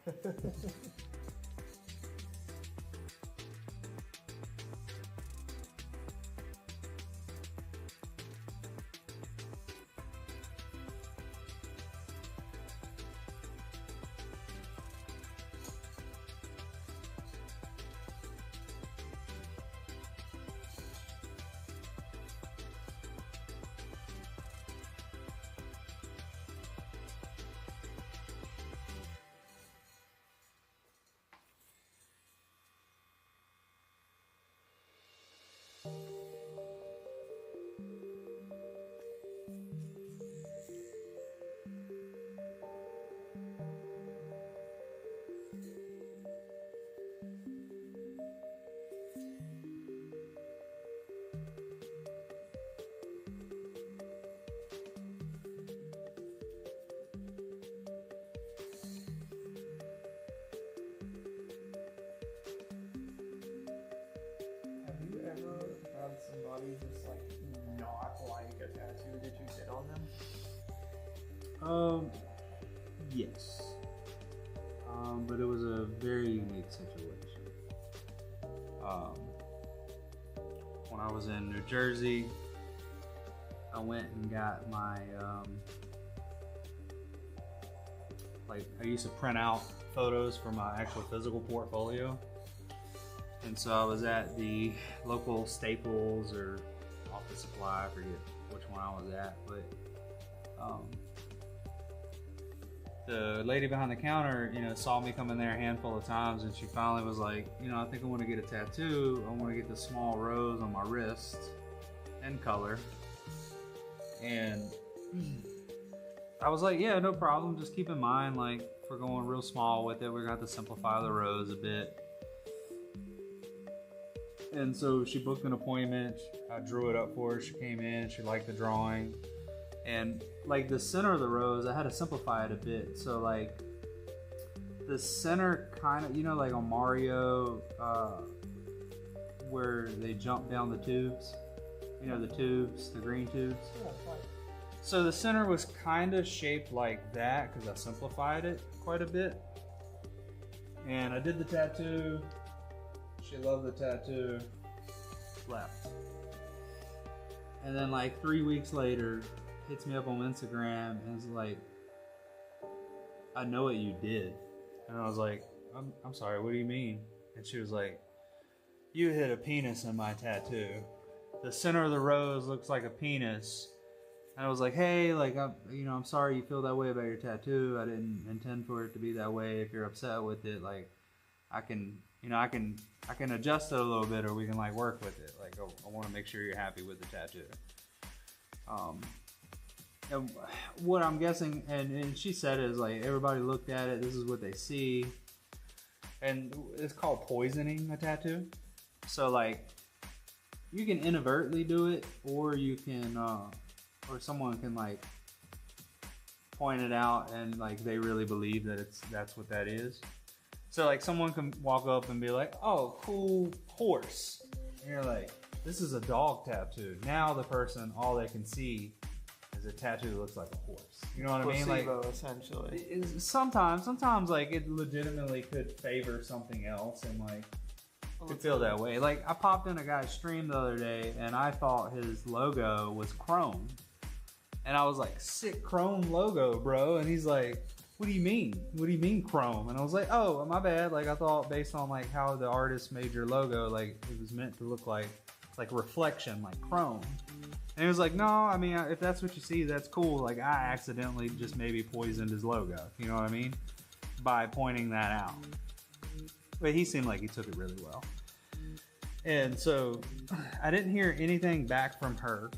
Have you ever had somebody just like not like a tattoo that you did on them? Yes. But it was a very unique situation. When I was in New Jersey, I went and got my, like, I used to print out photos for my actual physical portfolio. And so I was at the local Staples or Office Supply, I forget which one I was at, but the lady behind the counter, saw me come in there a handful of times, and she finally was like, I think I want to get a tattoo. I want to get the small rose on my wrist and color. And I was like, yeah, no problem. Just keep in mind, like, if we're going real small with it, we're going to have to simplify the rose a bit. And so she booked an appointment. I drew it up for her. She came in. She liked the drawing. And like the center of the rose, I had to simplify it a bit. So like the center kind of, like on Mario, where they jump down the tubes, the tubes, the green tubes. Yeah, fine. So the center was kind of shaped like that because I simplified it quite a bit. And I did the tattoo. She loved the tattoo. Left. And then like 3 weeks later, hits me up on Instagram and is like, I know what you did. And I was like, I'm sorry, what do you mean? And she was like, you hit a penis in my tattoo. The center of the rose looks like a penis. And I was like, hey, like, I'm sorry you feel that way about your tattoo. I didn't intend for it to be that way. If you're upset with it, like, I can adjust it a little bit, or we can like work with it. Like, I want to make sure you're happy with the tattoo. And what I'm guessing, and she said is like, everybody looked at it. This is what they see, and it's called poisoning a tattoo. So like, you can inadvertently do it, or you can, or someone can like point it out, and like they really believe that that's what that is. So like someone can walk up and be like, oh, cool horse. And you're like, this is a dog tattoo. Now the person, all they can see is a tattoo that looks like a horse. You know what I mean? Like, essentially. Sometimes like it legitimately could favor something else, and like could feel that way. Like I popped in a guy's stream the other day, and I thought his logo was chrome. And I was like, sick chrome logo, bro. And he's like, what do you mean? What do you mean chrome? And I was like, oh, my bad. Like I thought based on like how the artist made your logo, like it was meant to look like reflection, like chrome. And he was like, no, I mean, if that's what you see, that's cool. Like I accidentally just maybe poisoned his logo. You know what I mean? By pointing that out. But he seemed like he took it really well. And so I didn't hear anything back from her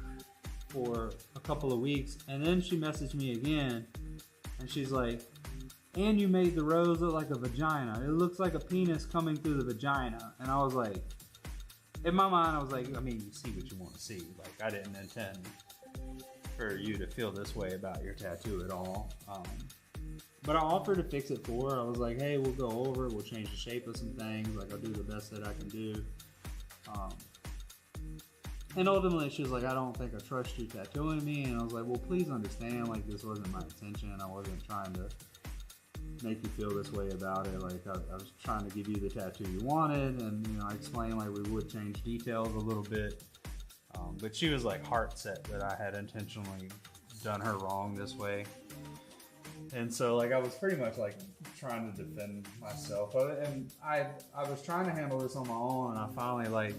for a couple of weeks. And then she messaged me again. And she's like, and you made the rose look like a vagina. It looks like a penis coming through the vagina. And I was like, in my mind, I was like, I mean, you see what you want to see. Like, I didn't intend for you to feel this way about your tattoo at all. But I offered to fix it for her. I was like, hey, we'll go over it. We'll change the shape of some things. Like, I'll do the best that I can do. And ultimately, she was like, I don't think I trust you tattooing me. And I was like, well, please understand, like, this wasn't my intention. I wasn't trying to make you feel this way about it. Like, I was trying to give you the tattoo you wanted. And, I explained, like, we would change details a little bit. But she was, like, heart set that I had intentionally done her wrong this way. And so, like, I was pretty much, like, trying to defend myself. And I was trying to handle this on my own. And I finally, like,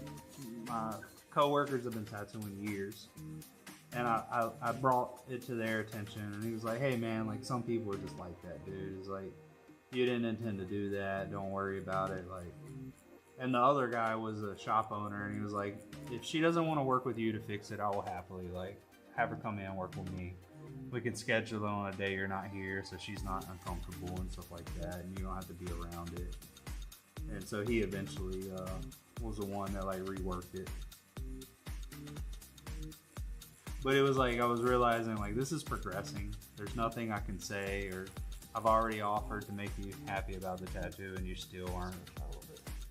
my co-workers have been tattooing years, and I brought it to their attention, and he was like, hey man, like some people are just like that, dude. It's like, you didn't intend to do that, don't worry about it. Like, and the other guy was a shop owner, and he was like, if she doesn't want to work with you to fix it, I will happily like have her come in and work with me. We can schedule it on a day you're not here, so she's not uncomfortable and stuff like that, and you don't have to be around it. And so he eventually was the one that like reworked it. But it was like, I was realizing, like, this is progressing. There's nothing I can say, or I've already offered to make you happy about the tattoo, and you still aren't.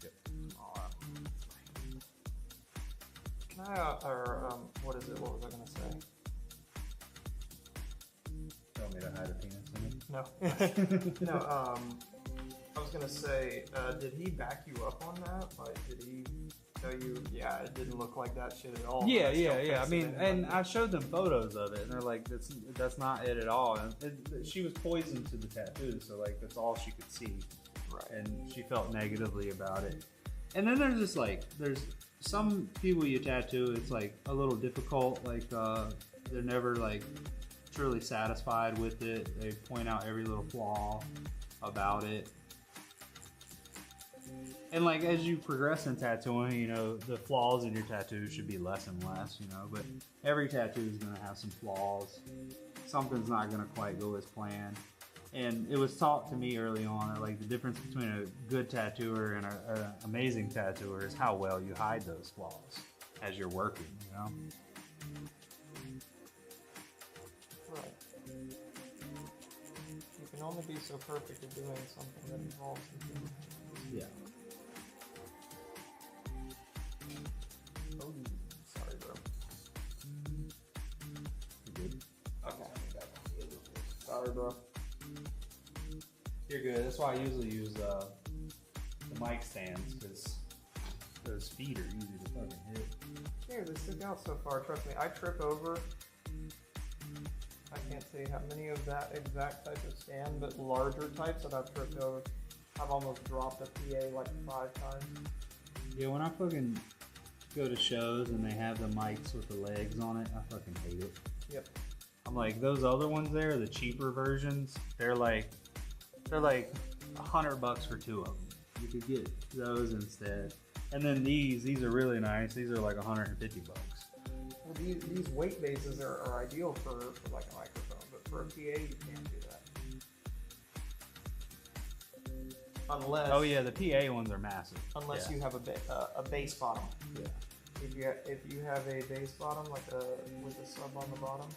Yep. Can I, what is it? What was I going to say? Tell me to hide a penis in it? No. No, I was going to say, did he back you up on that? Like, did he tell you, yeah, it didn't look like that shit at all? Yeah. I mean, and I showed them photos of it, and they're like, that's not it at all. And she was poisoned to the tattoo, so like that's all she could see. Right. And she felt negatively about it. And then there's just like there's some people you tattoo, it's like a little difficult, like they're never like truly satisfied with it. They point out every little flaw about it. And like as you progress in tattooing, you know, the flaws in your tattoo should be less and less, you know, but every tattoo is gonna have some flaws. Something's not gonna quite go as planned. And it was taught to me early on that like the difference between a good tattooer and an amazing tattooer is how well you hide those flaws as you're working, you know? Right. You can only be so perfect at doing something that involves human hands. Yeah. Oh, sorry, bro. You good? Okay. Sorry, bro. You're good. That's why I usually use the mic stands, because those feet are easy to fucking hit. Yeah, they stick out so far. Trust me, I trip over. I can't say how many of that exact type of stand, but larger types that I've tripped over. I've almost dropped a PA like 5 times. Yeah, when I fucking go to shows and they have the mics with the legs on it, I fucking hate it. Yep. I'm like, those other ones there, the cheaper versions, they're like $100 for 2 of them. You could get those instead. And then these are really nice. These are like $150. Well, these weight bases are ideal for like a microphone, but for a PA you can't do that. Unless Oh yeah, the PA ones are massive. unless Yeah. you have a bass bottom. Yeah. If you have a bass bottom like with a sub on the bottom,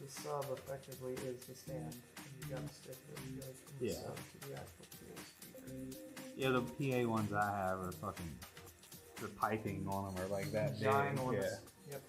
the sub effectively is the stand. And you gotta stick it goes from the Yeah. sub to the actual PA speaker. Yeah, the PA ones I have are fucking, the piping on them are like that big. Ginormous. Yeah. Yep.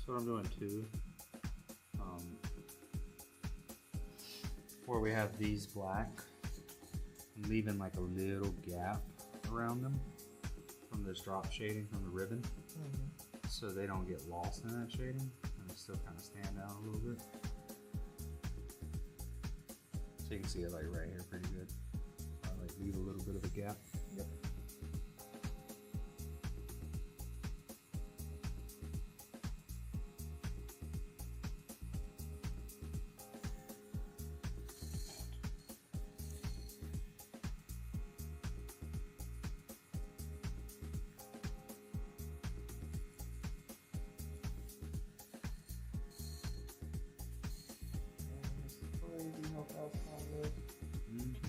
So what I'm doing too, where we have these black, I'm leaving like a little gap around them from this drop shading from the ribbon, so they don't get lost in that shading and they still kind of stand out a little bit. So you can see it like right here pretty good. I like leave a little bit of a gap. Yep. Crazy how fast time moves.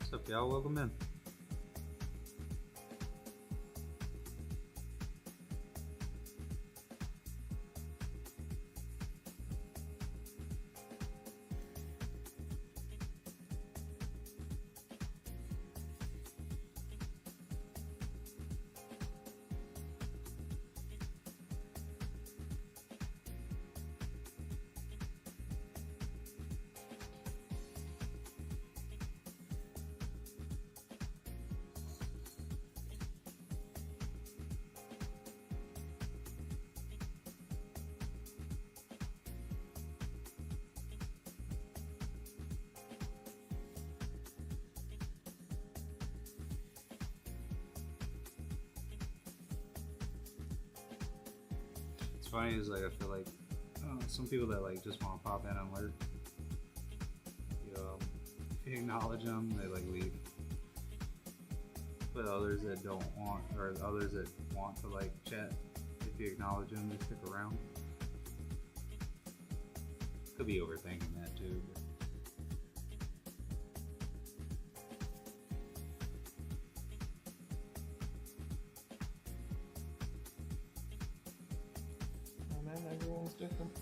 What's up, y'all? Welcome in. What's funny is like I feel like some people that like just want to pop in and alert. You know, if you acknowledge them, they like leave. But others that don't want, or others that want to like chat, if you acknowledge them, they stick around. Could be overthinking that too. But Oh man, everyone's different.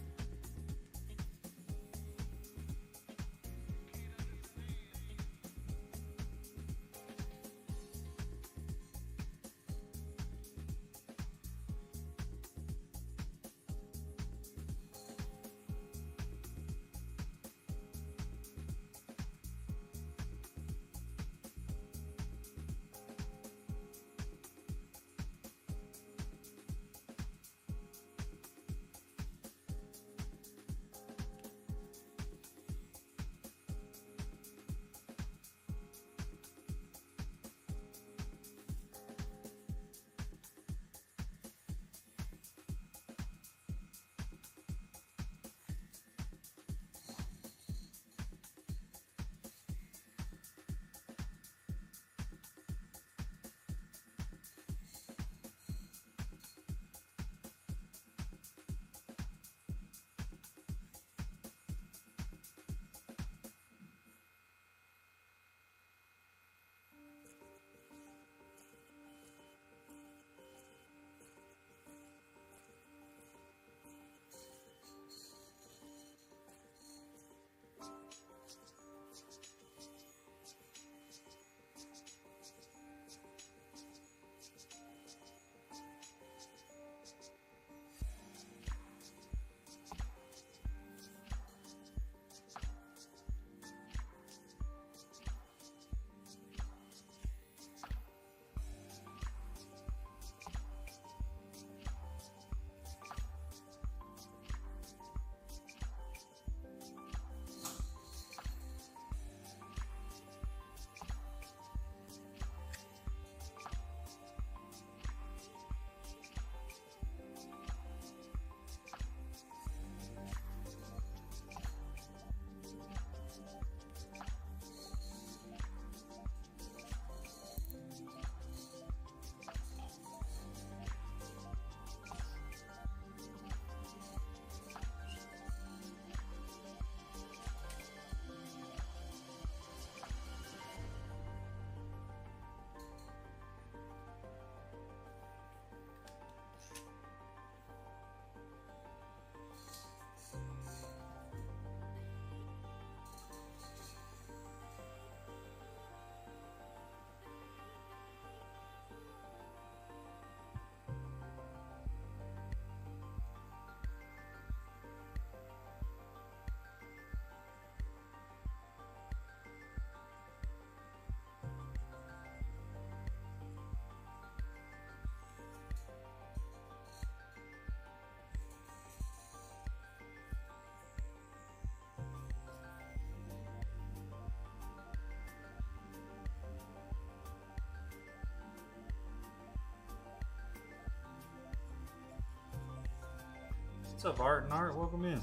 What's up, Art and Art? Welcome in.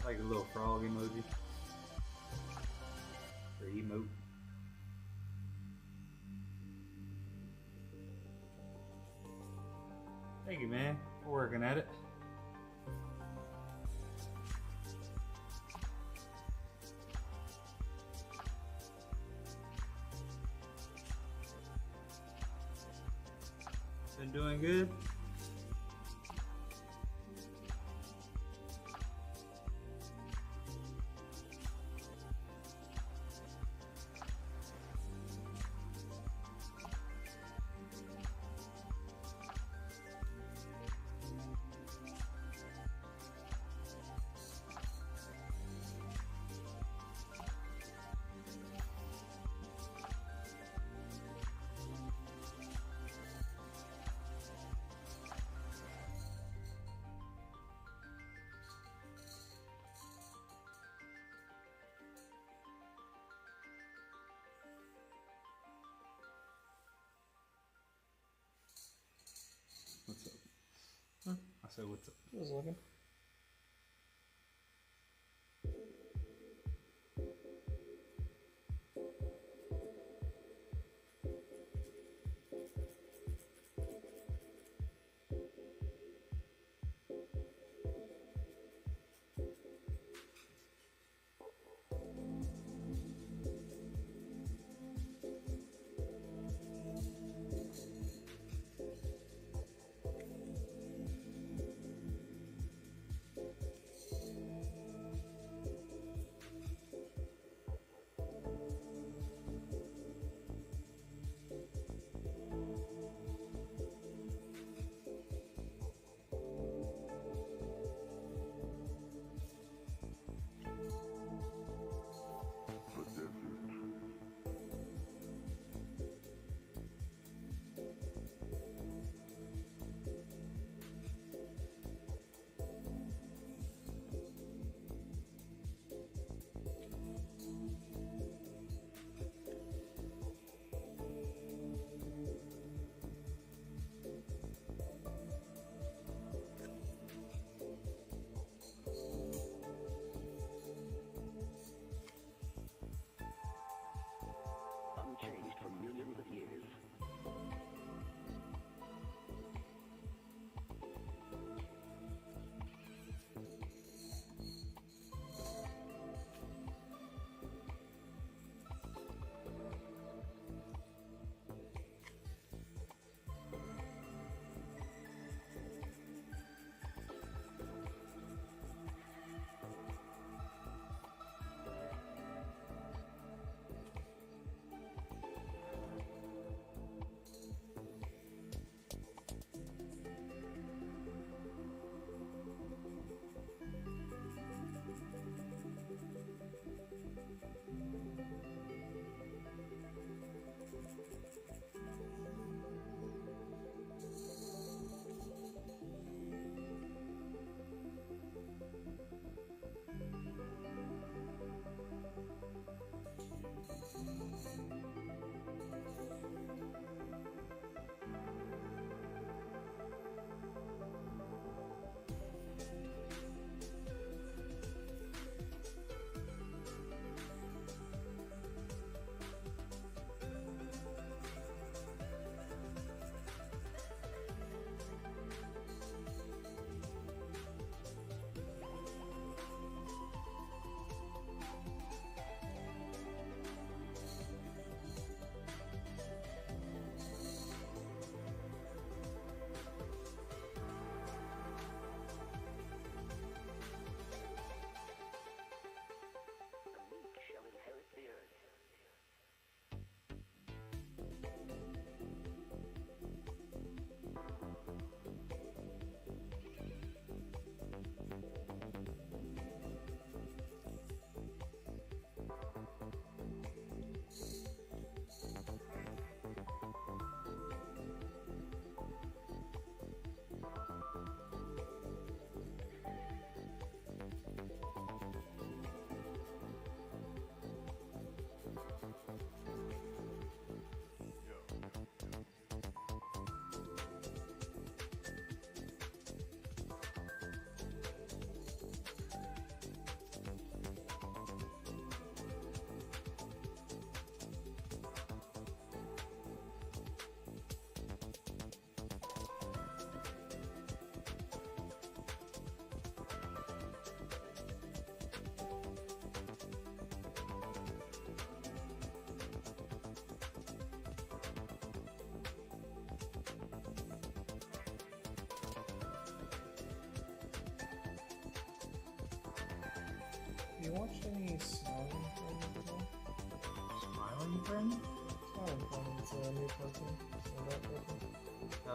Like a little frog emoji. Or emote. Thank you, man. We're working at it. Been doing good. What's up? Huh? I said, what's up? Just looking.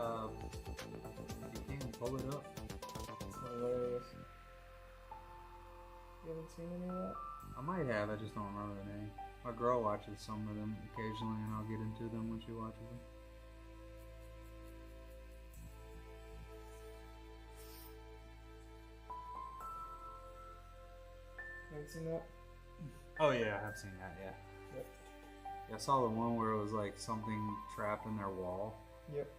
You can pull it up. It's hilarious. You haven't seen any of that? I might have, I just don't remember the name. My girl watches some of them occasionally, and I'll get into them when she watches them. You haven't seen that? Oh yeah, I have seen that. Yeah. Yep. Yeah, I saw the one where it was like something trapped in their wall, Yep.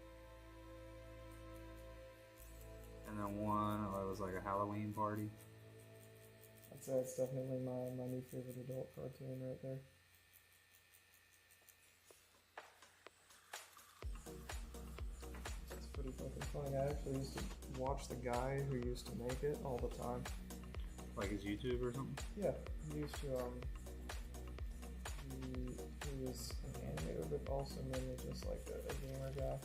and then one where it was like a Halloween party. I'd say it's definitely my new favorite adult cartoon right there. It's pretty fucking funny. I actually used to watch the guy who used to make it all the time. Like his YouTube or something. Yeah, he used to he was an animator, but also mainly just like a gamer guy.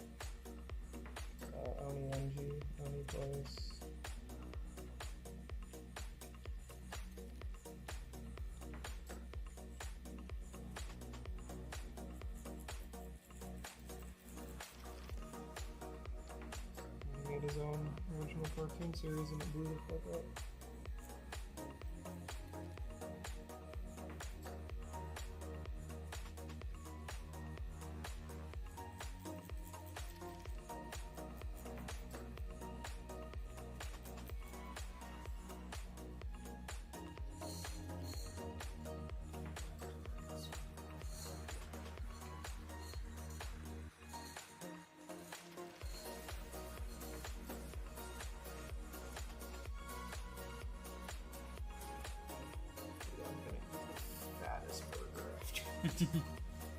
Oni NG, Oni Plays. He made his own original cartoon series and it blew the fuck up.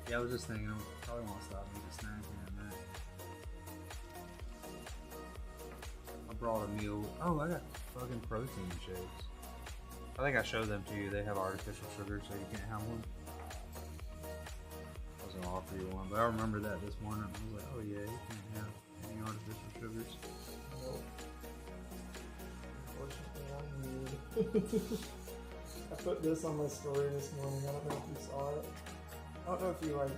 Yeah, I was just thinking, I probably want to stop and eat a snack here in a minute. I brought a meal. Oh, I got fucking protein shakes. I think I showed them to you. They have artificial sugar, so you can't have one. I was gonna offer you one, but I remember that this morning. I was like, oh yeah, you can't have any artificial sugars. Nope. Unfortunately, I'm weird. I put this on my story this morning. I don't know if you saw it. I don't know if you like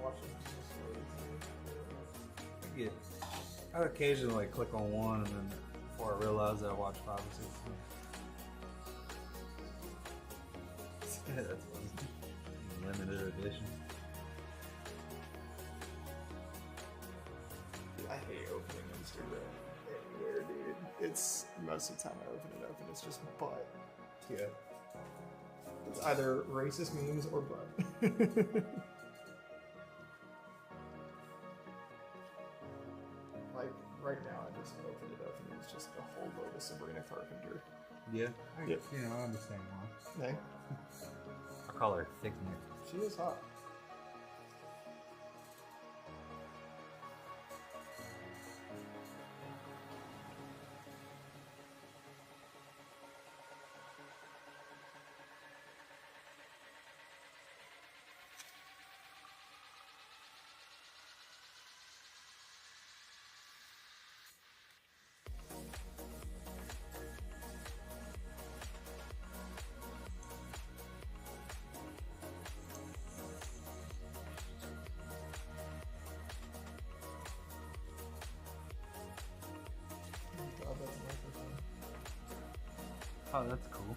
watching stories. I occasionally like click on one, and then before I realize that I watch 5 or 6. Yeah, that's limited edition. I hate opening Instagram anywhere, dude. It's most of the time I open it up and it's just butt. Yeah. It's either racist memes or butt. Like right now, I just opened it up and it's just a whole load of Sabrina Carpenter. Yeah. Yep. You know, I understand why. Hey, I call her thick neck. she is hot. God, that's a microphone. Oh, that's cool.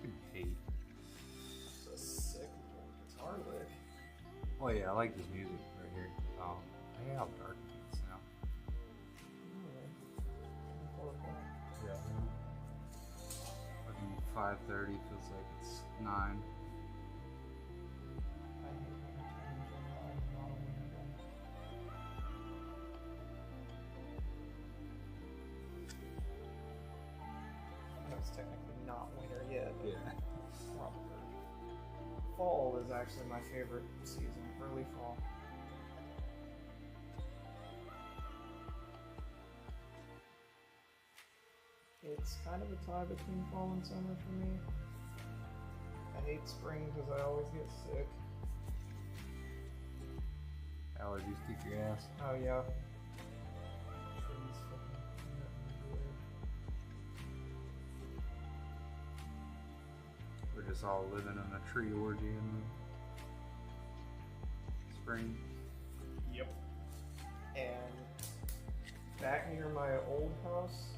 can hate. It's a sick guitar lick. Oh yeah, I like this music right here. I hate how dark it is now. Yeah. Fucking 5:30 feels like it's 9. I hate when it turns on Halloween again. I know it's technically not winter yet, but Yeah. probably. Fall is actually my favorite season, early fall. It's kind of a tie between fall and summer for me. I hate spring because I always get sick. Allergies kick your ass. Oh yeah. Trees fucking weird. We're just all living in a tree orgy in the spring. Yep. And back near my old house,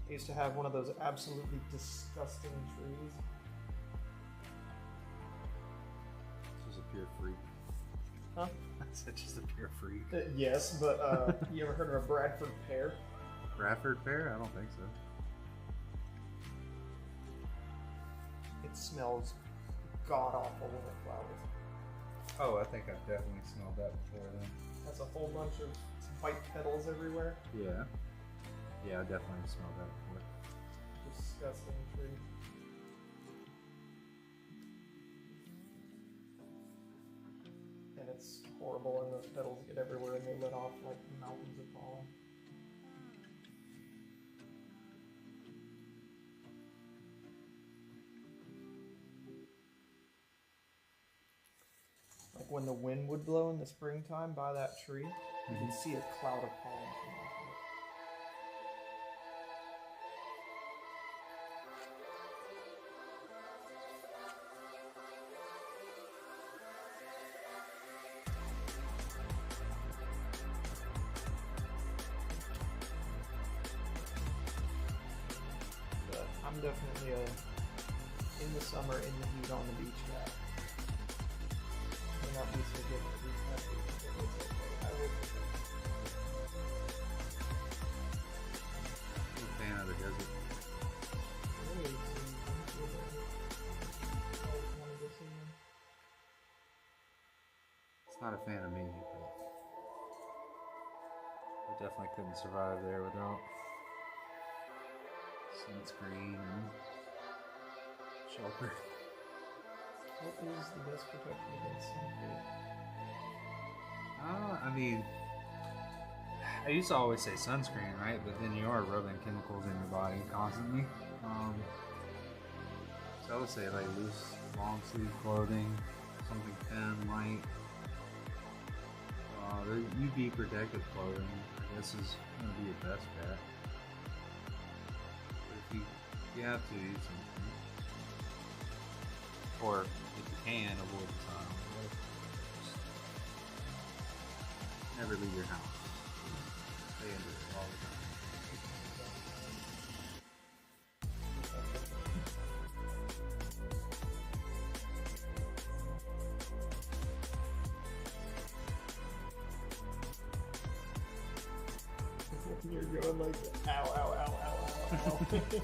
I used to have one of those absolutely disgusting trees. This is a pure freak. Huh? That's just a pure freak. Yes, but you ever heard of a Bradford pear? Bradford pear? I don't think so. It smells god awful when it flowers. Oh, I think I've definitely smelled that before then. Has a whole bunch of white petals everywhere. Yeah. Yeah, I definitely smelled that before. Disgusting tree. And it's horrible, and those petals get everywhere, and they let off like mountains of pollen. Like when the wind would blow in the springtime by that tree, you could see a cloud of pollen come off of it. But I'm definitely in the summer, in the heat, on the beach guy. May not be so good for these countries, but it's okay. I will. I'm a fan of the desert. Really, always wanted to see them. It's not a fan of me, but I definitely couldn't survive there without sunscreen and shelter. What is the best protection against sunburn? I mean, I used to always say sunscreen, right? But then you are rubbing chemicals in your body constantly. So I would say like loose, long sleeve clothing, something thin, light. The UV protective clothing, I guess, is going to be your best bet. But if you have to use something, or if you can, avoid the sun. Just never leave your house. Stay indoors all the time. You're going like, ow, ow, ow, ow, ow, ow.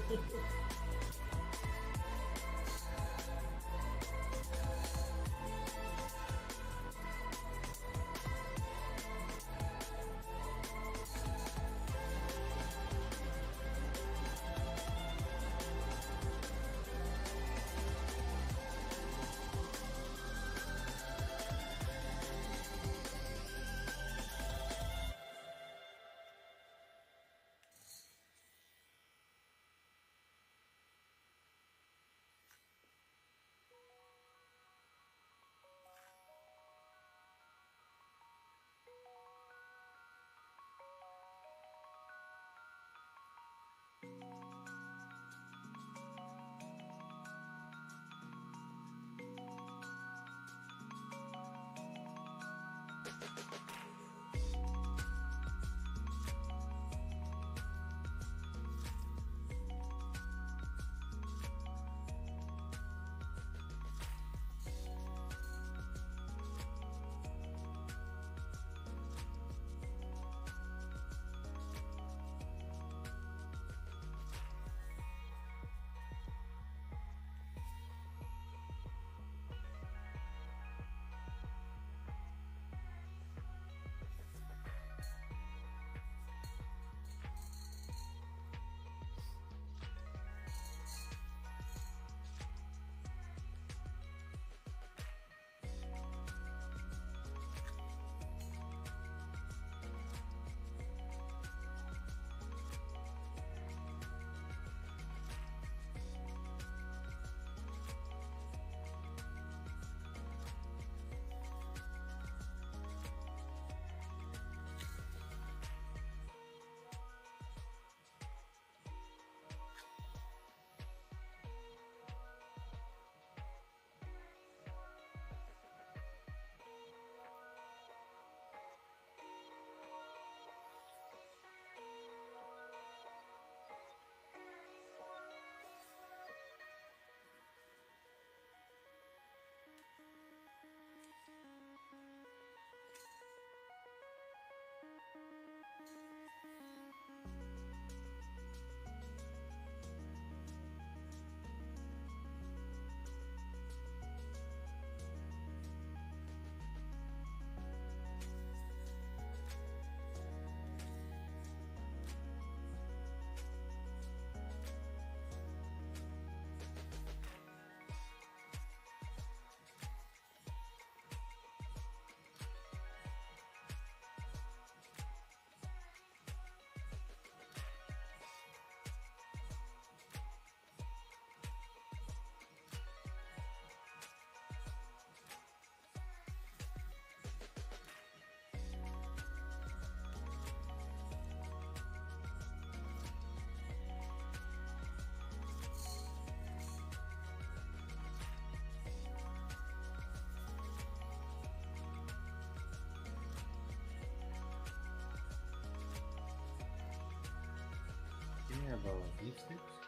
Here are beef sticks.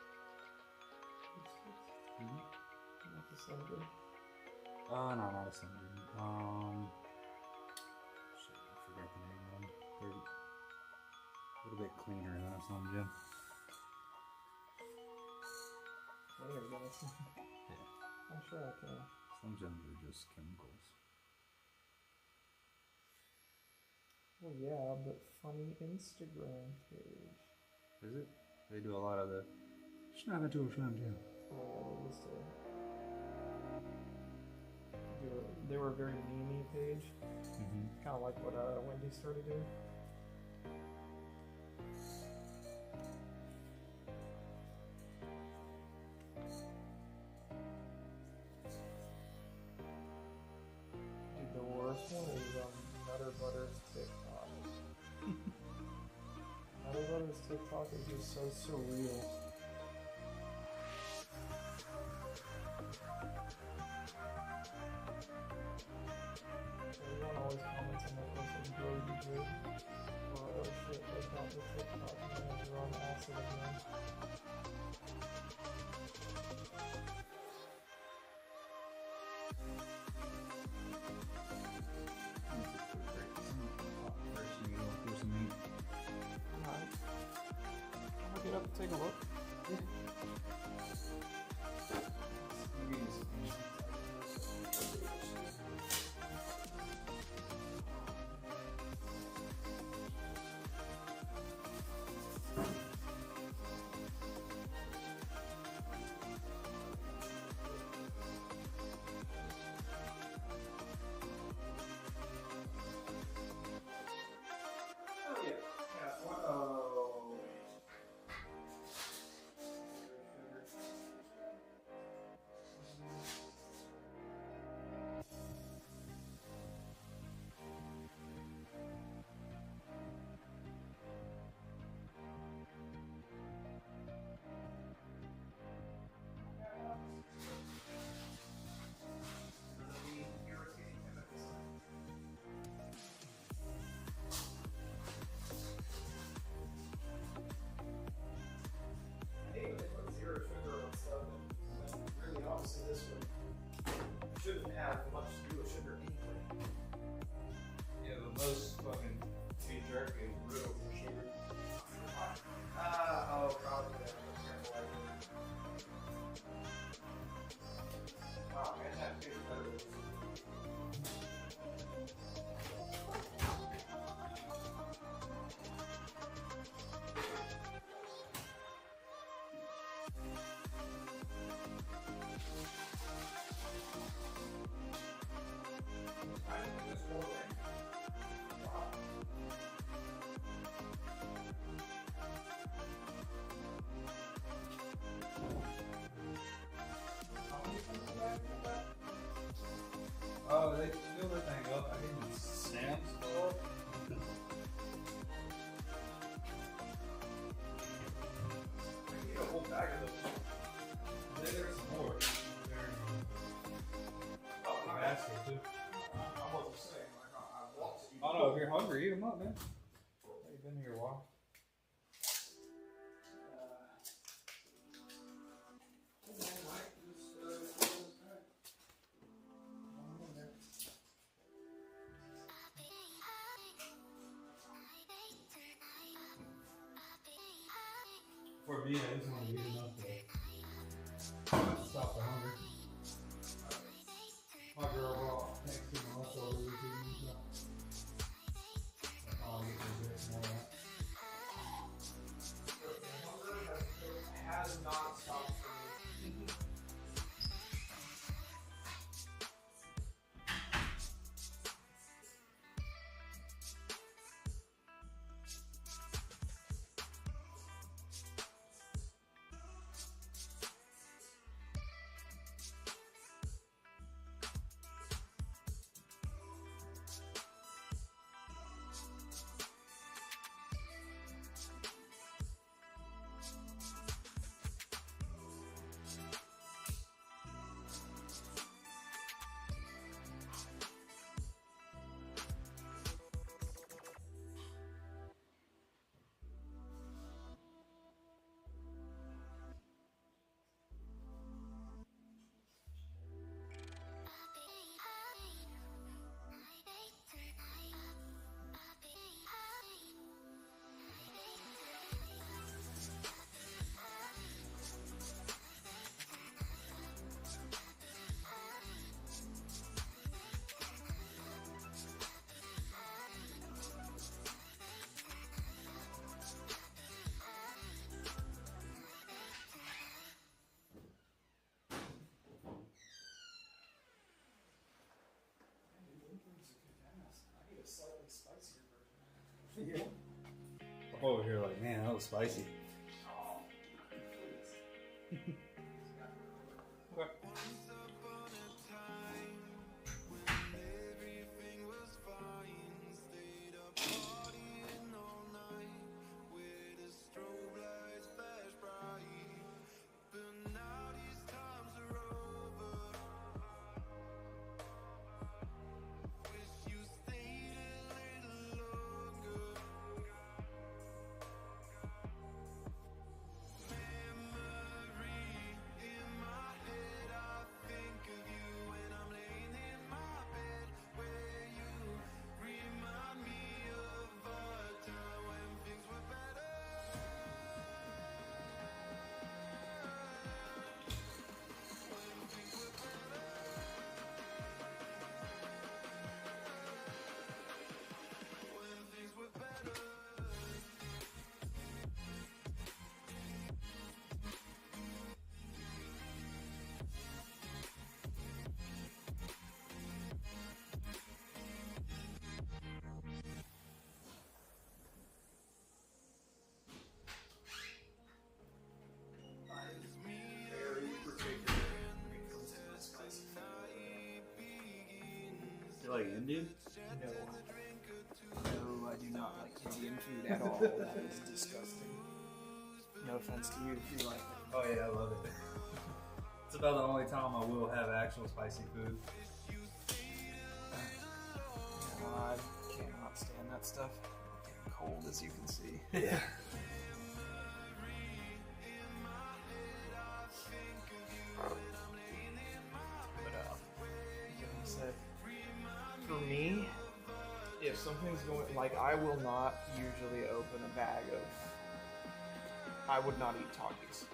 Not the Sunday. No, not a Sunday. Shit, I forgot the name of them. They're a little bit cleaner than a Slim Jim. There you go. Yeah. I'm sure I can. Slim Jims are just chemicals. Well, yeah, but funny Instagram page. Is it? They do a lot of the snap into a Slim Jim. Oh, yeah, they used to. They were a very meme page. Kind of like what Wendy started doing. Dude, the worst one is Nutter Butter's TikTok. Nutter Butter's TikTok is just so surreal. Everyone always comments on my person's really good. Or, oh shit, they got the TikTok and they're on acid again. Alright. I'm gonna get up and take a look. Oh yeah. Whoa. Really, obviously, this one shouldn't have much to do with sugar anyway. Yeah, but most fucking beef jerky is riddled with sugar. Oh, probably. Wow, man, that tastes better. Oh, they fill the thing up. I didn't Sam's Club. I need a whole bag of those. There's some more. Oh, my bad. Basket too. I wasn't saying, like, I walked to eat. Oh no, if you're hungry, eat them up, man. You've been here a while. For me, I just want to eat enough to stop the hunger. My girl brought next to my leftovers this evening, so I'll get this more of that. Has not stopped for me. Yeah. I'm over here like, man, that was spicy. You like Indian? No. No, I do not like Indian food at all. That is disgusting. No offense to you if you like it. Oh yeah, I love it. It's about the only time I will have actual spicy food. No, I cannot stand that stuff. It's getting cold, as you can see. Yeah. But like I said, for me, if something's going, like, I will not usually open a bag of. I would not eat Takis.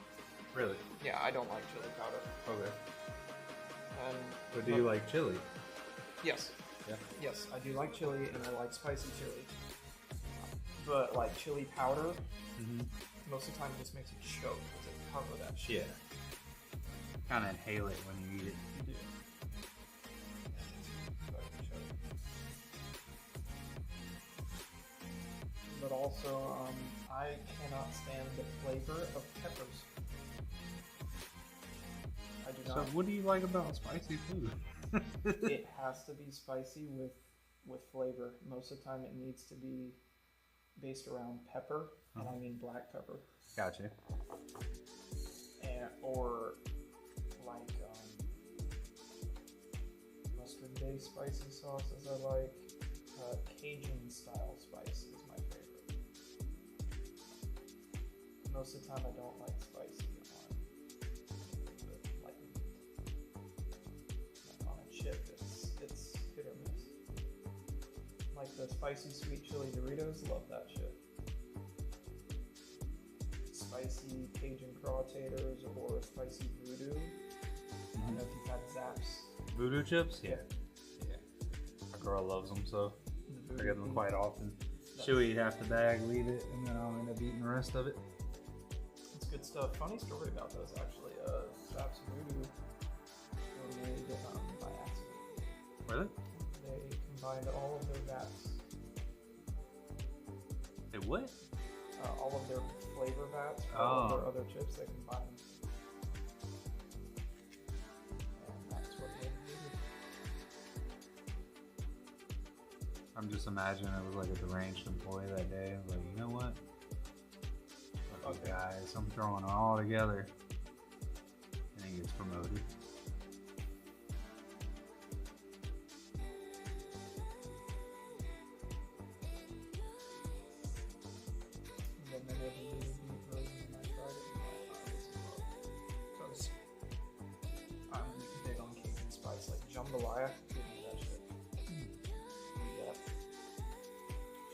Really? Yeah, I don't like chili powder. Okay. And But do you like chili? Yes. Yeah. Yes, I do like chili, and I like spicy chili. But like chili powder, most of the time it just makes you choke because it cover that shit. Yeah. Kind of inhale it when you eat it. You do. So I can choke. But also, I cannot stand the flavor of peppers. I do So not. what do you like about spicy food? It has to be spicy with flavor. Most of the time, it needs to be based around pepper, and I mean black pepper, Gotcha. and or like mustard-based spicy sauces. I like Cajun style spice is my favorite. Most of the time, I don't like spicy on like on a chip. It's hit or miss. Like the spicy sweet chili Doritos, love that shit. Spicy Cajun craw taters or spicy voodoo. I don't know if you've had Zapp's. Voodoo chips? Yeah. Yeah. My girl loves them, so The I voodoo get them thing. quite often. She'll eat half the bag, leave it, and then I'll end up eating the rest of it. It's good stuff. Funny story about those actually. Zapp's voodoo were made by accident. Really? They combined all of their vats, It what? all of their flavor vats, for all of their other chips. They combined, and that's what made voodoo. I'm just imagining it was like a deranged employee that day. Like, you know what? Fuck you guys, I'm throwing it all together. And he gets promoted. And then they made the voodoo beef version, and I tried it, and I was in love. Because I'm big on Cajun spice, like jambalaya. Give me that shit. Need that.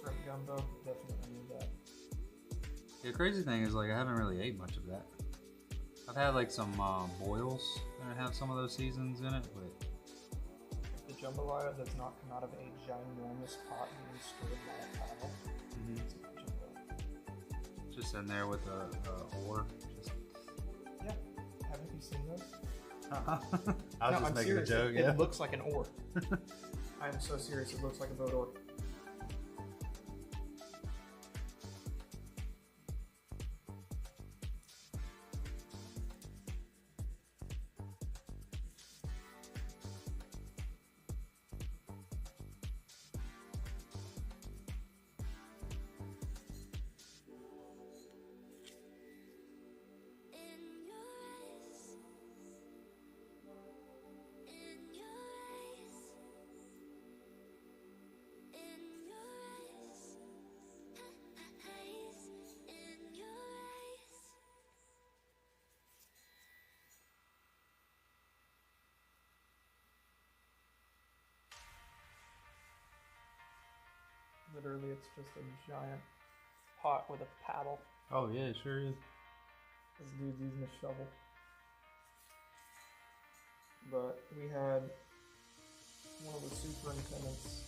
Shrimp gumbo, definitely need that. The crazy thing is, like, I haven't really ate much of that. I've had like some boils that have some of those seasons in it, but If the jambalaya does not come out of a ginormous pot being stirred by a paddle, it's not jambalaya. just in there with a oar. Just Yeah. Haven't you seen those? I was No, just I'm making serious. a joke. It Yeah. looks like an oar. I am so serious. It looks like a boat oar. Literally, it's just a giant pot with a paddle. Oh yeah, it sure is. This dude's using a shovel. But we had one of the superintendents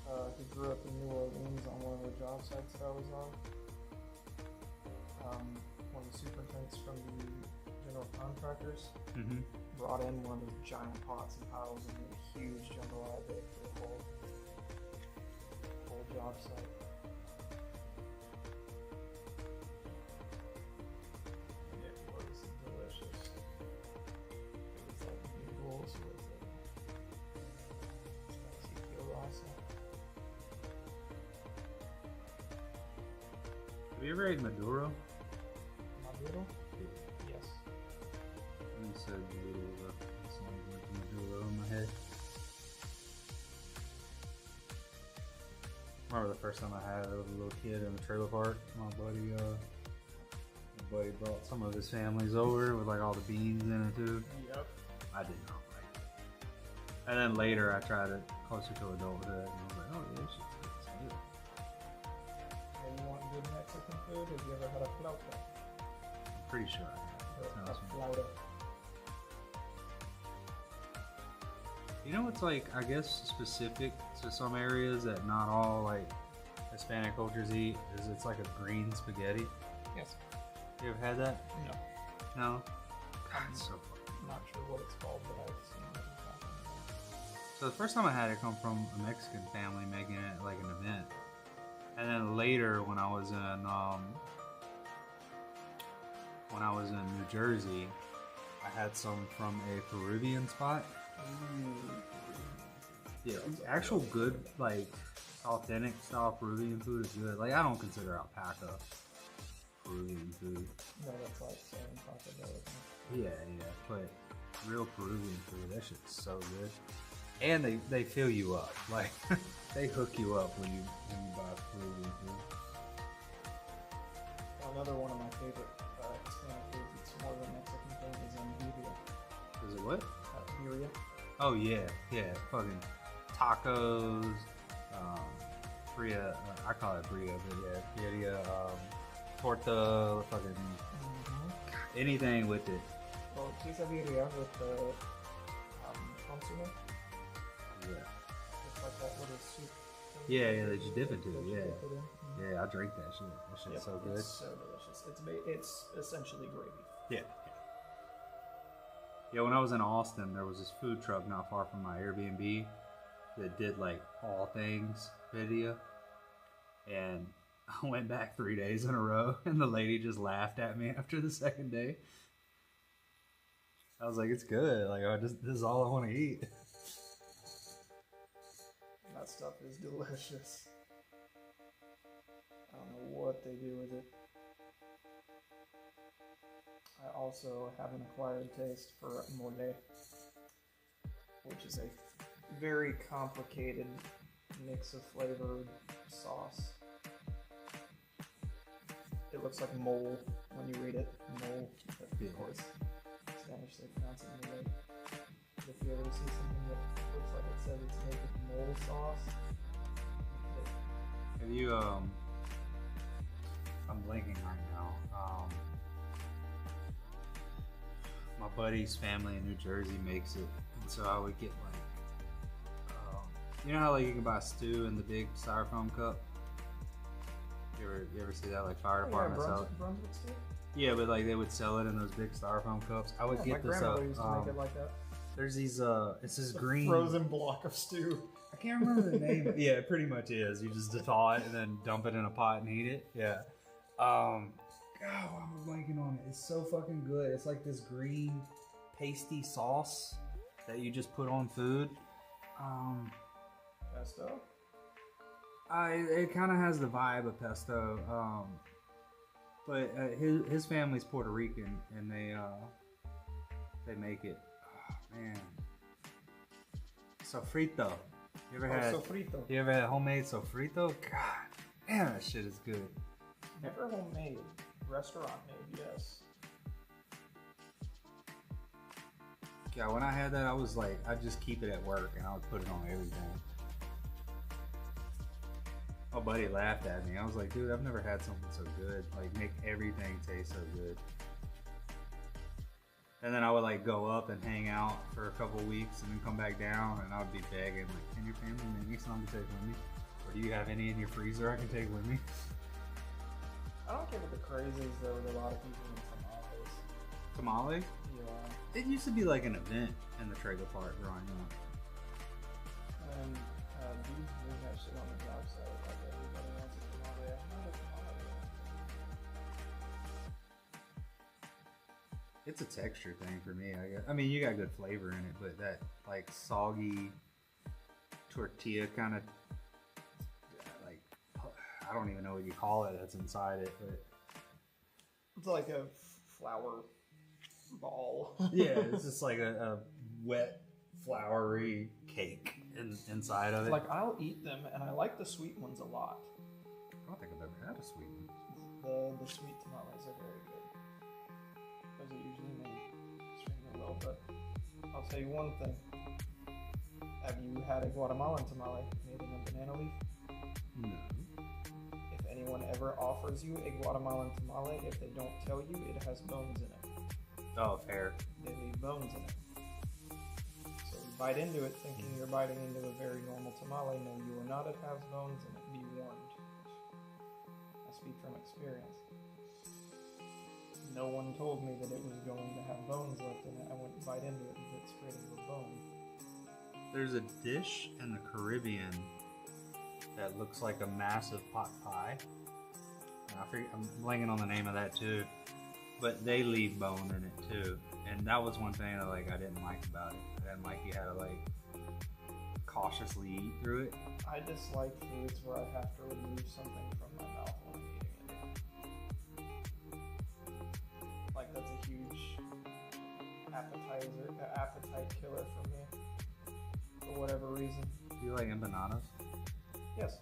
who grew up in New Orleans on one of the job sites that I was on. One of the superintendents from the general contractors brought in one of those giant pots and paddles and made a huge jambalaya bake for the whole job site. And it was delicious. It was like noodles with spicy kielbasa. Have you ever ate Maduro? Maduro? Yes. You said Maduro. This one went Maduro in my head. I remember the first time I had it, I was a little kid in the trailer park. My buddy brought some of his families over with like all the beans in it too. Yep. I did not like it. And then later I tried it closer to adulthood and I was like, oh yeah, this shit's good. It's good. Hey, you want good Mexican food? Have you ever had a flauta? I'm pretty sure I have. Or Sounds a familiar. flauta? You know what's like, I guess, specific to some areas that not all like Hispanic cultures eat is it's like a green spaghetti. Yes. You ever had that? No. No? God, it's so funny. I'm not sure what it's called, but I've seen what you're talking about. So the first time I had it come from a Mexican family making it like an event. And then later when I was in New Jersey, I had some from a Peruvian spot. Yeah, actual good, like, authentic style Peruvian food is good. Like, I don't consider alpaca Peruvian food. No, that's like saying Taco Bell. Yeah, but real Peruvian food, that shit's so good. And they fill you up. Like, they hook you up when you buy Peruvian food. Another one of my favorite Hispanic foods, it's more of a Mexican thing, is birria. Is it what? Birria. Oh, yeah, fucking tacos, birria, I call it birria, but yeah, birria, torta, fucking anything with it. Well, quesadilla with the consomme. Yeah. It's like that little soup. Yeah, that you dip into, that you yeah. dip it in. Yeah, I drink that shit. That shit's Yep, so good. It's so delicious. It's essentially gravy. Yeah. Yeah, when I was in Austin, there was this food truck not far from my Airbnb that did like all things video. And I went back 3 days in a row, and the lady just laughed at me after the second day. I was like, it's good. Like, this is all I want to eat. That stuff is delicious. I don't know what they do with it. I also have an acquired taste for mole, which is a very complicated mix of flavored sauce. It looks like mole when you read it. Mole, but of course, Spanish they pronounce it mole. But if you ever see something that looks like it says it's made with mole sauce, Have you, I'm blanking right now. My buddy's family in New Jersey makes it, and so I would get like, you know how like you can buy stew in the big styrofoam cup? You ever see that, like fire department sell it? Brunswick stew? Yeah, but like they would sell it in those big styrofoam cups. I would Yeah, get my this grandmother used to make it like that. There's these it's this It's a green frozen block of stew. I can't remember the name. Yeah, it pretty much is. You just thaw it and then dump it in a pot and eat it. Yeah. God, I'm blanking on it. It's so fucking good. It's like this green pasty sauce that you just put on food. Pesto? It kind of has the vibe of pesto. But his family's Puerto Rican and they make it. Oh, man. Sofrito. You ever had? Sofrito. You ever had homemade sofrito? God, damn, that shit is good. Never homemade. Restaurant made, yes. Yeah, when I had that, I was like, I'd just keep it at work and I would put it on everything. buddy laughed at me. I was like, dude, I've never had something so good. Like, make everything taste so good. And then I would like go up and hang out for a couple weeks and then come back down and I would be begging, like, can your family make me something to take with me? Or do you have any in your freezer I can take with me? I don't get what the craze is though with a lot of people in tamales. Tamale? Yeah. It used to be like an event in the trailer park growing up. And dudes bring that shit on the job site like everybody wants a tamale. I'm not a tamale. It's a texture thing for me, I guess. I mean, you got good flavor in it, but that like soggy tortilla kind of like, I don't even know what you call it that's inside it, but It's like a flour ball. yeah, it's just like a wet, floury cake inside of it. Like I'll eat them, and I like the sweet ones a lot. I don't think I've ever had a sweet one. The sweet tamales are very good. Those are usually made extremely well, but I'll tell you one thing. Have you had a Guatemalan tamale made in a banana leaf? No. If anyone ever offers you a Guatemalan tamale, if they don't tell you, it has bones in it. Oh, fair. They leave bones in it. So you bite into it thinking you're biting into a very normal tamale. No, you are not. It has bones in it. Be warned. I speak from experience. No one told me that it was going to have bones left in it. I went to bite into it and bit straight into a bone. There's a dish in the Caribbean that looks like a massive pot pie. And I'm blanking on the name of that too. But they leave bone in it too. And that was one thing that like I didn't like about it. I didn't like you had to like cautiously eat through it. I dislike foods where I have to remove something from my mouth when I'm eating it. Like that's a huge appetite killer for me. For whatever reason. Do you like empanadas? Yes.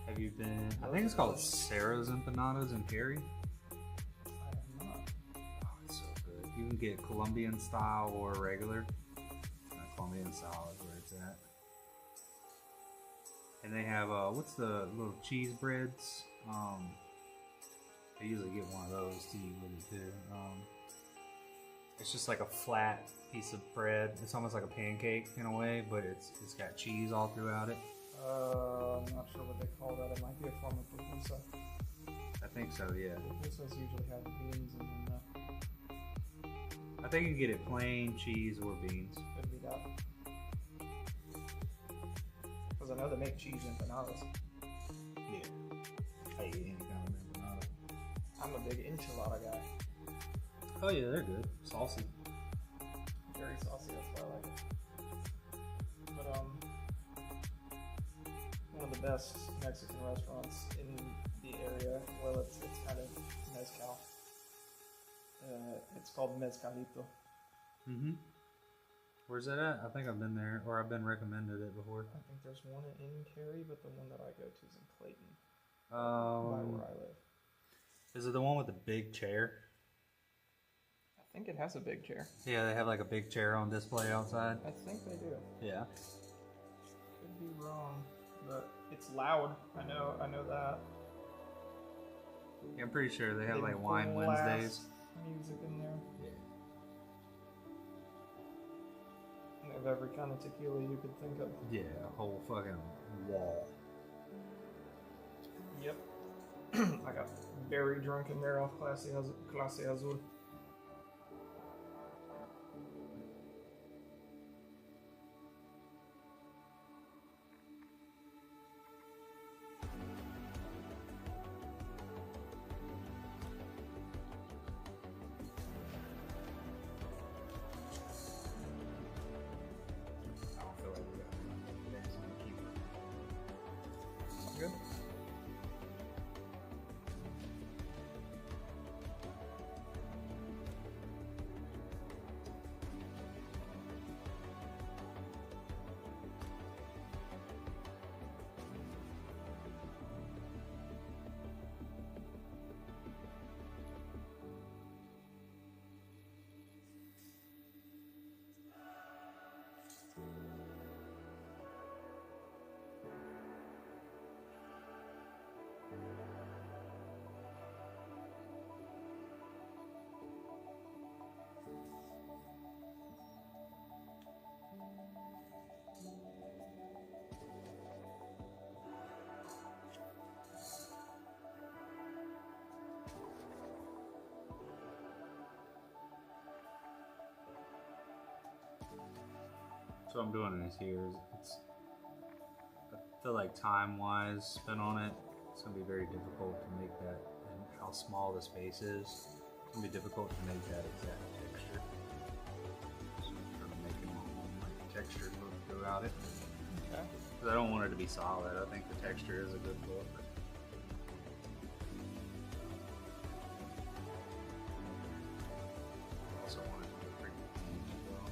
Have you been? I think it's called Sarah's Empanadas in Cary. I have not. Oh, it's so good. You can get Colombian style or regular. Colombian style is where it's at. And they have what's the little cheese breads? I usually get one of those to eat with it too. It's just like a flat piece of bread. It's almost like a pancake in a way, but it's got cheese all throughout it. I'm not sure what they call that. It might be a form of pupusa. I think so, yeah. Pupusas usually have beans in them. I think you can get it plain, cheese, or beans. Could be that. Because I know they make cheese empanadas. Yeah. I eat any kind of empanada. I'm a big enchilada guy. Oh yeah, they're good. Saucy. Very saucy, that's why I like it. But one of the best Mexican restaurants in the area, well it's kind of mezcal. It's called Mezcalito. Mm-hmm. Where's that at? I think I've been there, or I've been recommended it before. I think there's one in Cary, but the one that I go to is in Clayton, by where I live. Is it the one with the big chair? I think it has a big chair. Yeah, they have like a big chair on display outside. I think they do. Yeah. Could be wrong, but it's loud. I know that. Yeah, I'm pretty sure they have They like Wine blast Wednesdays. music in there. Yeah. They have every kind of tequila you could think of. Yeah, a whole fucking wall. Yep. I got very drunk in there off Clase Azul. I don't feel like we got days on the keyboard. Good. So what I'm doing is here. I feel like time-wise spent on it, it's gonna be very difficult to make that, and how small the space is. It's gonna be difficult to make that exact texture. So I'm trying to make it like texture look throughout it. Okay. Because I don't want it to be solid. I think the texture is a good look. I also want it to be pretty clean as well.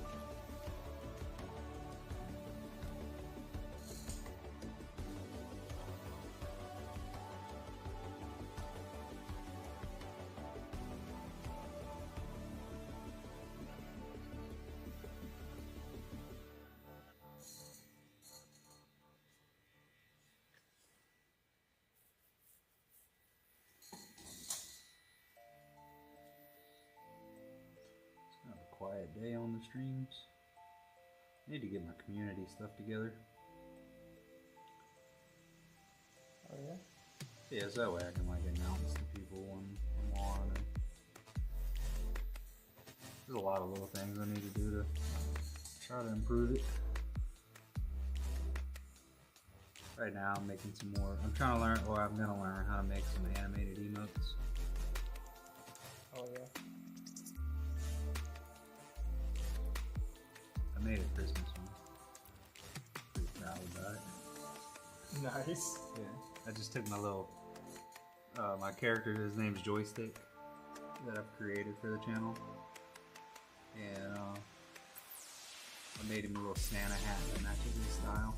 It's kind of a quiet day on the streams. Need to get my community stuff together. Oh yeah. Yeah, so that way I can like announce to people when I'm on. And there's a lot of little things I need to do to try to improve it. Right now I'm making some more. I'm trying to learn, or I'm gonna learn how to make some animated emotes. Oh yeah. I made a Christmas one. Pretty proud about it. Nice. Yeah. I just took my little, my character, his name's Joystick, that I've created for the channel. And I made him a little Santa hat that matches his style.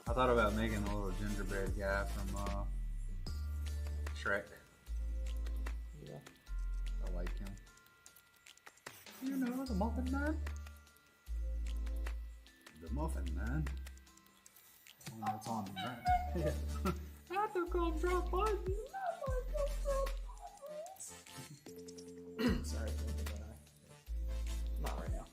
I thought about making a little gingerbread guy from Shrek. Yeah. I like him. You know, the Muffin Man? The Muffin Man? The one that's on the right. I have to come drop by. Sorry for looking at that eye. Not right now.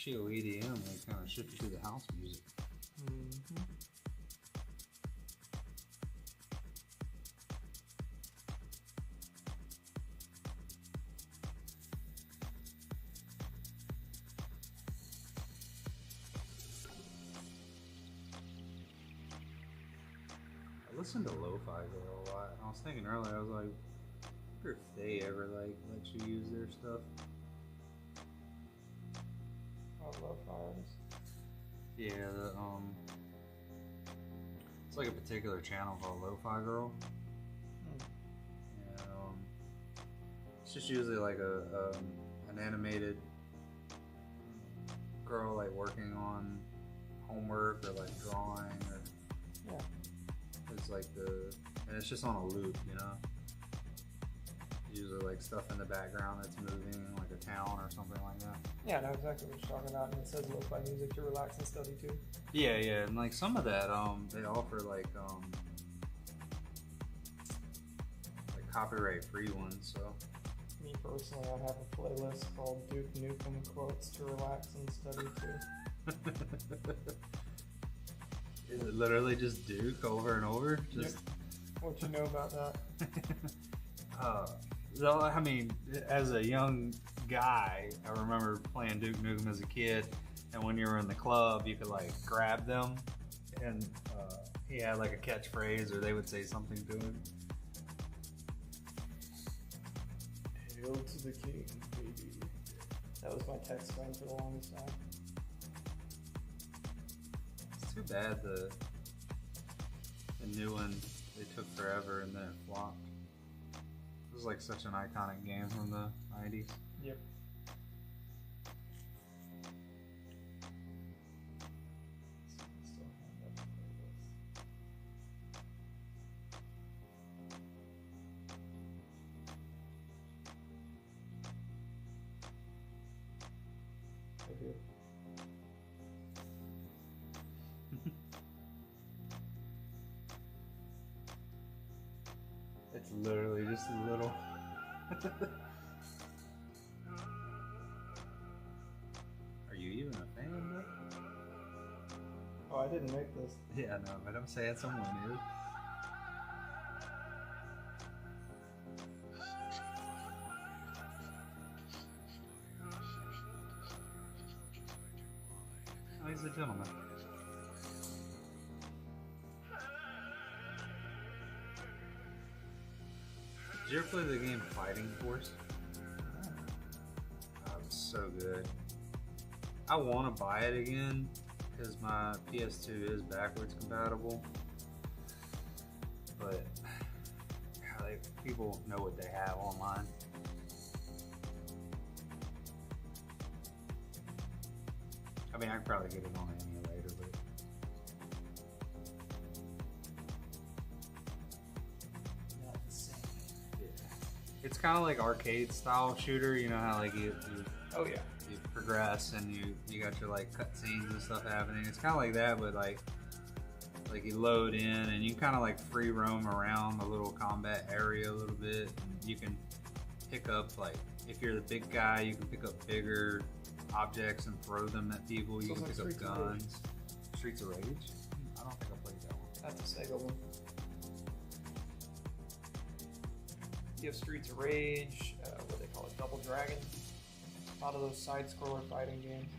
chill EDM, they kind of shift you to the house music. Mm-hmm. I listen to Lo-Fi Girl a lot. I was thinking earlier, I was like, I wonder if they ever like let you use their stuff. I love artists. Yeah, it's like a particular channel called Lo-Fi Girl. And, it's just usually like an animated girl like working on homework or like drawing or Yeah. it's like and it's just on a loop, you know. Usually like stuff in the background that's moving, like a town or something like that. Yeah, I know exactly what you're talking about, and it says lo-fi music to relax and study too. Yeah, yeah, and like some of that, they offer like copyright free ones. So Me personally, I have a playlist called Duke Nukem Quotes to Relax and Study too. is it literally just Duke over and over? Just What you know about that? so, I mean, as a young guy, I remember playing Duke Nukem as a kid, and when you were in the club, you could like grab them, and he had like a catchphrase, or they would say something to him. Hail to the king, baby. That was my text line for the longest time. It's too bad the new one, they took forever and then it flopped. It was like such an iconic game from the 90s. Yep. Still have that playlist. I do. It's literally just a little. Are you even a fan, bro? Oh, I didn't make this. Yeah, no, but I'm saying someone is. Oh, he's a gentleman. Did you ever play the game Fighting Force? Oh, it was so good. I want to buy it again because my PS2 is backwards compatible, but like, people know what they have online. I mean, I could probably get it on an emulator, but Not the same. yeah. It's kind of like arcade style shooter. You know how like you Oh yeah. you progress and you got your like cutscenes and stuff happening. It's kind of like that, but like you load in and you kind of like free roam around the little combat area a little bit. And you can pick up like if you're the big guy, you can pick up bigger objects and throw them at people. You So can it's pick like up Streets of Rage. guns. Streets of Rage? I don't think I played that one. That's a Sega one. You have Streets of Rage, what they call it, Double Dragon. A lot of those side-scroller fighting games.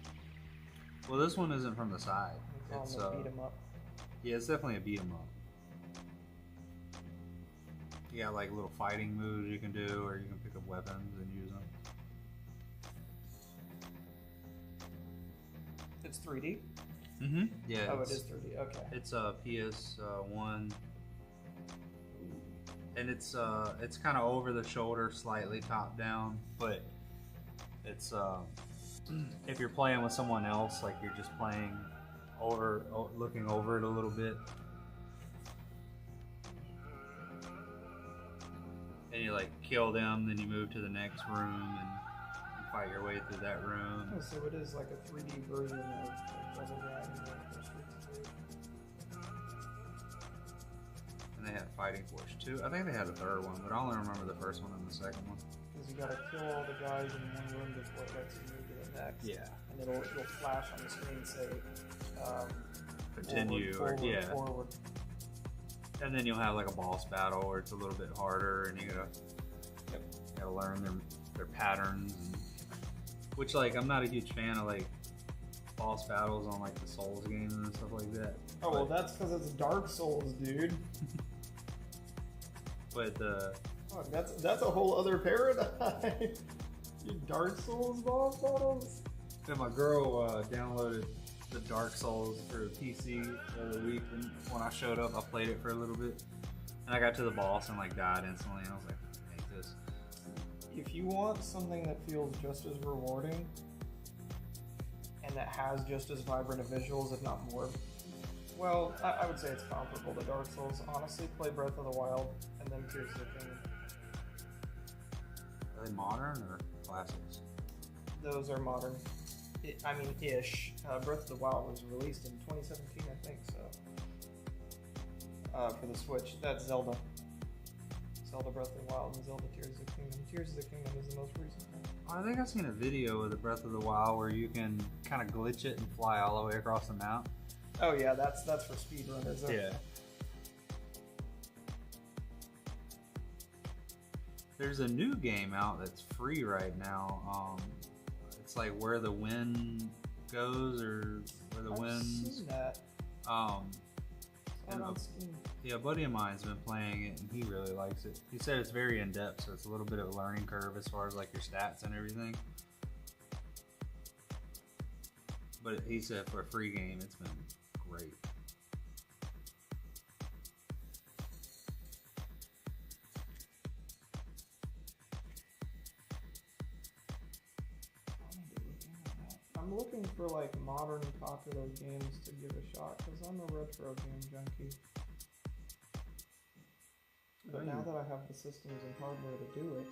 Well, this one isn't from the side. We call It's them beat 'em up. yeah, it's definitely a beat 'em up. You got like little fighting moves you can do, or you can pick up weapons and use them. It's 3D? Mm-hmm. Yeah. Oh, it is 3D, okay. It's a PS1, and it's kind of over the shoulder, slightly top down, but it's if you're playing with someone else, like you're just playing looking over it a little bit, and you like kill them, then you move to the next room and fight your way through that room. Oh, so it is like a 3D version of Double Dragon or Streets of Rage. And they had Fighting Force 2. I think they had a third one, but I only remember the first one and the second one. Because you gotta kill all the guys in one room before it lets you move to the next. Yeah. and it'll flash on the screen say Continue forward, or yeah. forward. And then you'll have like a boss battle where it's a little bit harder, and you gotta learn their patterns, and, which like I'm not a huge fan of like boss battles on like the Souls games and stuff like that. Oh well, that's because it's Dark Souls, dude. But Fuck, that's a whole other paradigm. You Dark Souls boss battles? then my girl downloaded the Dark Souls for the PC the other week, and when I showed up, I played it for a little bit, and I got to the boss and like died instantly. And I was like, I hate this. If you want something that feels just as rewarding and that has just as vibrant of visuals, if not more, well, I would say it's comparable to Dark Souls. Honestly, play Breath of the Wild and then Tears of the Kingdom. Are they modern or classics? Those are modern. Ish. Breath of the Wild was released in 2017, I think, so. For the Switch. That's Zelda. Zelda Breath of the Wild and Zelda Tears of the Kingdom. Tears of the Kingdom is the most recent one. I think I've seen a video of the Breath of the Wild where you can kind of glitch it and fly all the way across the map. Oh yeah, that's for speedrunners. Yeah. There's a new game out that's free right now. It's like Where the Wind Goes, or Where the I've Winds. seen that. And on Steam. yeah, a buddy of mine's been playing it and he really likes it. He said it's very in depth, so it's a little bit of a learning curve as far as like your stats and everything. But he said for a free game, it's been great. I'm looking for like modern popular games to give a shot because I'm a retro game junkie. But now that I have the systems and hardware to do it,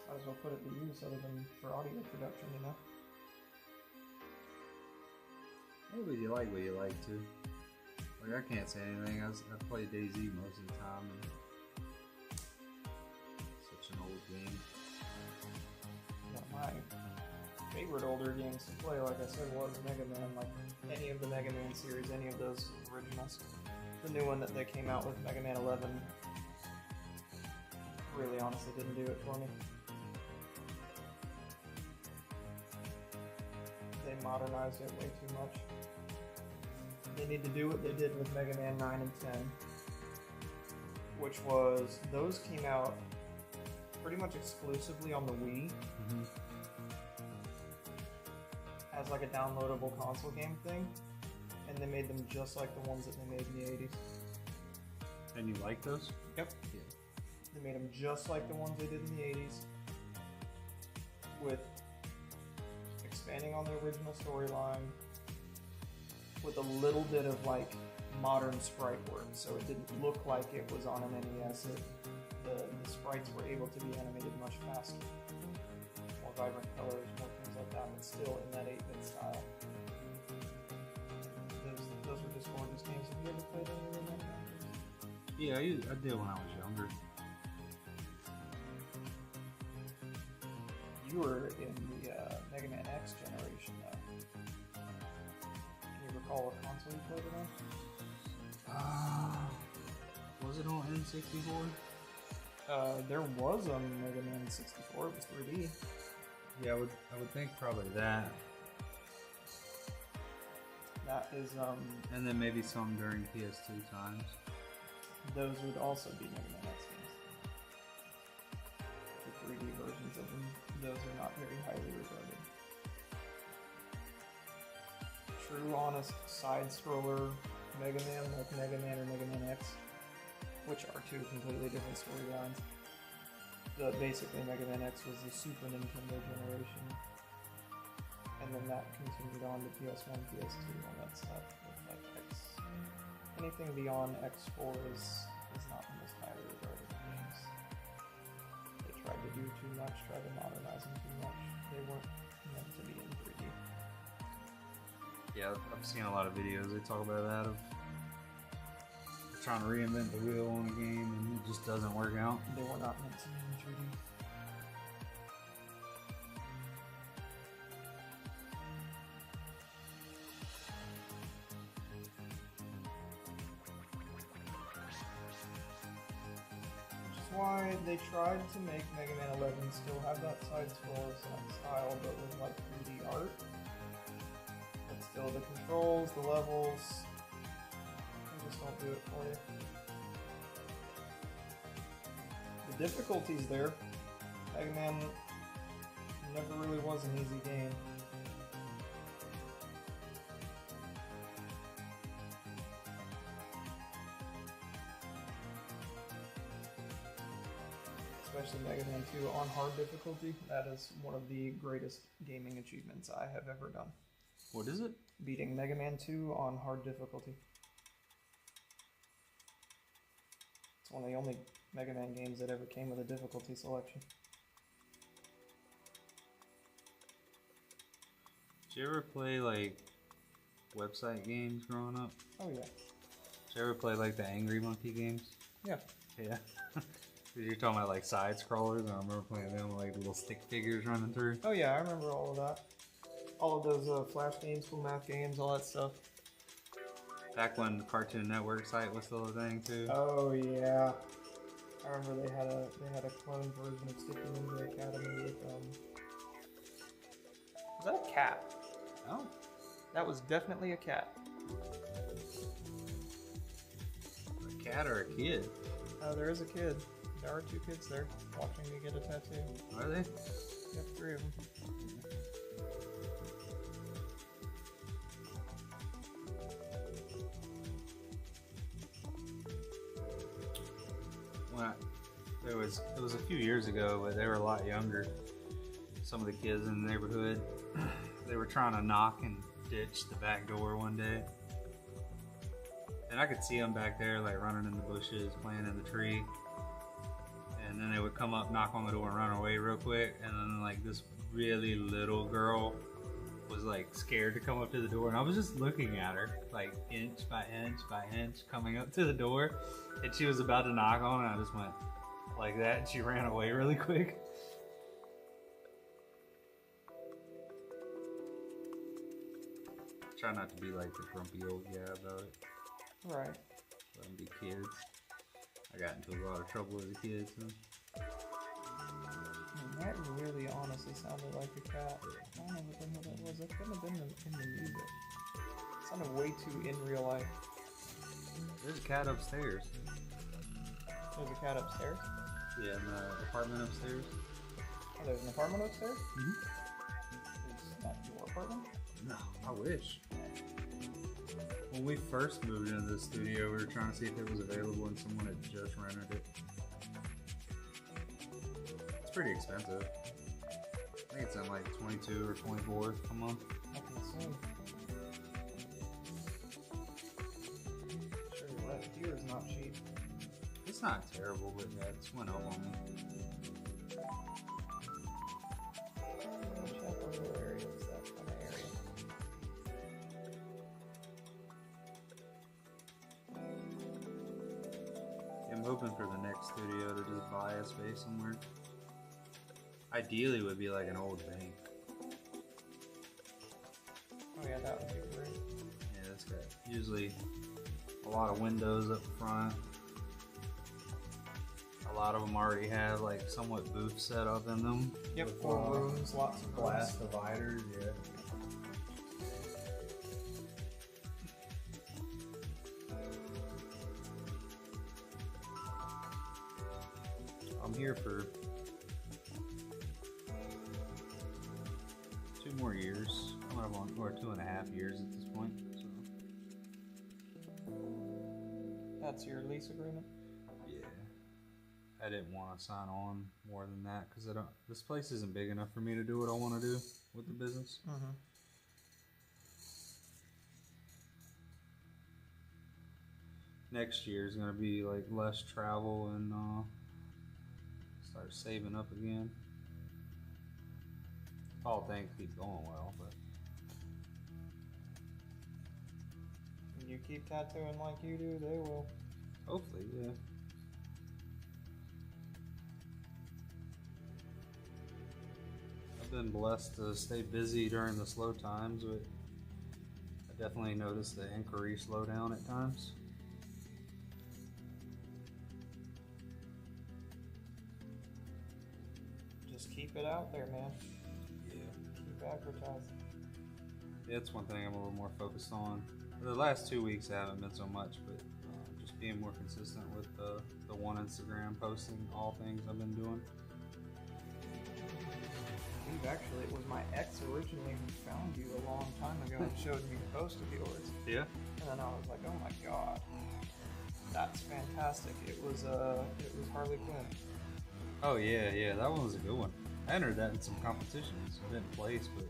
might as well put it to use other than for audio production, you know? Maybe you like what you like too. Like I can't say anything. I play DayZ most of the time. And such an old game. Yeah, my favorite older games to play, like I said, was Mega Man. Like any of the Mega Man series, any of those originals. The new one that they came out with, Mega Man 11, really honestly didn't do it for me. They modernized it way too much. They need to do what they did with Mega Man 9 and 10, which was, those came out pretty much exclusively on the Wii as like a downloadable console game thing, and they made them just like the ones that they made in the 80s. And you like those? Yep. Yeah. They made them just like the ones they did in the 80s, with expanding on the original storyline, with a little bit of like modern sprite work, so it didn't look like it was on an NES. The sprites were able to be animated much faster, more vibrant colors, more things like that, but still in that 8-bit style. Those were just gorgeous games. Have you ever played any of them? Yeah, I did when I was younger. You were in the Mega Man X generation, though. Can you recall what console you played it on? Was it on N64? There was a Mega Man 64. It was 3D. Yeah, I would think probably that. That is, And then maybe some during PS2 times. those would also be Mega Man X games. The 3D versions of them, those are not very highly regarded. True, honest side-scroller Mega Man, like Mega Man or Mega Man X, which are two completely different storylines. Basically, Mega Man X was the Super Nintendo generation, and then that continued on to PS1, PS2, all that stuff. With like X, anything beyond X4 is not the most highly regarded games. They tried to do too much, tried to modernize them too much. They weren't meant to be in 3D. Yeah, I've seen a lot of videos. They talk about that, of trying to reinvent the wheel on a game and it just doesn't work out. They were not meant to be in 3D. why they tried to make Mega Man 11 still have that side-scroller style, but with like 3D art. But still, the controls, the levels, they just don't do it for you. The difficulty's there. Mega Man never really was an easy game. Especially Mega Man 2 on hard difficulty. That is one of the greatest gaming achievements I have ever done. What is it? Beating Mega Man 2 on hard difficulty. It's one of the only Mega Man games that ever came with a difficulty selection. Did you ever play like website games growing up? Oh yeah. Did you ever play like the Angry Monkey games? Yeah. Yeah. You're talking about like side scrollers. I remember playing them with like little stick figures running through. Oh yeah, I remember all of that. All of those Flash games, Cool Math games, all that stuff. Back when the Cartoon Network site was still a thing too. Oh yeah. I remember they had a clone version of Sticky Ninja Academy with was that a cat? Oh. That was definitely a cat. A cat or a kid? There is a kid. There are 2 kids there watching me get a tattoo. Are they? Yep, 3 of them. When it was a few years ago, but they were a lot younger. Some of the kids in the neighborhood, they were trying to knock and ditch the back door one day. And I could see them back there, like running in the bushes, playing in the tree. And then they would come up, knock on the door, and run away real quick. And then, like, this really little girl was, like, scared to come up to the door. And I was just looking at her, like, inch by inch by inch, coming up to the door. And she was about to knock on it, and I just went like that, and she ran away really quick. Try not to be like the grumpy old guy about it. Right. Let them be kids. I got into a lot of trouble as a kid, so. That really honestly sounded like a cat. I don't know what the hell that was. That couldn't have been in the music. It sounded way too in real life. There's a cat upstairs. There's a cat upstairs? Yeah, in the apartment upstairs. Oh, there's an apartment upstairs? Mm-hmm. Is that your apartment? No, I wish. When we first moved into the studio, we were trying to see if it was available, and someone had just rented it. It's pretty expensive. I think it's in like 22 or 24 a month. I can assume. Sure, rent here is not cheap. It's not terrible, but yeah, it's went up on me. Check on what area is that kind of area. I'm hoping for the next studio to just buy a space somewhere. Ideally, it would be like an old bank. Oh yeah, that would be great. Yeah, it's got usually a lot of windows up front. A lot of them already have like somewhat booth set up in them. Yep, with, 4 rooms, lots of glass glass. dividers. Yeah. I'm here for 2 more years. Coming up on, or 2.5 years at this point. So. That's your lease agreement? Yeah. I didn't want to sign on more than that because this place isn't big enough for me to do what I want to do with the business. Mm-hmm. Next year is going to be like less travel and start saving up again. If all things keep going well, but When you keep tattooing like you do, they will. hopefully, yeah. I've been blessed to stay busy during the slow times, but I definitely noticed the inquiry slow down at times. it out there, man. Yeah. Keep advertising. Yeah, it's one thing I'm a little more focused on. The last 2 weeks I haven't been so much, but just being more consistent with the one Instagram posting all things I've been doing. I believe actually it was my ex originally who found you a long time ago and showed me a post of yours. Yeah. And then I was like, oh my god, that's fantastic. It was Harley Quinn. Oh yeah, that one was a good one. I entered that in some competitions. I didn't place, but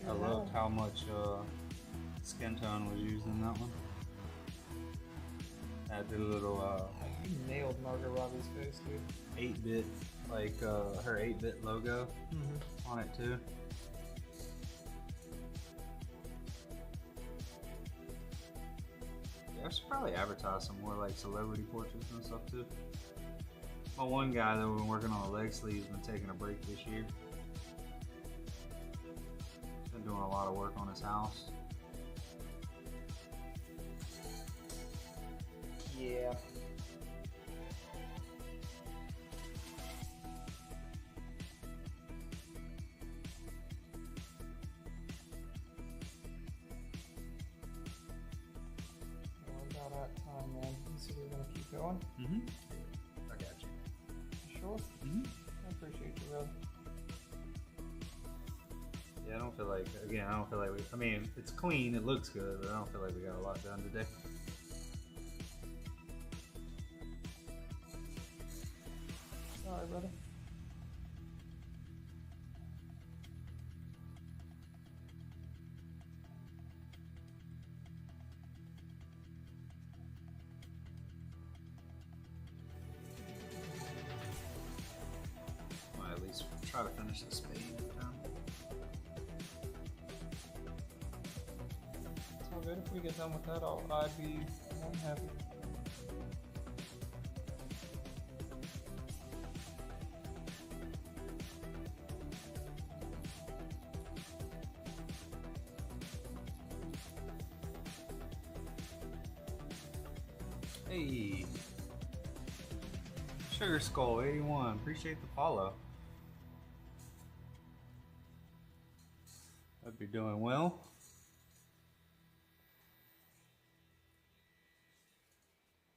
I loved how much skin tone was used in that one. I did a little You nailed Margot Robbie's face, dude. 8-bit, like her 8-bit logo on it too. Yeah, I should probably advertise some more like celebrity portraits and stuff too. My one guy that we've been working on the leg sleeves been taking a break this year. Been doing a lot of work on his house. Yeah. We're about out of time, man. You said you're gonna keep going? I got you. You sure? I appreciate you, brother. Yeah, I don't feel like I mean, it's clean, it looks good, but I don't feel like we got a lot done today. Sorry, brother. Well, at least try to finish this spade. It's all good. If we get done with that, I'd be more than happy. Hey, Sugar Skull 81, appreciate the follow. Hope you're doing well.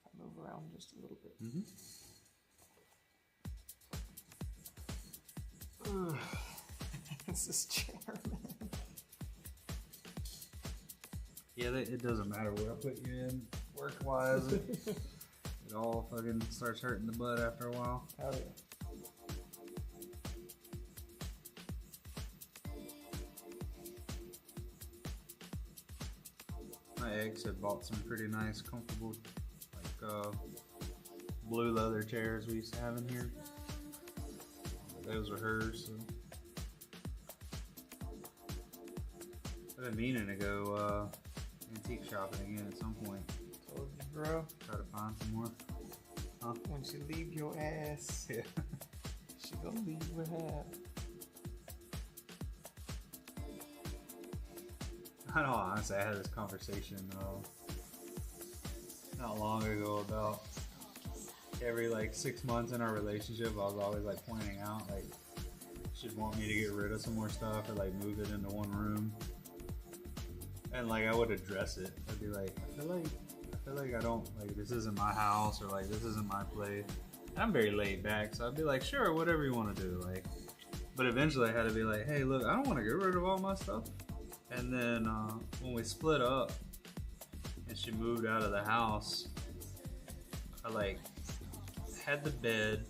I'll move around just a little bit. This is chair, man. Yeah, it doesn't matter where I put you in, work-wise. It all fucking starts hurting the butt after a while. Hell yeah. My ex had bought some pretty nice, comfortable, like blue leather chairs we used to have in here. Those were hers. So. I've been meaning to go antique shopping again at some point. Told you, bro. Try to find some more. Huh? When she leave your ass, Yeah. she gonna leave with half. I know, honestly, I had this conversation not long ago about every like 6 months in our relationship, I was always like pointing out like she'd want me to get rid of some more stuff or like move it into one room. And like I would address it. I'd be like, I feel like I don't like this isn't my house or like this isn't my place. And I'm very laid back, so I'd be like, sure, whatever you want to do. Like, but eventually I had to be like, hey, look, I don't want to get rid of all my stuff. And then when we split up and she moved out of the house, I like had the bed,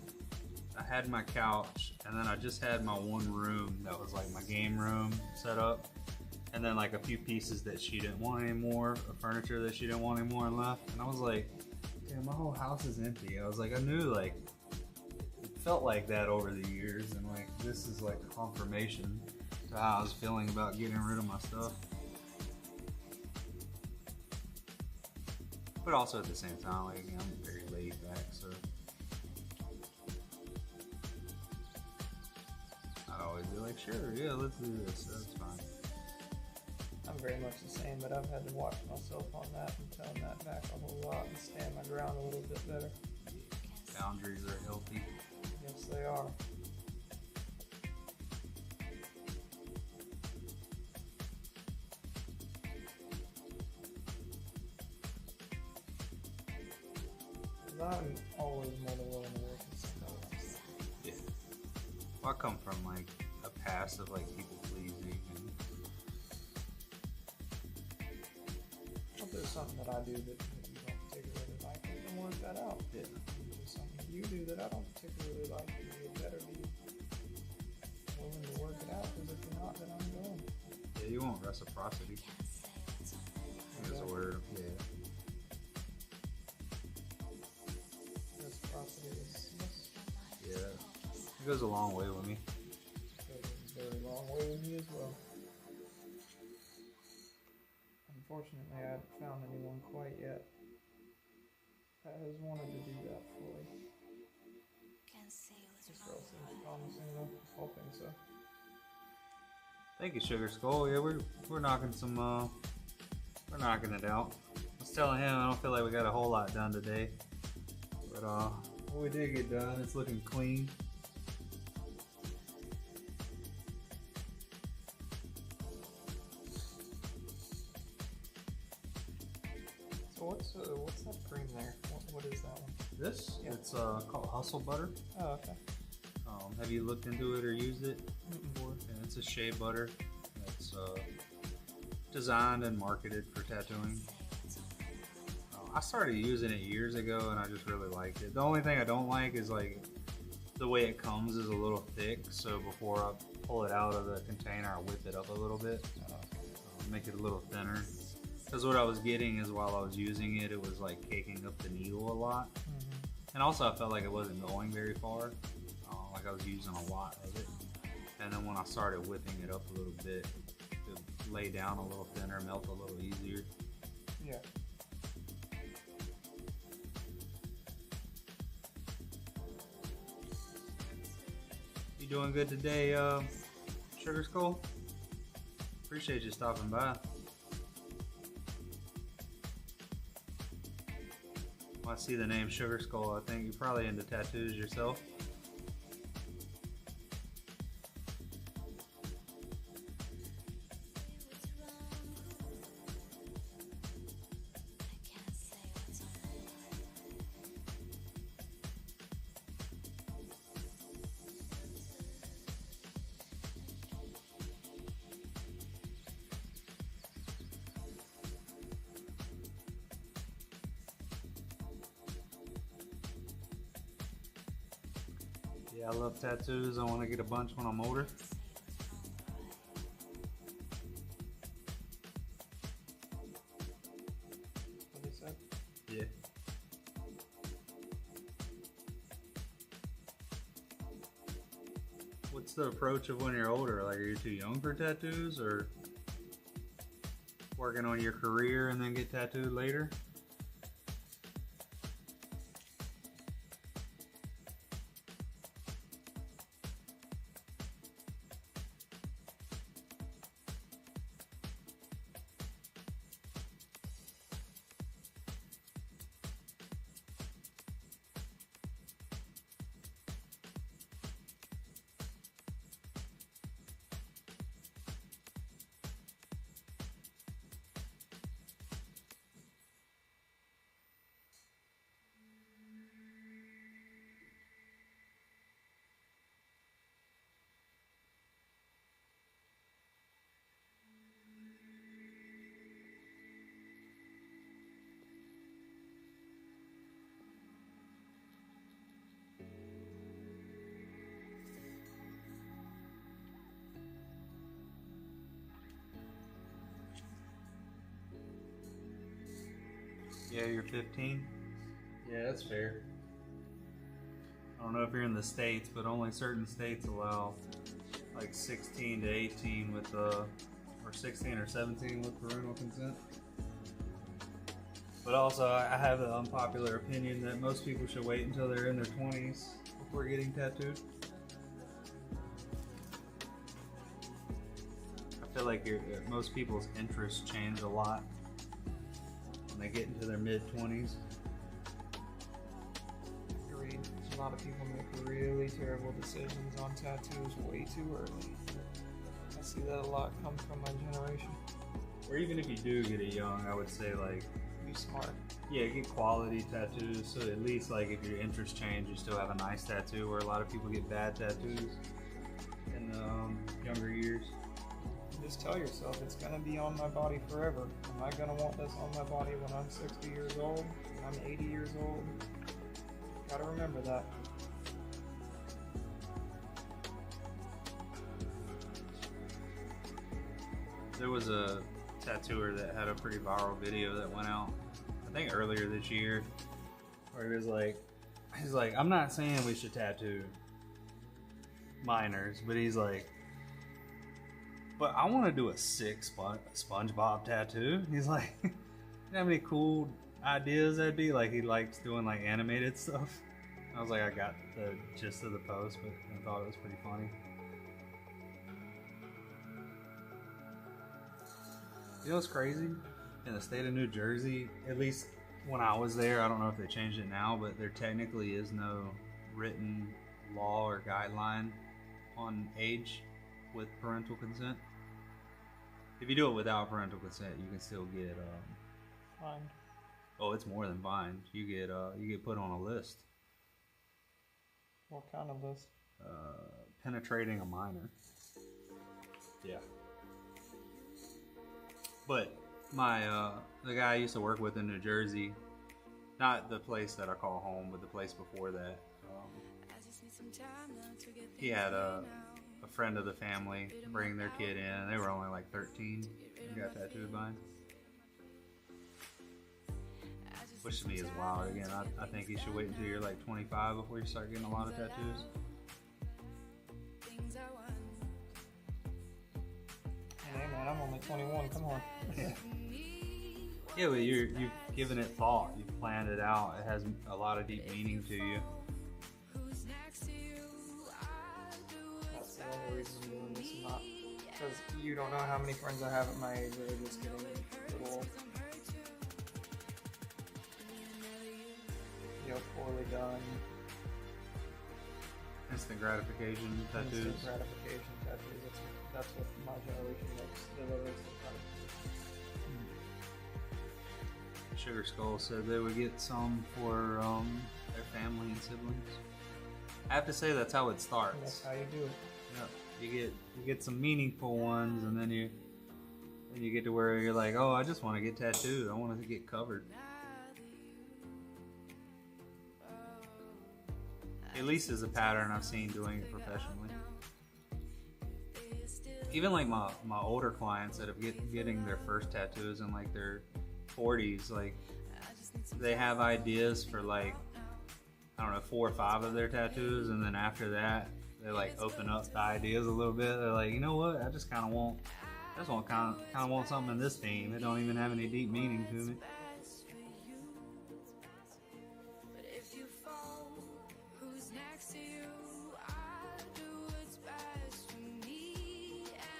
I had my couch, and then I just had my one room that was like my game room set up. And then like a few pieces that she didn't want anymore, furniture that she didn't want anymore and left. And I was like, damn, my whole house is empty. I was like, I knew like it felt like that over the years, and like this is like confirmation to how I was feeling about getting rid of my stuff. But also at the same time, like I'm very laid back, so I'd always be like, sure, yeah, let's do this. That's fine. I'm very much the same, but I've had to watch myself on that and tone that back a whole lot and stand my ground a little bit better. Boundaries are healthy. Yes, they are. I'm always more than willing to work with somebody else. Yeah. Well, I come from like a past of like people pleasing, and If there's something that I do that you don't particularly like, we can work that out. yeah, If there's something you do that I don't particularly like, you better be willing to work it out, because if you're not, then I'm going. yeah, you want reciprocity. That's a word. Yeah. Reciprocity is Yeah. It goes a long way with me. goes a very long way with me as well. Unfortunately, I haven't found anyone quite yet that has wanted to do that fully. This girl seems promising though. Hoping so. Thank you, Sugar Skull. Yeah, we're knocking some we're knocking it out. I was telling him I don't feel like we got a whole lot done today. But what we did get done, it's looking clean. So what's that cream there? What is that one? This? Yeah. It's called Hustle Butter. Oh, okay. Have you looked into it or used it? Mm-mm. And it's a shea butter. It's designed and marketed for tattooing. I started using it years ago and I just really liked it. The only thing I don't like is like the way it comes is a little thick, so before I pull it out of the container I whip it up a little bit, make it a little thinner. Because what I was getting is while I was using it, it was like caking up the needle a lot. And also I felt like it wasn't going very far, like I was using a lot of it. And then when I started whipping it up a little bit, it lay down a little thinner, melt a little easier. Yeah. You doing good today, Sugar Skull? Appreciate you stopping by. When I see the name Sugar Skull, I think you're probably into tattoos yourself. Yeah, I love tattoos. I want to get a bunch when I'm older. What they said? Yeah. What's the approach of when you're older? Like, are you too young for tattoos, or working on your career and then get tattooed later? Yeah, you're 15? Yeah, that's fair. I don't know if you're in the States, but only certain states allow like 16 to 18 with or 16 or 17 with parental consent. But also, I have an unpopular opinion that most people should wait until they're in their 20s before getting tattooed. I feel like most people's interests change a lot when they get into their mid-20s. You're agreed. A lot of people make really terrible decisions on tattoos way too early. I see that a lot come from my generation. Or even if you do get it young, I would say like, Be smart. yeah, get quality tattoos. So at least like if your interests change, you still have a nice tattoo. Where a lot of people get bad tattoos in the younger years. Just tell yourself it's gonna be on my body forever. Am I gonna want this on my body when I'm 60 years old? When I'm 80 years old? Gotta remember that. There was a tattooer that had a pretty viral video that went out, I think earlier this year, where he was like, I'm not saying we should tattoo minors, but he's like, but I want to do a sick SpongeBob tattoo. He's like, you know how many cool ideas that'd be? Like he likes doing like animated stuff. I was like, I got the gist of the post, but I thought it was pretty funny. You know what's crazy? In the state of New Jersey, at least when I was there, I don't know if they changed it now, but there technically is no written law or guideline on age with parental consent. If you do it without parental consent, you can still get Fine. oh, it's more than fined. You get put on a list. What kind of list? Penetrating a minor. Yeah. But my the guy I used to work with in New Jersey, not the place that I call home, but the place before that, he had a friend of the family bring their kid in. They were only like 13 and got tattooed by him. Which to me is wild. Again, I think you should wait until you're like 25 before you start getting a lot of tattoos. Hey man, I'm only 21. Come on. Yeah, but you've given it thought. You've planned it out. It has a lot of deep meaning to you. That's the only reason I'm doing this. Not because you don't know how many friends I have at my age that are just getting little, poorly done. Instant gratification tattoos. Instant gratification tattoos. That's what my generation looks. Sugar Skull said they would get some for their family and siblings. I have to say that's how it starts. That's how you do it. Yeah, you get some meaningful ones, and then you get to where you're like, oh, I just want to get tattooed. I want to get covered. At least is a pattern I've seen doing it professionally. Even like my older clients that have getting their first tattoos in like their 40s, like they have ideas for like, I don't know, 4 or 5 of their tattoos, and then after that they like open up the ideas a little bit. They're like, you know what, I just kind of want something in this theme. It don't even have any deep meaning to me.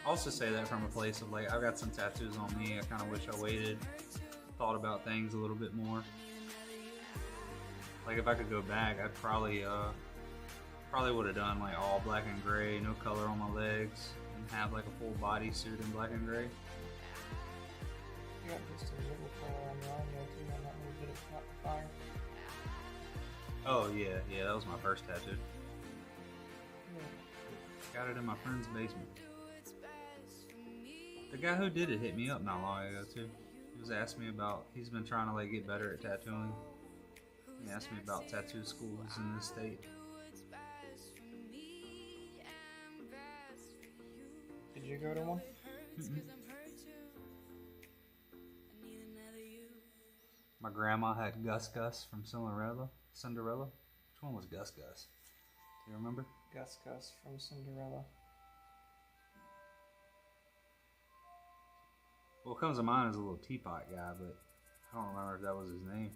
I also say that from a place of like, I've got some tattoos on me. I kind of wish I waited, thought about things a little bit more. Like if I could go back, I'd probably would have done like all black and gray, no color on my legs, and have like a full body suit in black and gray. You got just a little color on your arm there too, on that little bit of fire. Oh yeah, that was my first tattoo. Got it in my friend's basement. The guy who did it hit me up not long ago too. He was asking me about, he's been trying to like get better at tattooing. He asked me about tattoo schools in this state. Did you go to one? Mm-mm. My grandma had Gus Gus from Cinderella. Which one was Gus Gus? Do you remember? Gus from Cinderella. What comes to mind is a little teapot guy, but I don't remember if that was his name.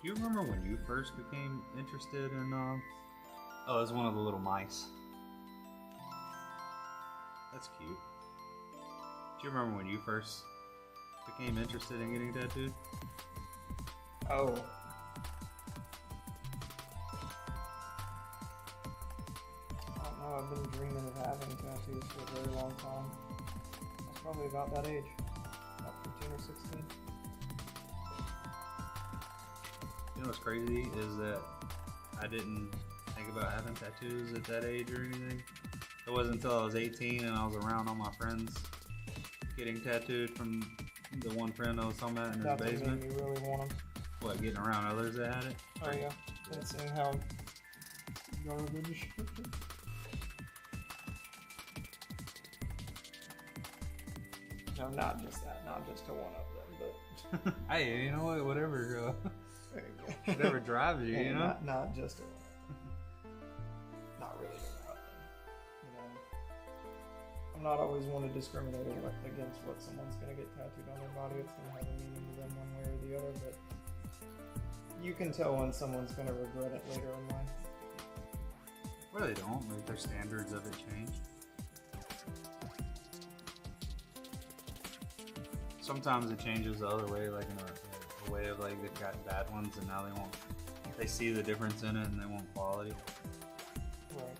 Do you remember when you first became interested in, oh, it was one of the little mice. That's cute. Do you remember when you first became interested in getting tattooed? Oh. I don't know, I've been dreaming of having tattoos for a very long time. I was probably about that age. About 15 or 16. You know what's crazy is that I didn't think about having tattoos at that age or anything. It wasn't until I was 18 and I was around all my friends getting tattooed from the one friend I was talking about in his That's what basement. made me really want them. What, getting around others that had it? Oh yeah. And seeing how garbage. No, not just that. Not just to one of them, but Hey, you know what? Whatever, there you go. whatever drives you, Hey, you know? not just to one of them. Not really to one of them. You know, I'm not always one to discriminate against what someone's gonna get tattooed on their body. It's gonna have a meaning to them one way or the other, but you can tell when someone's gonna regret it later in life. Well, they don't. Like, their standards of it change. Sometimes it changes the other way, like in a way of like they've got bad ones and now they see the difference in it and they want quality. Right.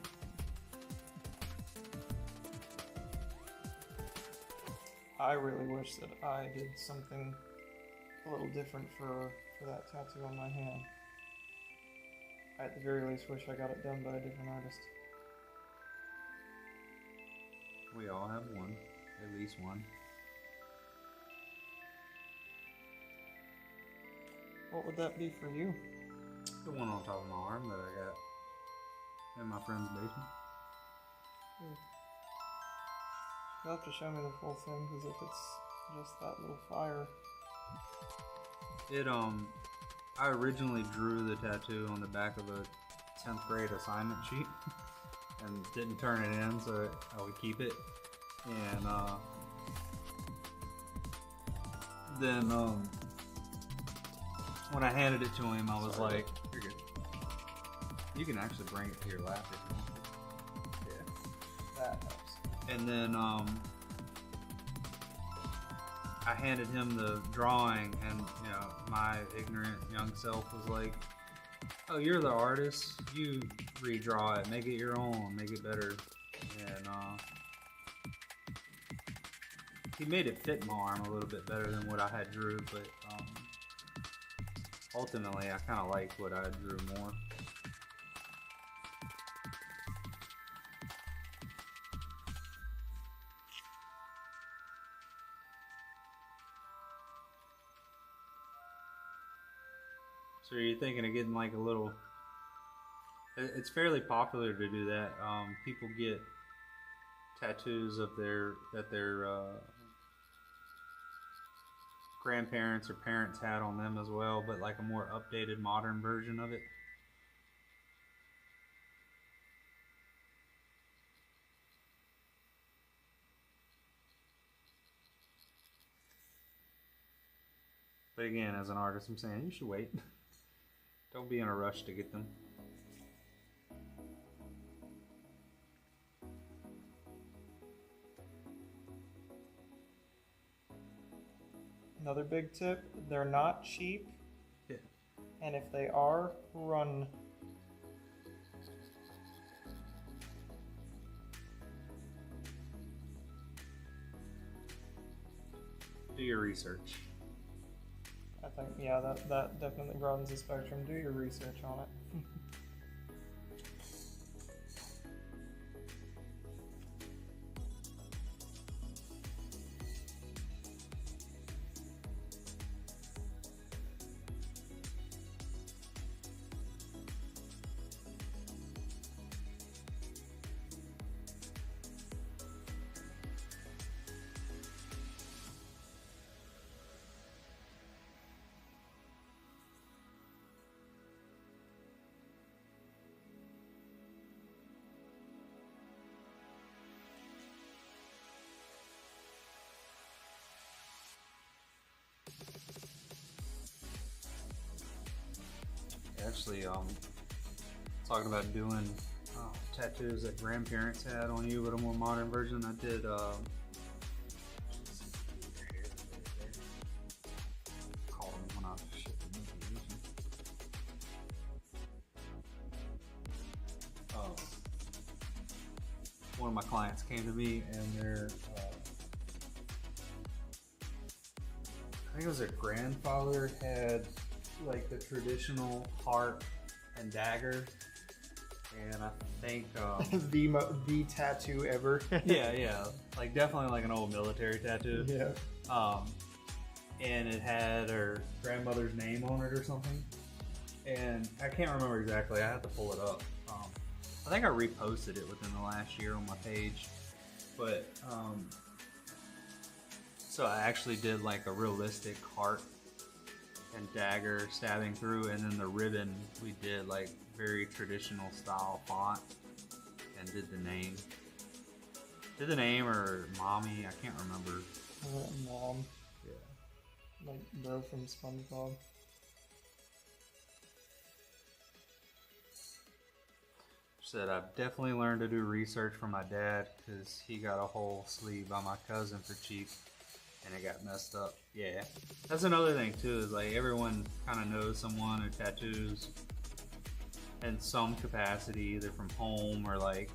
I really wish that I did something a little different for that tattoo on my hand. I at the very least wish I got it done by a different artist. We all have one, at least one. What would that be for you? The one on top of my arm that I got in my friend's basement. You'll have to show me the full thing, because if it's just that little fire. It I originally drew the tattoo on the back of a 10th grade assignment sheet and didn't turn it in, so I would keep it. And then when I handed it to him, I was like, "You're good. You can actually bring it to your lap if you want." Yeah. That helps. And then I handed him the drawing, and you know, my ignorant young self was like, "Oh, you're the artist. You redraw it, make it your own, make it better." And he made it fit my arm a little bit better than what I had drew, but ultimately, I kind of like what I drew more. So you're thinking of getting like a little... It's fairly popular to do that. People get tattoos of that their grandparents or parents had on them as well, but like a more updated, modern version of it. But again, as an artist, I'm saying you should wait. Don't be in a rush to get them. Another big tip, they're not cheap. Yeah. And if they are, run. Do your research. I think, yeah, that definitely broadens the spectrum. Do your research on it. actually talking about doing tattoos that grandparents had on you, but a more modern version. I did. Call them when I ship them. One of my clients came to me and their I think it was their grandfather had like the traditional heart and dagger, and I think the tattoo ever. yeah, like definitely like an old military tattoo. Yeah. And it had her grandmother's name on it or something, and I can't remember exactly. I have to pull it up. I think I reposted it within the last year on my page, but so I actually did like a realistic heart and dagger stabbing through, and then the ribbon we did like very traditional style font and did the name. Did the name or mommy? I can't remember. Mom. Yeah. Like bro from SpongeBob. Said I've definitely learned to do research from my dad because he got a whole sleeve by my cousin for cheap and it got messed up. Yeah, that's another thing too, is like everyone kind of knows someone who tattoos in some capacity, either from home or like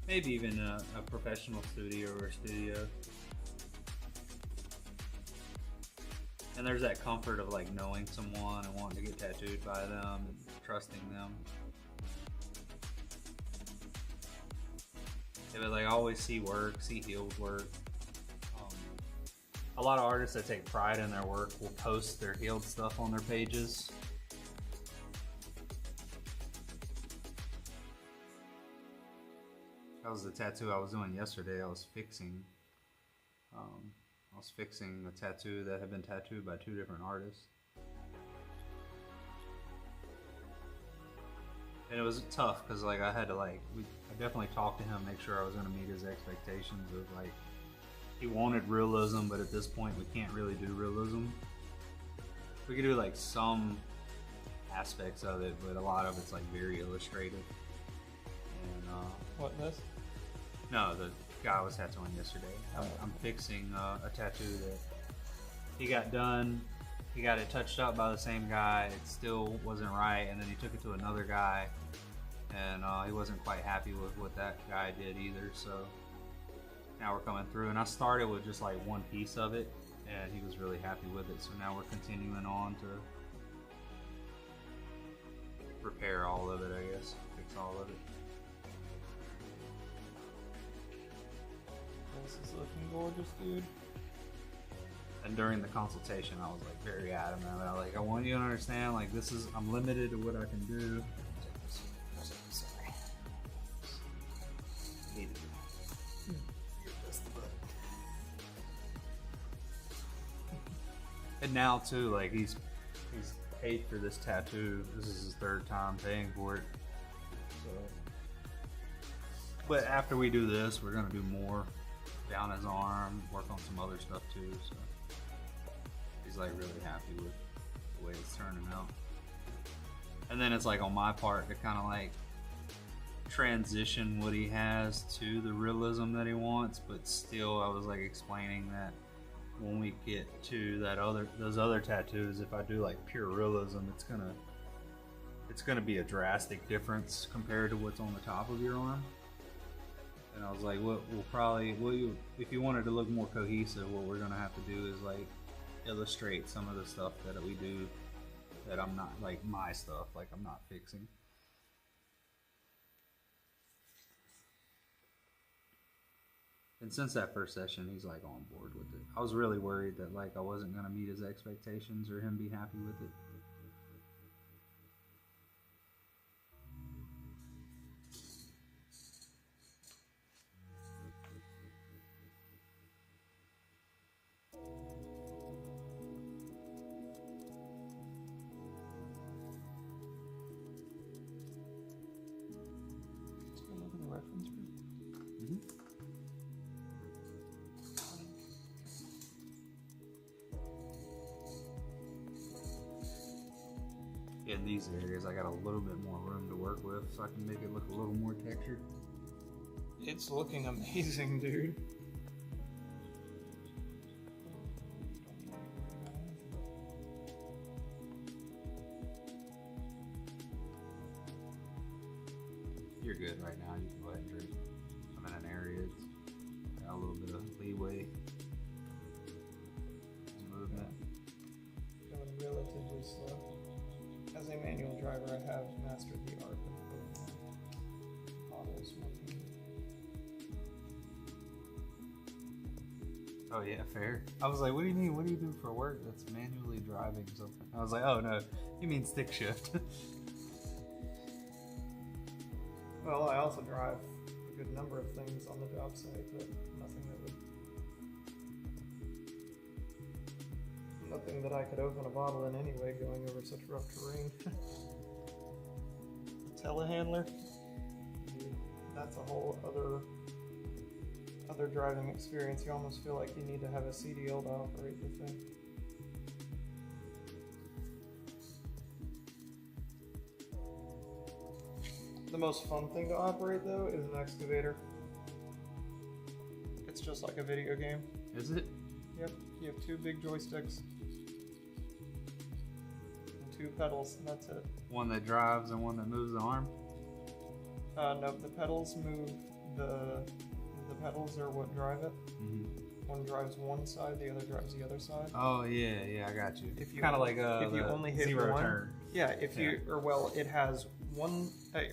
maybe even a professional studio or a studio. And there's that comfort of like knowing someone and wanting to get tattooed by them and trusting them. Yeah, but like I always see work, see healed work. A lot of artists that take pride in their work will post their healed stuff on their pages. That was the tattoo I was doing yesterday. I was fixing a tattoo that had been tattooed by 2 different artists. And it was tough because like I had to I definitely talked to him, make sure I was going to meet his expectations of like, he wanted realism, but at this point we can't really do realism. We could do like some aspects of it, but a lot of it's like very illustrative. And What, this? no, the guy I was tattooing yesterday. I'm fixing a tattoo that he got done. He got it touched up by the same guy. It still wasn't right, and then he took it to another guy, and he wasn't quite happy with what that guy did either. So now we're coming through, and I started with just like one piece of it, and he was really happy with it. So now we're continuing on to repair all of it, I guess, fix all of it. This is looking gorgeous, dude. And during the consultation, I was like very adamant about like, I want you to understand, like this is, I'm limited to what I can do. Sorry. Needed to. And now too, like he's paid for this tattoo. This is his 3rd time paying for it. So, but after we do this, we're gonna do more down his arm, work on some other stuff too. So he's like really happy with the way it's turning out. And then it's like on my part to kind of like transition what he has to the realism that he wants, but still I was like explaining that when we get to those other tattoos, if I do like pure realism, it's gonna be a drastic difference compared to what's on the top of your arm. And I was like, if you wanted to look more cohesive, what we're gonna have to do is like illustrate some of the stuff that we do that I'm not, like my stuff, like I'm not fixing. And since that first session, he's like on board with it. I was really worried that like I wasn't gonna meet his expectations or him be happy with it. Reference group. Yeah, in these areas, I got a little bit more room to work with, so I can make it look a little more textured. It's looking amazing, dude. You're good right now. You can go ahead and drink. I'm in an area. It's got a little bit of leeway. Movement. Going relatively slow. As a manual driver, I have mastered the art of putting bottles working. Oh yeah, fair. I was like, what do you mean? What do you do for work that's manually driving something? I was like, oh no, you mean stick shift. Well, I also drive a good number of things on the job site, but nothing that I could open a bottle in anyway, going over such rough terrain. Telehandler, dude, that's a whole other driving experience. You almost feel like you need to have a CDL to operate the thing. The most fun thing to operate, though, is an excavator. It's just like a video game. Is it? Yep, you have two big joysticks and two pedals, and that's it. One that drives and one that moves the arm? No, the pedals move the pedals are what drive it. Mm-hmm. One drives one side, the other drives the other side. Oh yeah, I got you. If you kind of like if you only hit zero one, turn. yeah. If you or well, it has one,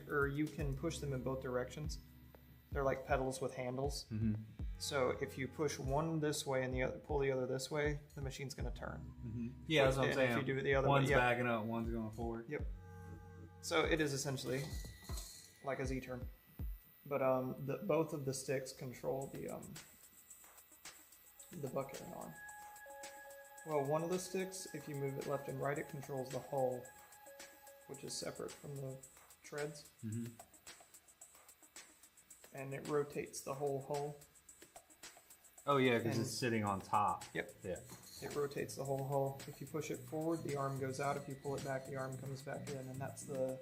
or you can push them in both directions. They're like pedals with handles. Mm-hmm. So if you push one this way and the other pull the other this way, the machine's gonna turn. Mm-hmm. Yeah, that's what I'm saying. If you do it the other one's way, backing up, one's going forward. Yep. So it is essentially like a Z-turn, but both of the sticks control the bucket and arm. Well, one of the sticks, if you move it left and right, it controls the hull, which is separate from the treads, Mm-hmm. and it rotates the whole hull. Oh yeah, because And- it's sitting on top. Yep. Yeah. It rotates the whole hull. If you push it forward, the arm goes out. If you pull it back, the arm comes back in, and that's the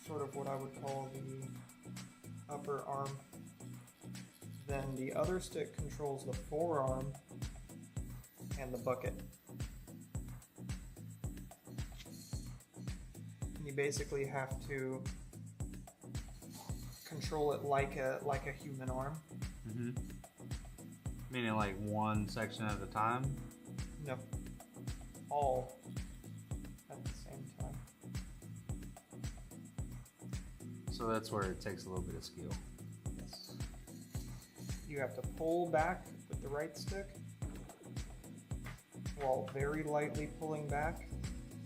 sort of what I would call the upper arm. Then the other stick controls the forearm and the bucket. You basically have to control it like a human arm. Mm-hmm. Meaning like one section at a time? No, all at the same time. So that's where it takes a little bit of skill. Yes. You have to pull back with the right stick while very lightly pulling back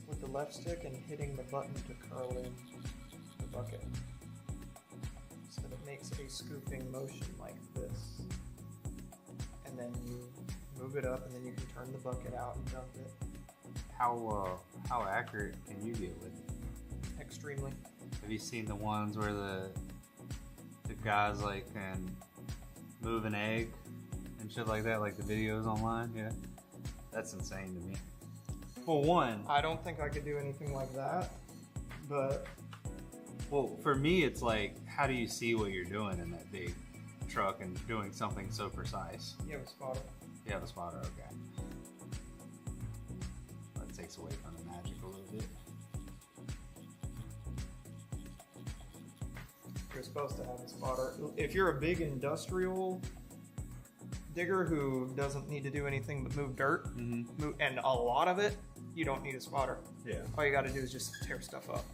with the left stick and hitting the button to curl in the bucket. So that it makes a scooping motion like this. And then you move it up and then you can turn the bucket out and dump it. How accurate can you get with it? Extremely. Have you seen the ones where the guys like can move an egg and shit like that, like the videos online? Yeah, that's insane to me. Well, one, I don't think I could do anything like that, but well, for me, it's like, how do you see what you're doing in that big truck and doing something so precise? you have a spotter. You have a spotter, okay. That takes away from the magic a little bit. You're supposed to have a spotter. If you're a big industrial digger who doesn't need to do anything but move dirt, Mm-hmm. and a lot of it, you don't need a spotter. Yeah. All you got to do is just tear stuff up.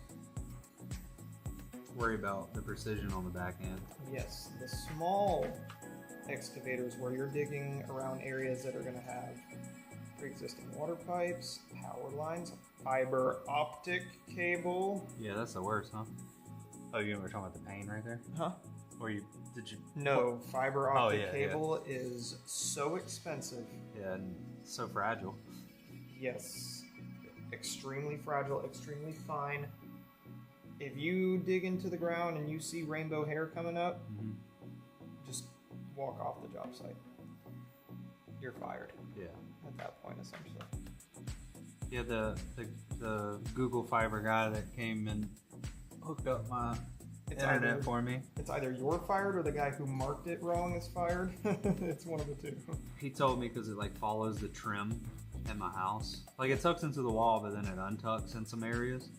Worry about the precision on the back end. Yes, the small excavators where you're digging around areas that are going to have pre-existing water pipes, power lines, fiber optic cable. Yeah, that's the worst, huh? Oh, you were talking about the pain right there? Huh? Or did you? No, fiber Oh, optic yeah, cable is so expensive. Yeah, and so fragile. Yes, extremely fragile, extremely fine. If you dig into the ground and you see rainbow hair coming up, Mm-hmm. just walk off the job site. you're fired Yeah. at that point, essentially. Yeah, the Google Fiber guy that came and hooked up my internet for me. It's either you're fired or the guy who marked it wrong is fired. It's one of the two. He told me because it like follows the trim in my house. Like it tucks into the wall, but then it untucks in some areas.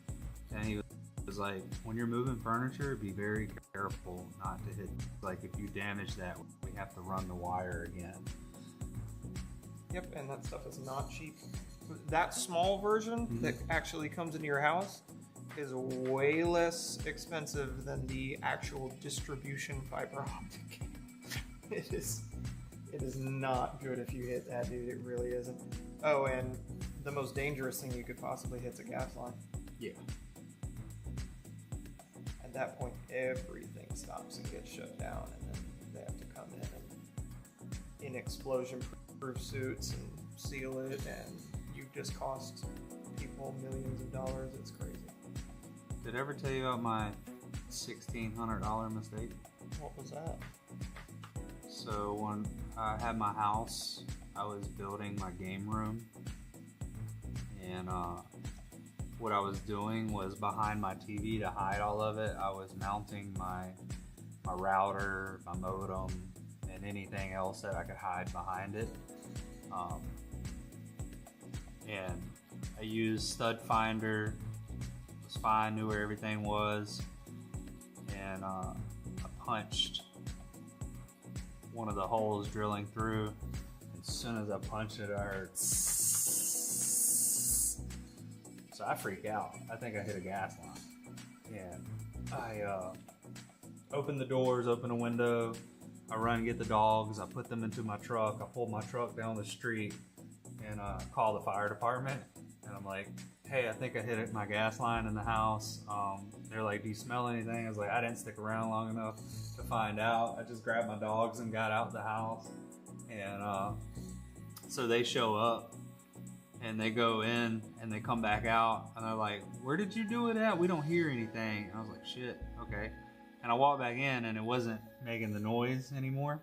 And he was like, when you're moving furniture, be very careful not to hit. Like if you damage that, we have to run the wire again. Yep, and that stuff is not cheap. That small version that actually comes into your house is way less expensive than the actual distribution fiber optic. It is not good if you hit that, dude. It really isn't. Oh, and the most dangerous thing you could possibly hit is a gas line. Yeah. At that point, everything stops and gets shut down, and then they have to come in explosion-proof suits and seal it, and you've just cost people millions of dollars. It's crazy. Did I ever tell you about my $1,600 mistake? What was that? So when I had my house, I was building my game room, and what I was doing was behind my TV to hide all of it. I was mounting my router, my modem, and anything else that I could hide behind it. And I used Stud Finder. It was fine, knew where everything was, and I punched one of the holes drilling through. As soon as I punched it, I heard so I freak out. I think I hit a gas line, and I open the doors, open a window, I run and get the dogs, I put them into my truck, I pull my truck down the street and call the fire department, and I'm like, hey, I think I hit my gas line in the house. They're like, do you smell anything? I was like, I didn't stick around long enough to find out. I just grabbed my dogs and got out the house, and so they show up and they go in and they come back out and they're like, where did you do it at? We don't hear anything. And I was like, shit, okay. And I walked back in and it wasn't making the noise anymore.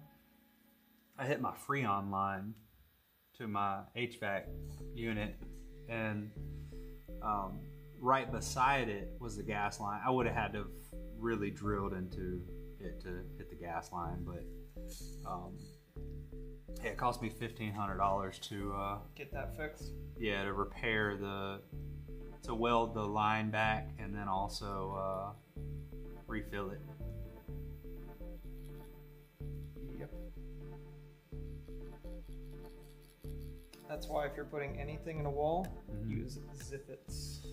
I hit my Freon line to my HVAC unit, and right beside it was the gas line. I would have had to have really drilled into it to hit the gas line, but yeah, it cost me $1,500 to Get that fixed. to repair to weld the line back and then also refill it. Yep. That's why if you're putting anything in a wall, use Zippets.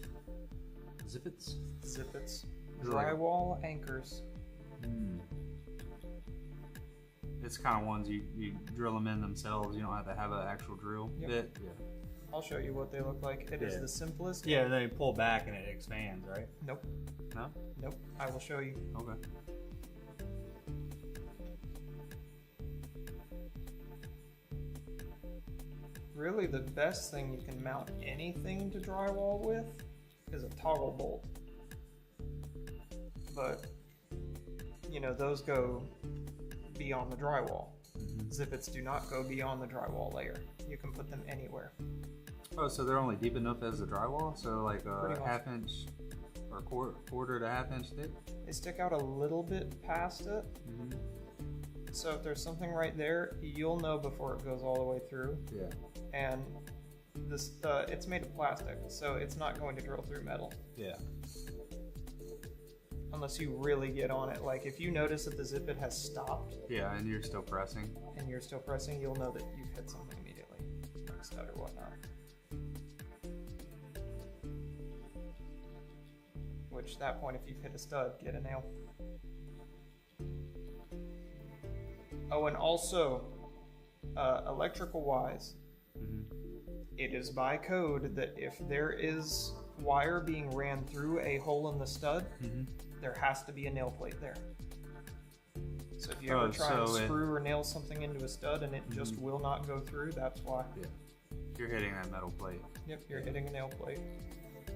Zippets? Zippets. Is it like- Drywall anchors. It's kind of ones you drill them in themselves. You don't have to have an actual drill bit. Yeah. I'll show you what they look like. It is the simplest. Yeah, then you pull back and it expands, right? Nope. No? Nope. I will show you. Okay. Really, the best thing you can mount anything to drywall with is a toggle bolt. But, you know, those go beyond the drywall. Zippets do not go beyond the drywall layer. You can put them anywhere. Oh, so they're only deep enough as the drywall? So like Pretty a much. half-inch or quarter to half-inch thick? They stick out a little bit past it. So if there's something right there, you'll know before it goes all the way through. Yeah. And this, it's made of plastic, so it's not going to drill through metal. Yeah. Unless you really get on it. Like if you notice that the Zippet has stopped Yeah, and you're still pressing. and you're still pressing, you'll know that you've hit something immediately. Like a stud or whatnot. Which, at that point, if you've hit a stud, get a nail. Oh, and also, electrical wise, it is by code that if there is wire being ran through a hole in the stud, there has to be a nail plate there. So if you ever try and screw or nail something into a stud and it just will not go through, that's why. Yeah. You're hitting that metal plate. Yep, you're hitting a nail plate.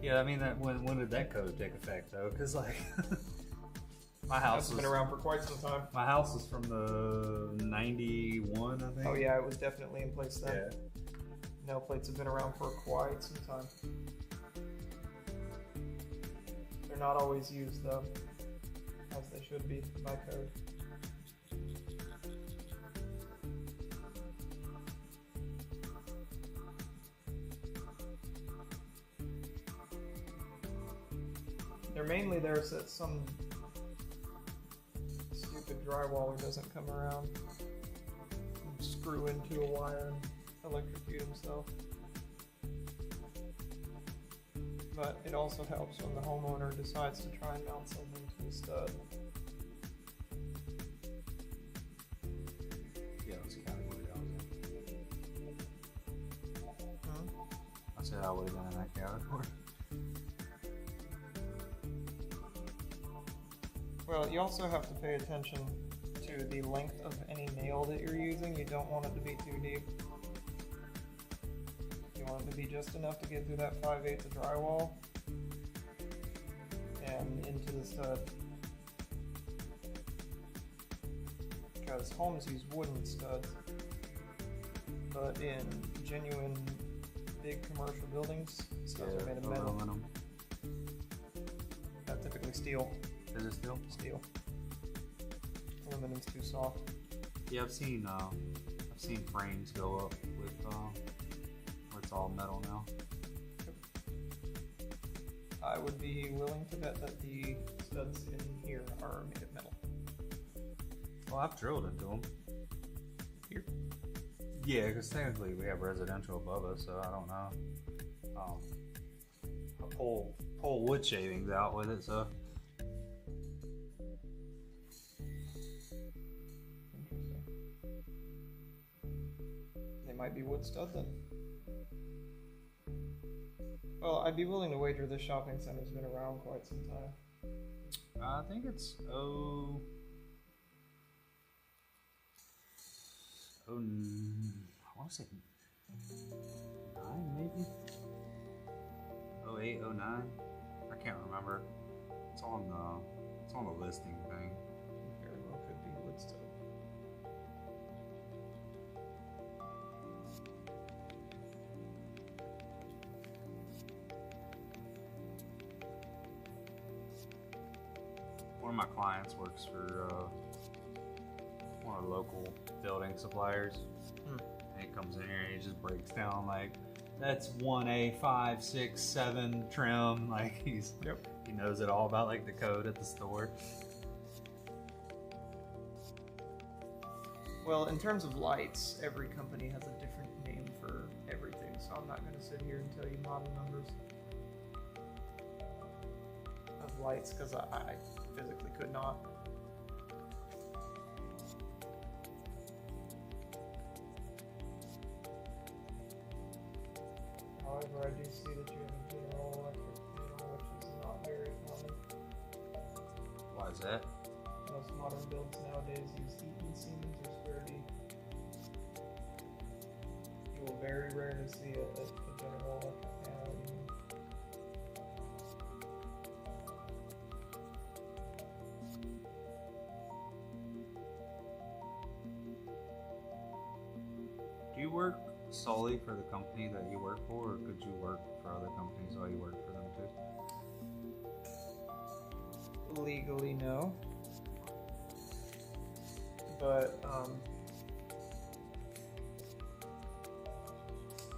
Yeah, I mean, that when did that code take effect though? Because like, My house It's been around for quite some time. My house is from the 91, I think. Oh yeah, it was definitely in place then. Yeah. Nail plates have been around for quite some time. They're not always used though, as they should be by code. They're mainly there so that some stupid drywaller doesn't come around and screw into a wire and electrocute himself. But it also helps when the homeowner decides to try and mount something to a stud. Yeah, that's kind of what I was in. Huh? I said I would have been in that category. Well, you also have to pay attention to the length of any nail that you're using. You don't want it to be too deep. You want it to be just enough to get through that 5/8 of drywall and into the stud. Because homes use wooden studs, but in genuine big commercial buildings, studs are made of metal. Aluminum. Typically steel. Is it still? Steel. Aluminum's too soft. Yeah, I've seen frames go up with where it's all metal now. I would be willing to bet that the studs in here are made of metal. Well, I've drilled into them. Here? Yeah, because technically we have residential above us, so I don't know. I pull wood shavings out with it, so. Interesting. They might be wood stud then. Well, I'd be willing to wager this shopping center's been around quite some time. I think it's I want to say 9 maybe? 08, 09? I can't remember. It's on the listing thing. Very well could be wood stud. One of my clients works for one of the local building suppliers. And he comes in here and he just breaks down like, that's 1A 5, 6, 7 trim. Like he knows it all about like the code at the store. Well, in terms of lights, every company has a different name for everything, so I'm not going to sit here and tell you model numbers of lights because I physically could not. However, I do see that you have a General Electric panel, which is not very common. Why is that? Most modern builds nowadays use Eaton, Siemens, or Square D. You will very rarely see a General Electric panel. Do you work solely for the company that you work for, or could you work for other companies while you work for them too? Legally, no. But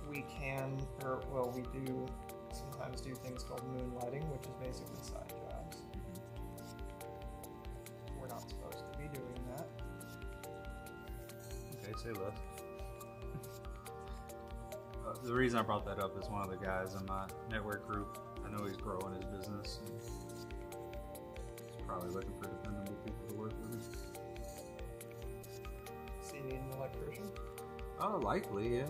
we can, or well, we do sometimes do things called moonlighting, which is basically side jobs. We're not supposed to be doing that. Okay, say less. The reason I brought that up is one of the guys in my network group. I know he's growing his business. And he's probably looking for dependable people to work with him. So you need an electrician? Oh, likely, yeah.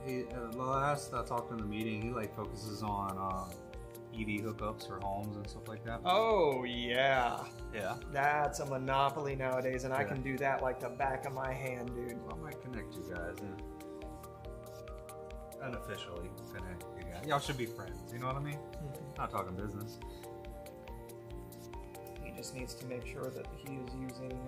He last I talked in the meeting, he like focuses on EV hookups for homes and stuff like that. Oh yeah, Yeah. that's a monopoly nowadays, and I can do that like the back of my hand, dude. Well, I might connect you guys and unofficially connect you guys. Y'all should be friends, you know what I mean? Not talking business. You just needs to make sure that he is using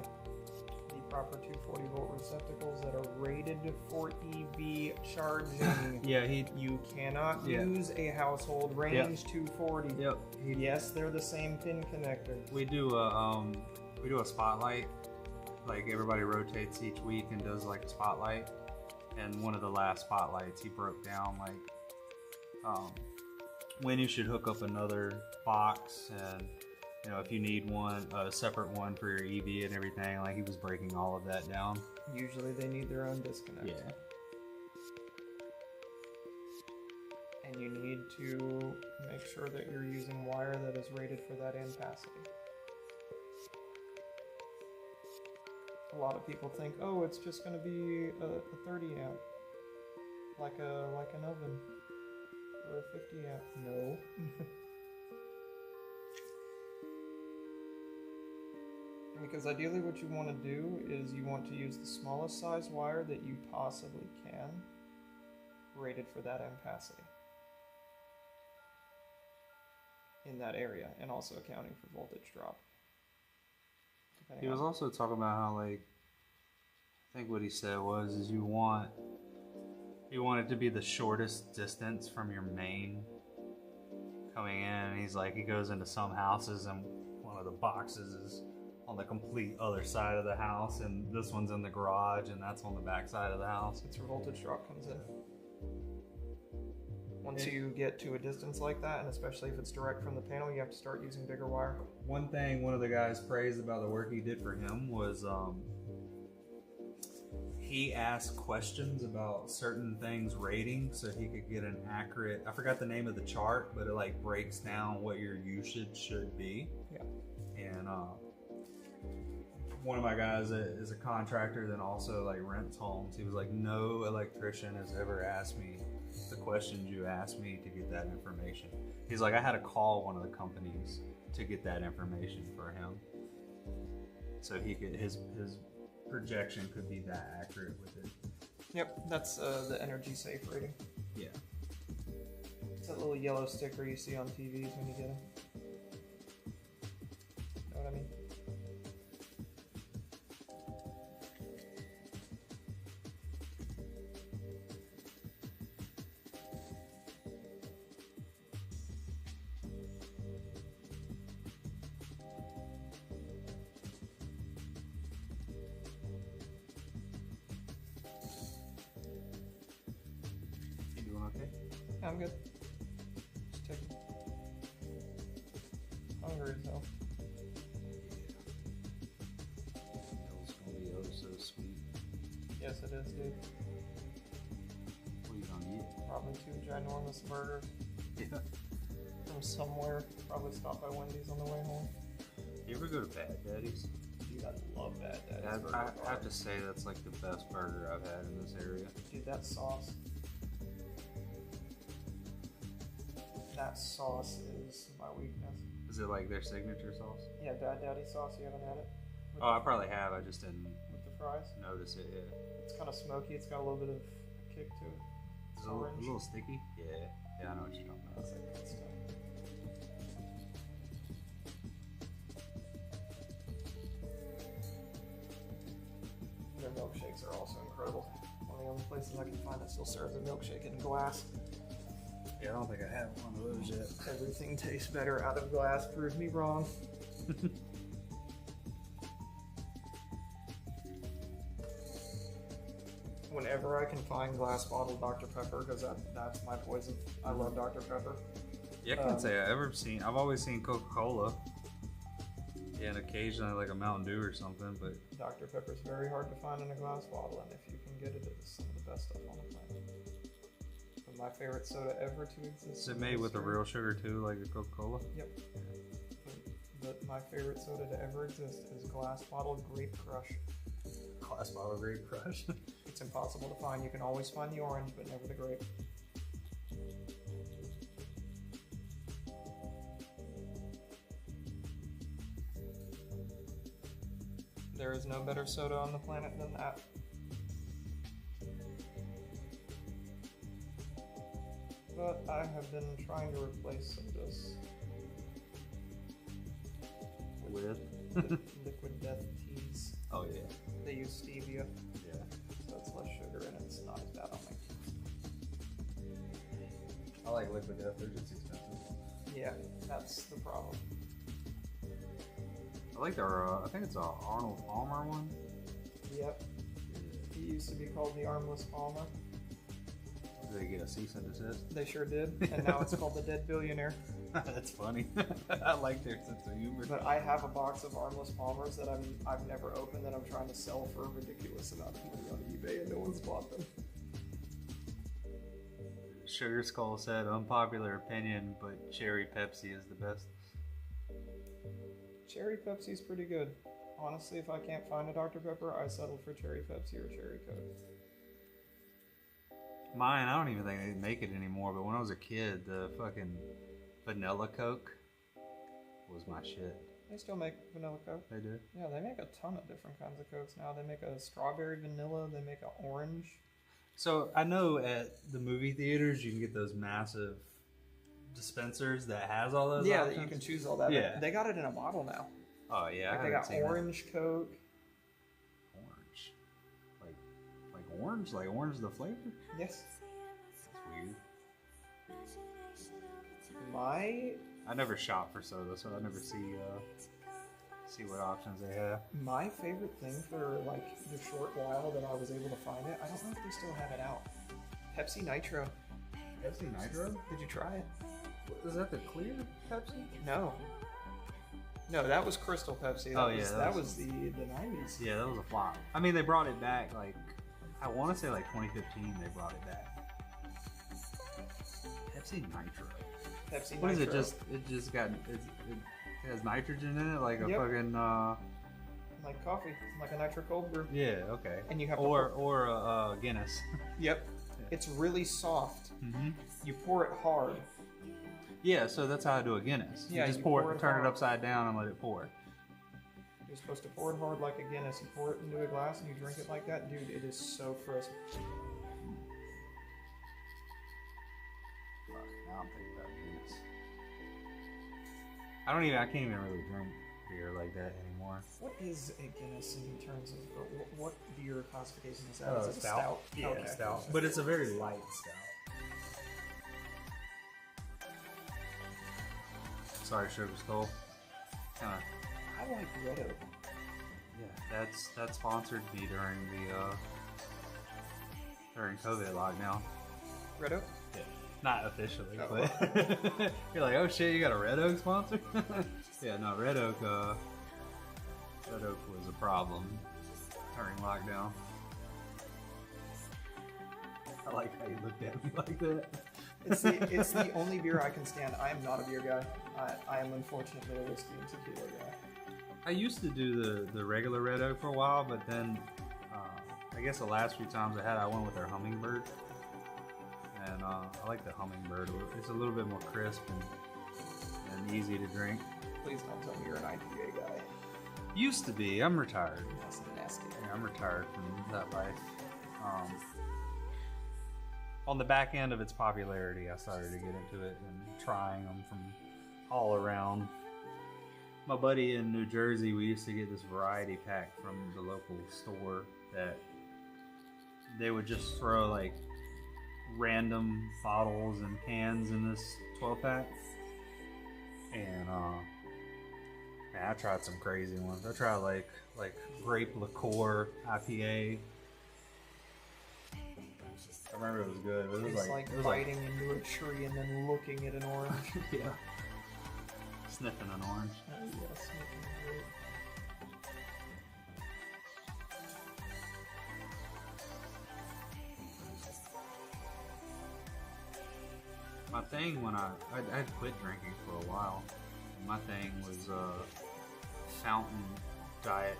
the proper 240 volt receptacles that are rated for EV charging. Yeah, You cannot Yeah. use a household range 240. Yep. Yes, they're the same pin connector. We do a spotlight. Like everybody rotates each week and does like a spotlight. And one of the last spotlights, he broke down like when you should hook up another box, and you know if you need one, a separate one for your EV and everything. Like he was breaking all of that down. Usually they need their own disconnect. Yeah. And you need to make sure that you're using wire that is rated for that ampacity. A lot of people think, oh, it's just going to be a 30 amp, like an oven, or a 50 amp. No. Because ideally what you want to do is you want to use the smallest size wire that you possibly can, rated for that ampacity in that area, and also accounting for voltage drop. He was also talking about how, like, I think what he said was, is you want it to be the shortest distance from your main coming in. And he's like, he goes into some houses and one of the boxes is on the complete other side of the house, and this one's in the garage, and that's on the back side of the house. It's where voltage drop comes in. Once you get to a distance like that, and especially if it's direct from the panel, you have to start using bigger wire. One thing one of the guys praised about the work he did for him was he asked questions about certain things rating so he could get an accurate, I forgot the name of the chart, but it like breaks down what your usage should be. Yeah. And one of my guys is a contractor that also like rents homes. He was like, no electrician has ever asked me the questions you asked me to get that information. He's like, I had to call one of the companies to get that information for him, so he could his projection could be that accurate with it. Yep, that's the energy safe rating. Yeah. It's that little yellow sticker you see on TVs when you get them. Know what I mean? You doing okay? I'm good. Just taking. Hungry as hell. It's gonna be oh so sweet. Yes, it is, dude. What are you gonna eat? Probably 2 ginormous burgers Yeah. from somewhere. Probably stop by Wendy's on the way home. You ever go to Bad Daddy's? Dude, I love Bad Daddy's I burger bar. have to say that's like the best burger I've had in this area. Dude, that sauce. That sauce is my weakness. Is it like their signature sauce? Yeah, Bad Daddy sauce. You haven't had it? With, Oh, I probably have. I just didn't with the fries? notice it. Yeah. It's kind of smoky. It's got a little bit of a kick to it. It's It's a orange. little sticky. Yeah. Yeah, I know what you're talking about. That's like good stuff. Their milkshakes are also incredible. One of the only places I can find that still serves a milkshake in glass. Yeah, I don't think I have one of those yet. Everything tastes better out of glass. Prove me wrong. Whenever I can find glass bottled Dr. Pepper, because that's my poison. I love Dr. Pepper. Yeah, I can't say I've always seen Coca-Cola. Yeah, and occasionally like a Mountain Dew or something, but Dr. Pepper is very hard to find in a glass bottle, and if you can get it, it's some of the best stuff on the planet. But my favorite soda ever to exist. is it in made with the history- real sugar too, like a Coca-Cola? Yep. But my favorite soda to ever exist is glass bottled Grape Crush. Glass bottle Grape Crush. It's impossible to find. You can always find the orange, but never the grape. There is no better soda on the planet than that. But I have been trying to replace sodas with with. Liquid Death teas. Oh yeah, They use stevia, yeah. so it's less sugar and it's not as bad on my teeth. I like Liquid Death. They're just expensive. Yeah, that's the problem. I like their. I think it's a Arnold Palmer one. Yep. He used to be called the Armless Palmer. Did they get a cease and desist? They sure did, and now it's called the Dead Billionaire. That's funny. I like their sense of humor. But I have a box of Armless Palmers that I've never opened that I'm trying to sell for a ridiculous amount of money on eBay, and no one's bought them. Sugar Skull said, unpopular opinion, but Cherry Pepsi is the best. Cherry Pepsi's pretty good. Honestly, if I can't find a Dr. Pepper, I settle for Cherry Pepsi or Cherry Coke. Mine, I don't even think they make it anymore, but when I was a kid, the fucking vanilla Coke was my shit. They still make vanilla Coke. They do? Yeah, they make a ton of different kinds of Cokes now. They make a strawberry vanilla, they make an orange. So I know at the movie theaters you can get those massive dispensers that has all those Yeah, options. that you can choose all that. Yeah. They got it in a bottle now. Oh yeah, Like I they haven't got seen that. orange Coke. Orange, like orange the flavor. Yes. That's weird. My I never shop for soda, so I never see what options they have. My favorite thing for like the short while that I was able to find it, I don't know if they still have it out. Pepsi Nitro. Pepsi Nitro? Did you try it? Is that the clear Pepsi? No. No, that was Crystal Pepsi. That was the 90s. Yeah, that was a flop. I mean, they brought it back like I want to say like 2015. They brought it back. Pepsi Nitro. Pepsi Nitro. What is it? It has nitrogen in it, like a Yep. fucking. Like coffee, like a nitro cold brew. Yeah. Okay. And you have or a Guinness. Yep. It's really soft. Mm-hmm. You pour it hard. Yeah, so that's how I do a Guinness. Yeah, you just you pour pour it, it turn hard. it upside down, and let it pour. You're supposed to pour it hard like a Guinness. You pour it into a glass and you drink it like that. Dude, it is so crisp. Fuck, now I'm thinking about Guinness. I can't even really drink beer like that anymore. What is a Guinness in terms of what beer classification is that? Is it a stout? Yeah, Okay. stout. But it's a very light stout. Sorry, Sugar Skull. Kinda, I like Red Oak. yeah, that sponsored me during the during COVID lockdown. Red Oak? Yeah. Not officially, Oh. but you're like, oh shit, you got a Red Oak sponsor? Yeah, no, Red Oak was a problem during lockdown. I like how you looked at me like that. It's the only beer I can stand. I am not a beer guy. I am unfortunately a whiskey and tequila guy. I used to do the regular Red Oak for a while, but then I guess the last few times I went with their Hummingbird. And I like the Hummingbird. It's a little bit more crisp and easy to drink. Please don't tell me you're an IPA guy. Used to be. I'm retired. That's nasty. Yeah, I'm retired from that life. On the back end of its popularity, I started to get into it and trying them from all around. My buddy in New Jersey, we used to get this variety pack from the local store that they would just throw like random bottles and cans in this 12-pack. And I tried some crazy ones. I tried like grape liqueur IPA. I remember it was good. It was It's like biting into a tree and then looking at an orange. yeah, sniffing an orange. Yes, My thing when I'd quit drinking for a while. My thing was fountain diet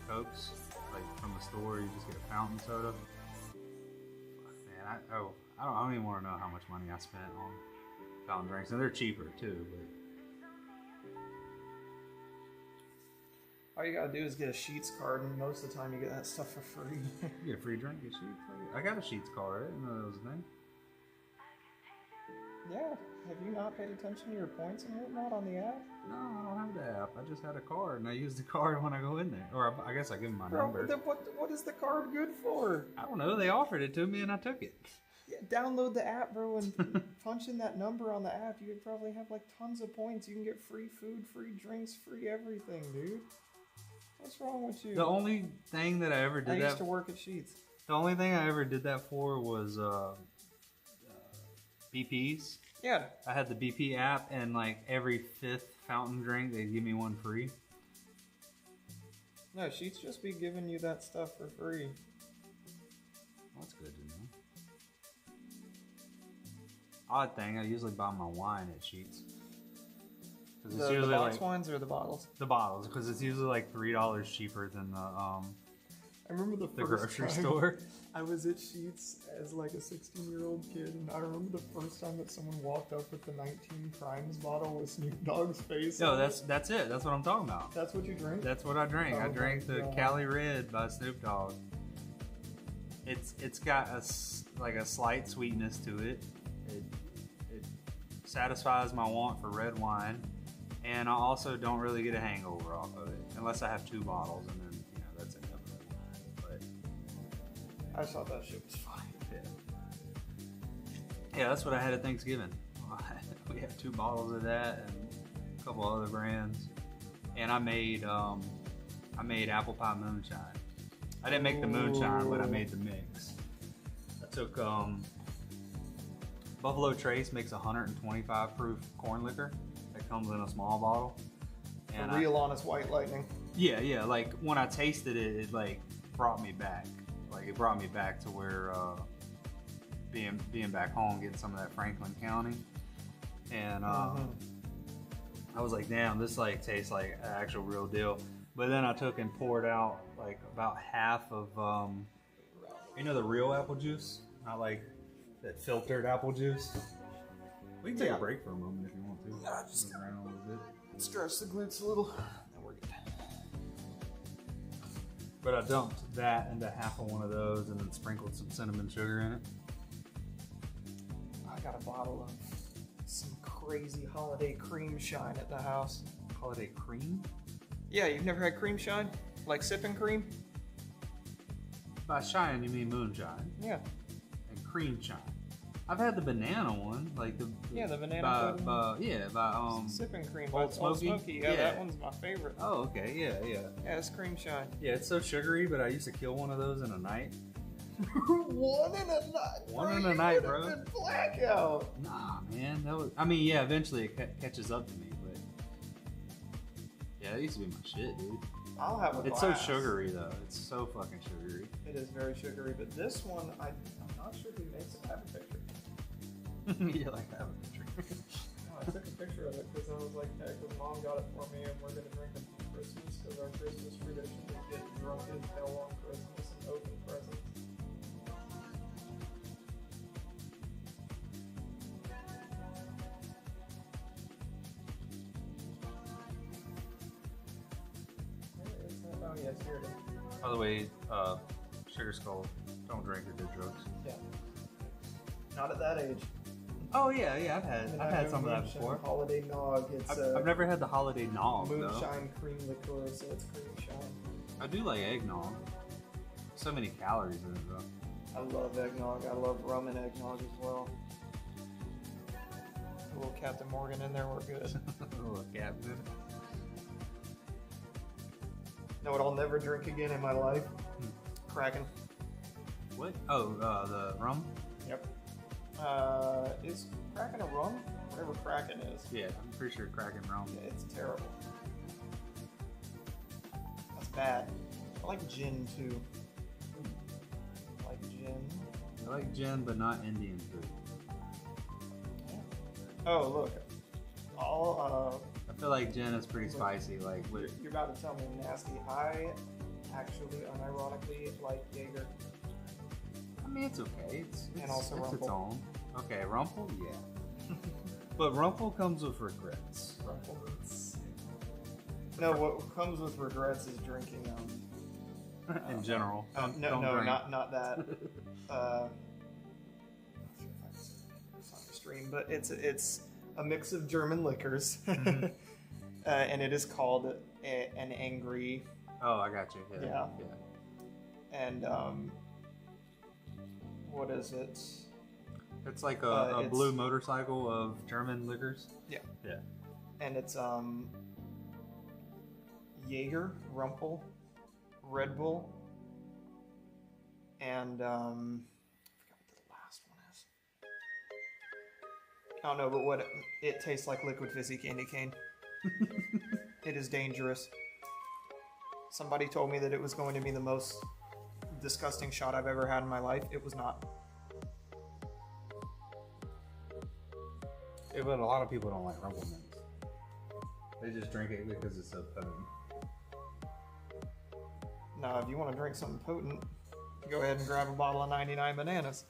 Cokes, like from the store. You just get a fountain soda. Man, I don't even want to know how much money I spent on fountain drinks, and they're cheaper too. But all you gotta do is get a Sheets card, and most of the time you get that stuff for free. you get a free drink at Sheets. I got a Sheets card. I didn't know that was a thing. Yeah, have you not paid attention to your points and whatnot on the app? No, I don't have the app. I I just had a card and I use the card when I go in there. Or I guess I give them my Bro, number. then what is the card good for? I don't know. They offered it to me and I took it. Yeah, download the app, bro, and punch in that number on the app. You could probably have like tons of points. You can get free food, free drinks, free everything, dude. What's wrong with you? The only thing that I ever did I that used to work at Sheets. the only thing I ever did that for was BP's. Yeah. I had the BP app, and like every 5th fountain drink, they'd give me one free. No, Sheets just be giving you that stuff for free. Well, that's good to know. Odd thing, I usually buy my wine at Sheets. 'Cause it's The usually box like wines or the bottles? the bottles, because it's usually like $3 cheaper than I remember the first grocery time store. I was at Sheets as like a 16-year-old kid, and I remember the first time that someone walked up with the 19 Crimes bottle with Snoop Dogg's face. No, on that's it. it. That's what I'm talking about. That's what you drink? That's what I drank. I Oh drank my the God. Cali Red by Snoop Dogg. It's got a slight sweetness to it. It satisfies my want for red wine, and I also don't really get a hangover off of it unless I have 2 bottles, and then that's enough. But I just thought that shit was fine. yeah, that's what I had at Thanksgiving. We had 2 bottles of that and a couple other brands, and I made apple pie moonshine. I didn't make the moonshine, but I made the mix. I took Buffalo Trace makes 125 proof corn liquor that comes in a small bottle. And A real honest white lightning. yeah, like when I tasted it, it like brought me back. Like it brought me back to where being back home, getting some of that Franklin County, and I was like, damn, this like tastes like an actual real deal. But then I took and poured out like about half of the real apple juice, not like that filtered apple juice. We can take Yeah. a break for a moment if you want to. Nah, just Move around a little bit. Stretch the glutes a little. And we're good. But I dumped that into half of one of those and then sprinkled some cinnamon sugar in it. I got a bottle of some crazy holiday cream shine at the house. Holiday cream? Yeah, you've never had cream shine? Like sipping cream? By shine, you mean moonshine Yeah. and cream shine. I've had the banana one, like the Yeah, the banana pudding. by Sipping cream. Old by Old Smoky? Smoky. Yeah, Yeah. that one's my favorite. Oh, okay, yeah. Yeah, it's cream shine. Yeah, it's so sugary, but I used to kill one of those in a night. One in a night. One bro. in a You night, would've bro. been blackout. Nah, man, that was. I mean, yeah, eventually it catches up to me, but yeah, that used to be my shit, dude. I'll have a It's glass. so sugary though. It's so fucking sugary. It is very sugary, but this one, I'm not sure who makes it. I have a picture. You like that picture? No, I took a picture of it because I was like, hey, because mom got it for me and we're going to drink it for Christmas because our Christmas tradition is get drunk as hell on Christmas and open presents. Where is that? Oh, yes, here it is. By the way, Sugar Skull, don't drink or do drugs. Yeah. Not at that age. Oh yeah, I've And had I have some of that moonshine before. Holiday Nog. It's I've never had the holiday nog though. moonshine cream liqueur, so it's cream shine. I do like eggnog. So many calories in it though. I love eggnog. I love rum and eggnog as well. A little Captain Morgan in there, we're good. Oh, Captain. Know what I'll never drink again in my life? Kraken. What? Oh, the rum? Yep. Is Kraken a rum? Whatever Kraken is. Yeah, I'm pretty sure Kraken rum. Yeah, it's terrible. That's bad. I like gin too. I like gin. I like gin, but not Indian food. Oh, look. All, I feel like gin is pretty spicy. Like, with, you're about to tell me nasty. I actually, unironically, like Jaeger. I mean, it's okay. It's also it's its Rumpel. own. Okay, Rumpel, yeah. But Rumpel comes with regrets. Rumplemans. No, what comes with regrets is drinking. In general. Don't no, drink. not that. It's not extreme, but it's a mix of German liquors. Mm-hmm. and it is called an angry. Oh, I got you. Yeah. And what is it? It's like a it's- blue motorcycle of German liquors. Yeah. Yeah. And it's Jaeger, Rumpel, Red Bull, and I forgot what the last one is. I don't know, but what it tastes like liquid fizzy candy cane. It is dangerous. Somebody told me that it was going to be the most disgusting shot I've ever had in my life. It was not. Yeah, but a lot of people don't like Rumple Mints. They just drink it because it's so potent. Now, if you want to drink something potent, go ahead and grab a bottle of 99 bananas.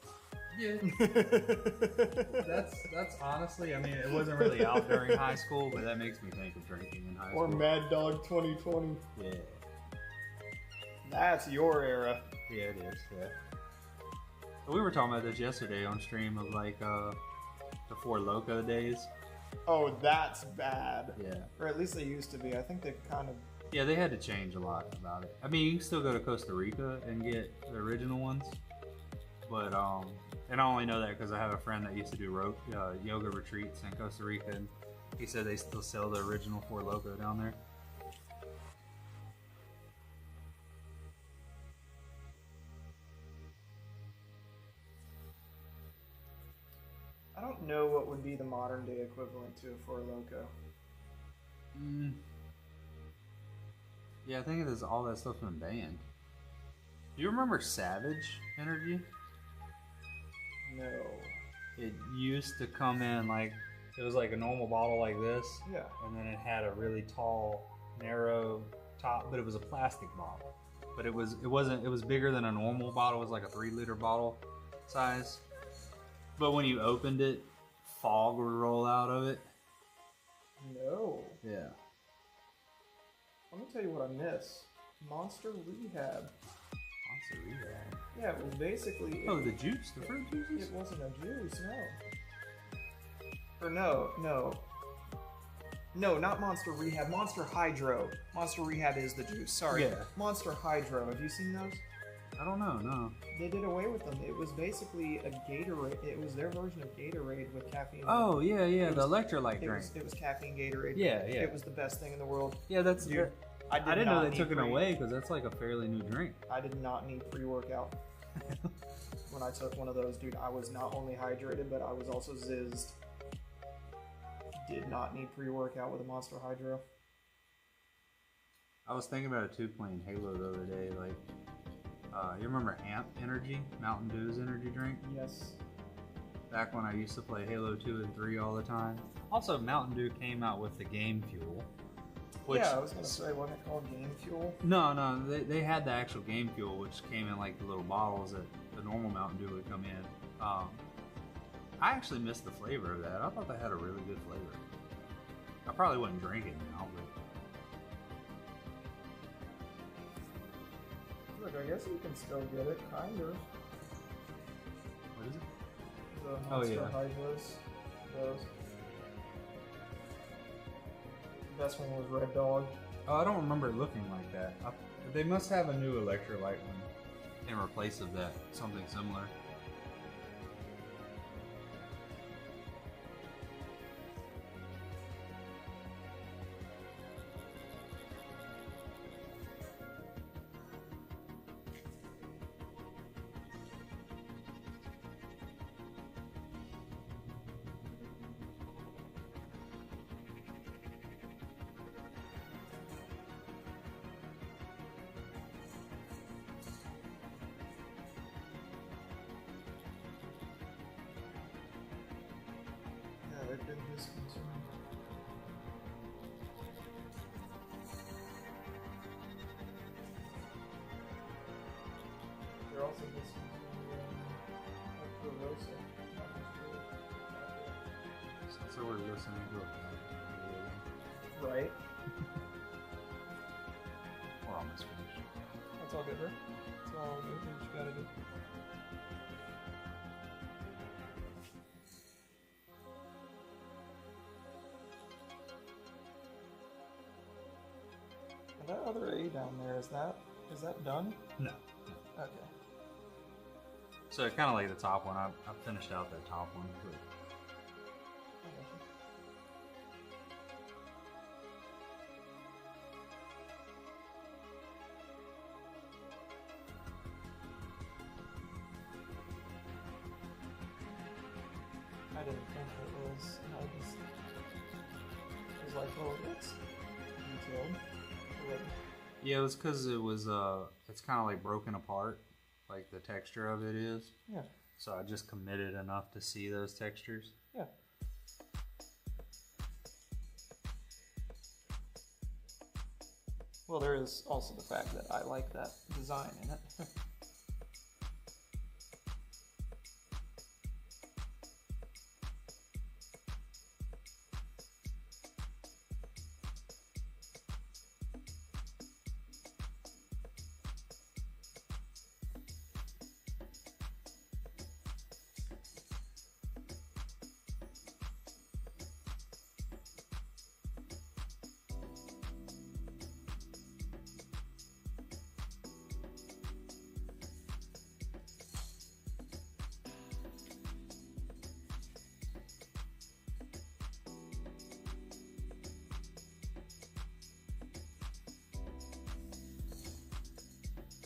Yeah. That's honestly, I mean, it wasn't really out during high school, but that makes me think of drinking in high Or school. Mad Dog 2020. Yeah. That's your era. Yeah, it is. Yeah. We were talking about this yesterday on stream of like the Four Loko days. Oh, that's bad. Yeah. Or at least they used to be. I think they've kind of. Yeah, they had to change a lot about it. I mean, you can still go to Costa Rica and get the original ones, but and I only know that because I have a friend that used to do yoga retreats in Costa Rica, and he said they still sell the original Four Loko down there. I don't know what would be the modern day equivalent to a Four Loko. Yeah, I think it is all that stuff been banned. Do you remember Savage Energy? No. It used to come in like, it was like a normal bottle like this, Yeah. and then it had a really tall, narrow top, but it was a plastic bottle. But it was bigger than a normal bottle. It was like a 3-liter bottle size. But when you opened it, fog would roll out of it. No. Yeah. Let me tell you what I miss. Monster Rehab. Monster Rehab. Yeah, it was basically. Oh, the juice, the fruit juices. It wasn't a juice, no. Or no. No, not Monster Rehab. Monster Hydro. Monster Rehab is the juice. Sorry. Yeah. Monster Hydro. Have you seen those? I don't know. No. They did away with them. It was basically a Gatorade. It was their version of Gatorade with caffeine. Oh yeah, It the was- electrolyte drink. It was caffeine Gatorade. Yeah. It was the best thing in the world. Yeah, that's. Dude, I didn't know not they need took it pre- away because that's like a fairly new drink. I did not need pre-workout. When I took one of those, dude, I was not only hydrated, but I was also zizzed. Did not need pre-workout with a Monster Hydro. I was thinking about it too, playing Halo the other day. Like, you remember Amp Energy, Mountain Dew's energy drink? Yes. Back when I used to play Halo 2 and 3 all the time. Also, Mountain Dew came out with the Game Fuel. Which, Yeah, I was gonna say, wasn't it called Game Fuel? No, they had the actual Game Fuel, which came in like the little bottles that the normal Mountain Dew would come in. I actually missed the flavor of that. I thought that had a really good flavor. I probably wouldn't drink it now, but Look, I guess you can still get it, kind of. what is it? The Oh, Monster yeah. Hydros. Those. The best one was Red Dog. Oh, I don't remember it looking like that. They must have a new electrolyte one in replace of that, something similar. Yeah, they've been discontinued. They're also discontinuing Rosa. So we're listening to it. Right? We're almost finished. That's all good, bro. That's all good. Do what you gotta do. That other A down there, is that done? No. Okay. So kind of like the top one. I finished out that top one. But I didn't think it was. I just was like, oh, it's detailed. Like, yeah, it was because it was it's kind of like broken apart, like the texture of it is. yeah, So I just committed enough to see those textures. yeah. Well, there is also the fact that I like that design in it.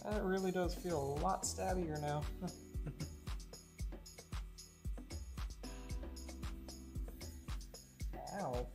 That really does feel a lot stabbier now. Ow.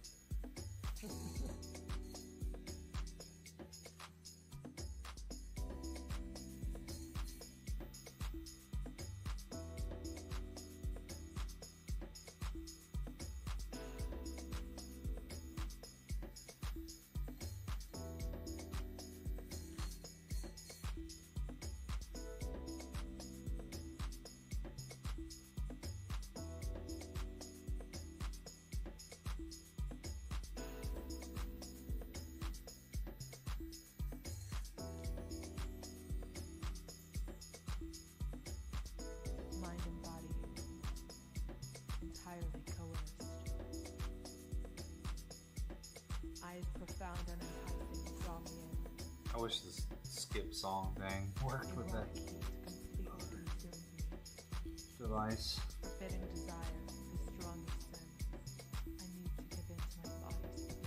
Mind and body entirely coerced. Eyes profound and enticing draw me in. I wish this skip song thing worked with that Erotic heat completely consumes me. device. Forbidding desire, the strongest sin. I need to give in to my body's plea.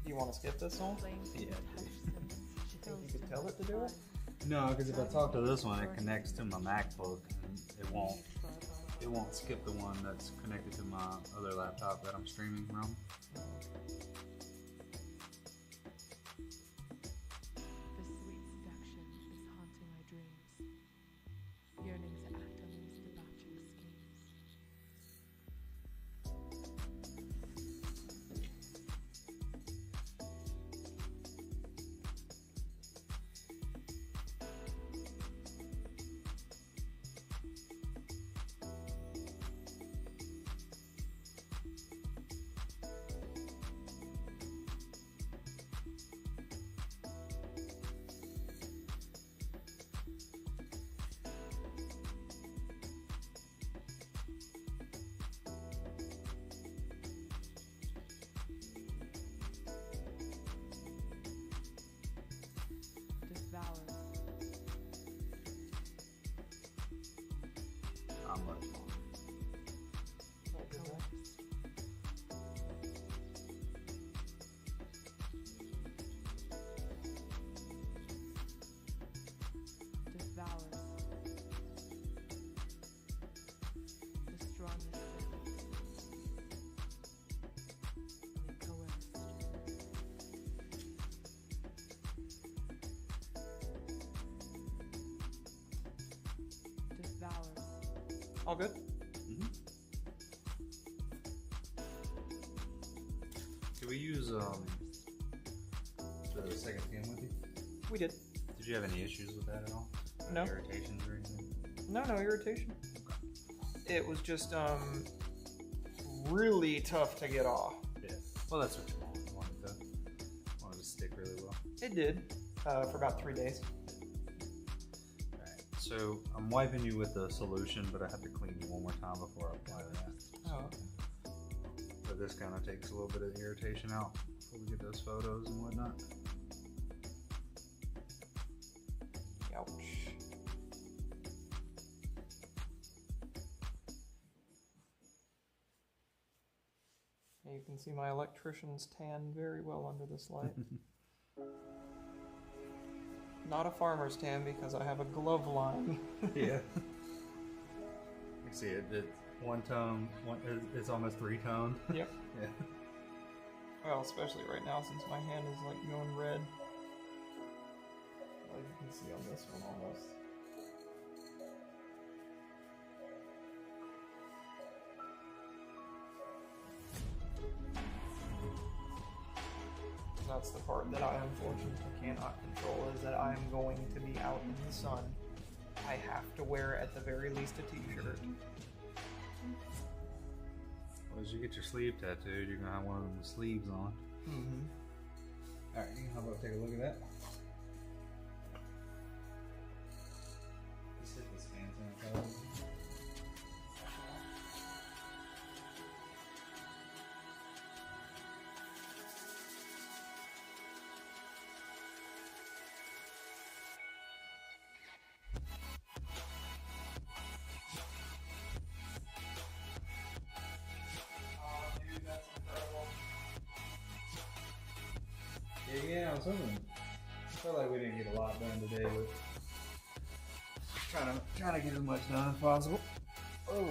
You want to skip this song? Flames Yeah, touch dude. simmons, You fills think you could them tell it to do it? with No, because if I talk to this one, it connects to my MacBook, and it won't. blood. It won't skip the one that's connected to my other laptop that I'm streaming from. The sweet seduction is haunting my dreams, yearning to act on these debauching schemes. Devours. I'm much more. Coerced. Devours. The strongest sin. Coerced. Devours. All good? Mm-hmm. Did we use the second skin with you? We did. Did you have any issues with that at all? No. Irritations or anything? No irritation. It was just really tough to get off. Yeah. Well, that's what you want. You wanted to stick really well. It did for about 3 days. Alright, so I'm wiping you with the solution, but I have to clean you one more time before I apply that. Oh. So this kind of takes a little bit of the irritation out. before we get those photos and whatnot. Ouch. You can see my electrician's tan very well under this light. Not a farmer's tan because I have a glove line. Yeah. You see it. It's one tone. It's almost 3-tone. Yep. Yeah. Well, especially right now since my hand is like going red. Like you can see on this one almost. That's the part that I unfortunately cannot control, is that I'm going to be out in the sun. I have to wear at the very least a t-shirt. Well, as you get your sleeve tattooed, you're gonna have one of them sleeves on. Mm-hmm. All right, how about take a look at that? Just hit this hand sanitizer. Dude, that's incredible. Yeah, I was hoping. I felt like we didn't get a lot done today, but trying to get as much done as possible. Oh.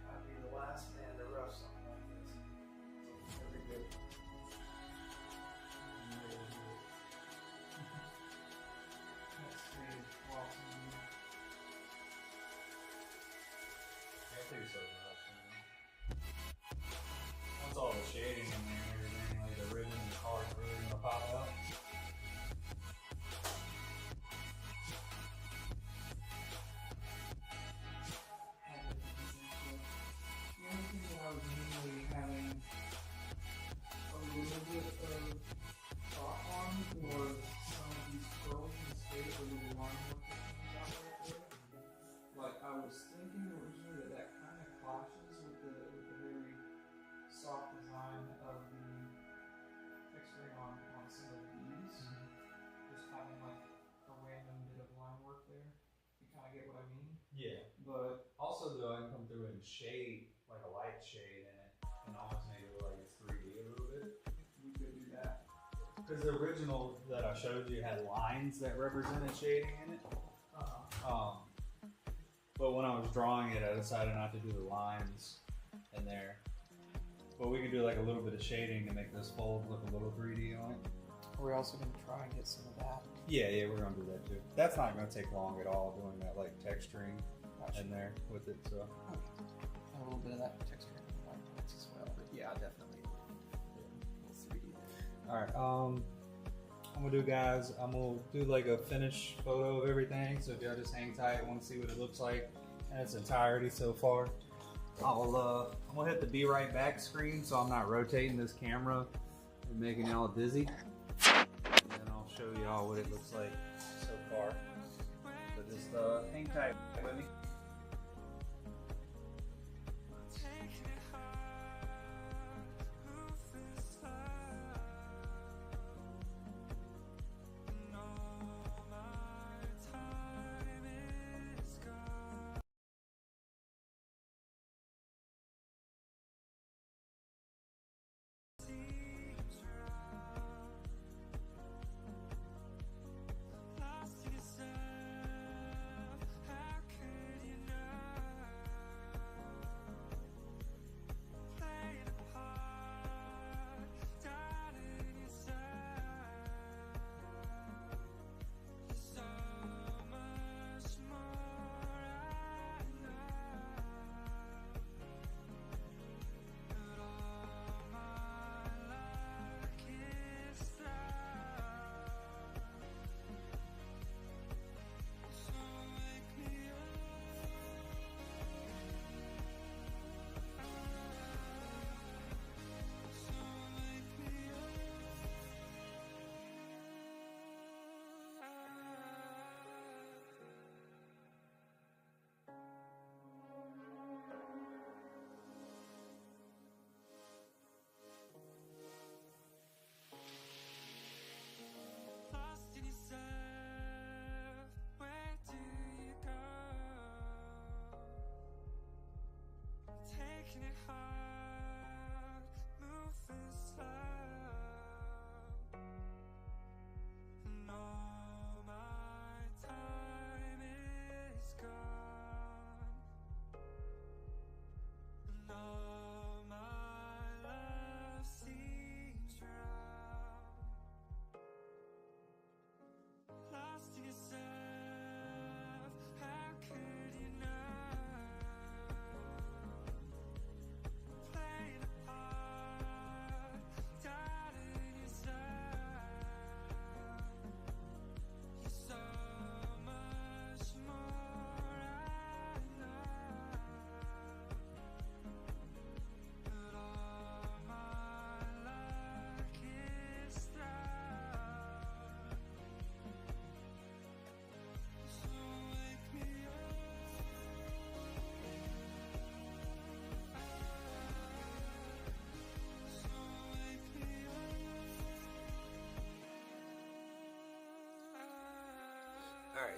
I'd be the last man to rush something like this. So very good. Next stage, walking. Once all the shading in there and everything, like the ribbon and the card's really gonna pop out. The only thing that I was mainly having a little bit of thought on was some of these curls in the state or the line work that comes out right there. Like I was thinking originally that kind of clashes with the very soft design of the texturing on some of these. Just having like a random bit of line work there. You kind of get what I mean? Yeah. But Also, though, I can come through and shade, like a light shade in it, and almost make it look like it's 3D a little bit. we could do that. Because the original that I showed you had lines that represented shading in it. But when I was drawing it, I decided not to do the lines in there. But we could do like a little bit of shading to make this fold look a little 3D on it. We're also going to try and get some of that. Yeah, we're gonna do that too. That's not gonna take long at all, doing that like texturing in there with it. So And a little bit of that texture in line points as well. But yeah, definitely. Yeah. 3D. all right, I'm gonna do, guys. I'm gonna do like a finished photo of everything. So if y'all just hang tight, want to see what it looks like in its entirety so far. I'm gonna hit the be right back screen so I'm not rotating this camera and making y'all dizzy. And then I'll show y'all what it looks like so far. So just hang tight with me.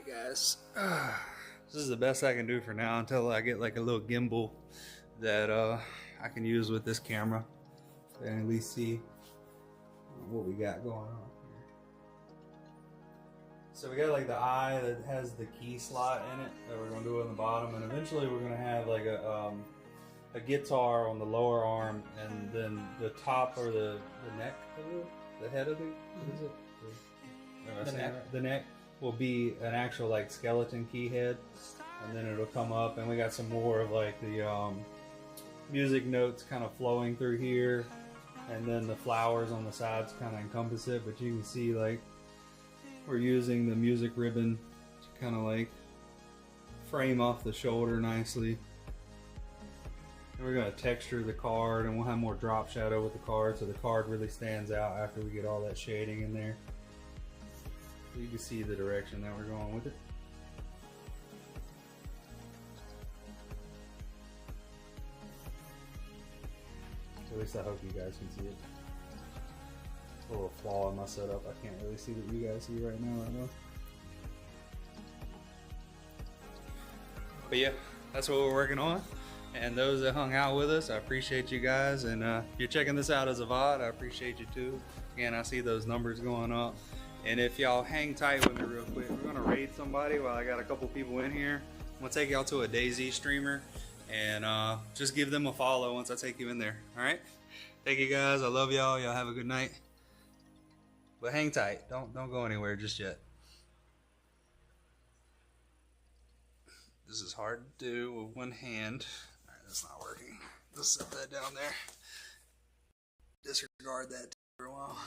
guys. This is the best I can do for now until I get like a little gimbal that I can use with this camera and at least see what we got going on here. So we got like the eye that has the key slot in it that we're gonna do on the bottom, and eventually we're gonna have like a guitar on the lower arm, and then the top or the neck of the head of the what is it? The neck. The neck will be an actual like skeleton key head, and then it'll come up, and we got some more of like the music notes kind of flowing through here, and then the flowers on the sides kind of encompass it, but you can see like we're using the music ribbon to kind of like frame off the shoulder nicely. And we're going to texture the card, and we'll have more drop shadow with the card so the card really stands out after we get all that shading in there. So you can see the direction that we're going with it. So at least I hope you guys can see it. A little flaw in my setup. I can't really see what you guys see right now. But yeah, that's what we're working on. And those that hung out with us, I appreciate you guys. And if you're checking this out as a VOD, I appreciate you too. Again, I see those numbers going up. And if y'all hang tight with me real quick, we're gonna raid somebody while I got a couple people in here. I'm gonna take y'all to a DayZ streamer and just give them a follow once I take you in there. All right? Thank you guys. I love y'all. Y'all have a good night. But hang tight. Don't go anywhere just yet. This is hard to do with one hand. All right, that's not working. Let's set that down there. Disregard that for a while.